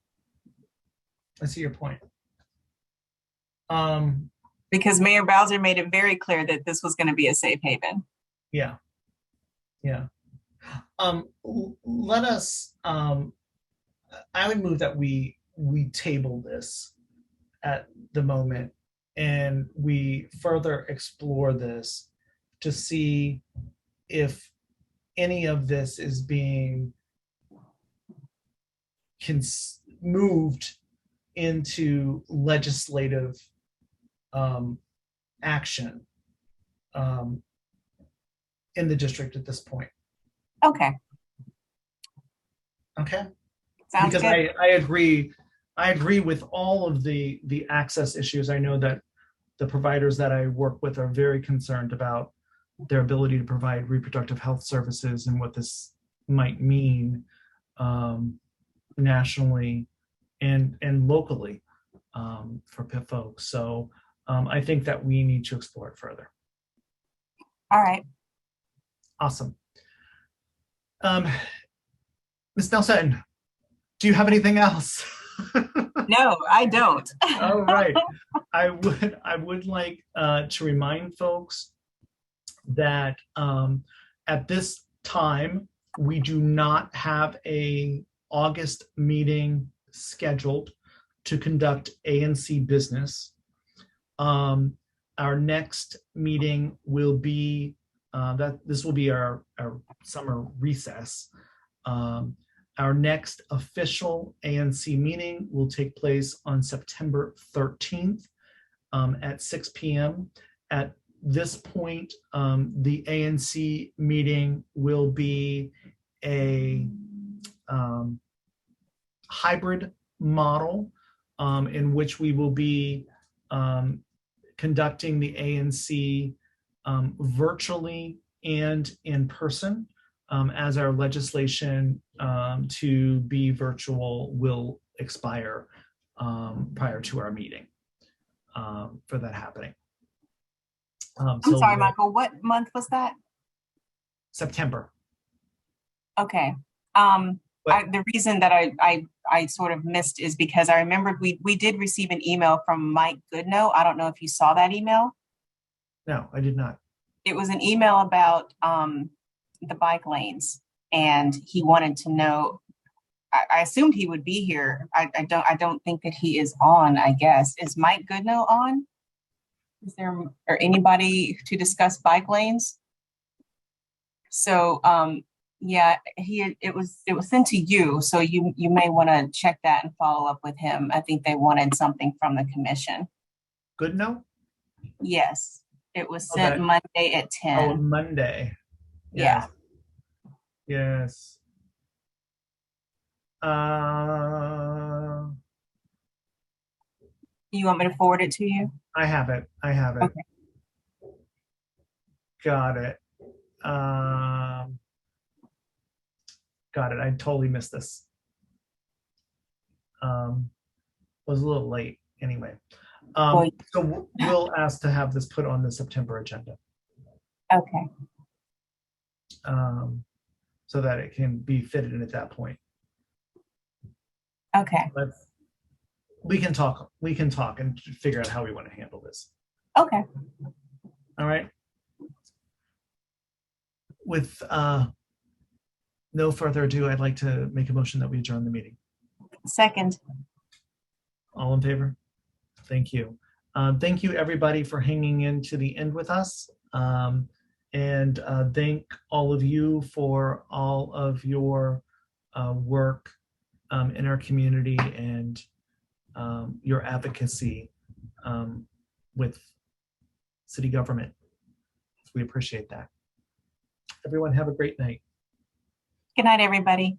Because Mayor Bowser made it very clear that this was going to be a safe haven. Yeah. Yeah. Let us, I would move that we table this at the moment, and we further explore this to see if any of this is being moved into legislative action in the district at this point. Okay. Sounds because good. I agree with all of the access issues. I know that the providers that I work with are very concerned about their ability to provide reproductive health services and what this might mean nationally and locally for PIP folks. So I think that we need to explore it further. All right. Awesome. Ms. Nelson, do you have anything else? No, I don't. All right. I would like to remind folks that at this time, we do not have a August meeting scheduled to conduct ANC business. Our next meeting will be this will be our summer recess. Our next official ANC meeting will take place on September 13th at 6 p.m. At this point, the ANC meeting will be a hybrid model in which we will be conducting the ANC virtually and in person, as our legislation to be virtual will expire prior to our meeting for that happening. I'm sorry, Michael, what month was that? September. Okay. The reason that I sort of missed is because I remembered we did receive an email from Mike Goodnow. I don't know if you saw that email. No, I did not. It was an email about the bike lanes, and he wanted to know. I assumed he would be here. I don't think that he is on. I guess, is Mike Goodnow on? Is there or anybody to discuss bike lanes? So yeah, it was sent to you, so you may want to check that and follow up with him. I think they wanted something from the commission. Goodnow? Yes, it was sent Monday at 10. Oh, Monday. Yeah. Yes. You want me to forward it to you? I have it. Okay. Got it. Got it. I totally missed this. Was a little late anyway. So we'll ask to have this put on the September agenda. Okay. So that it can be fitted in at that point. Okay. But we can talk and figure out how we want to handle this. Okay. All right. With no further ado, I'd like to make a motion that we adjourn the meeting. Second. All in favor? Thank you. Thank you, everybody, for hanging in to the end with us. And thank all of you for all of your work in our community and your advocacy with city government. We appreciate that. Everyone have a great night. Good night, everybody.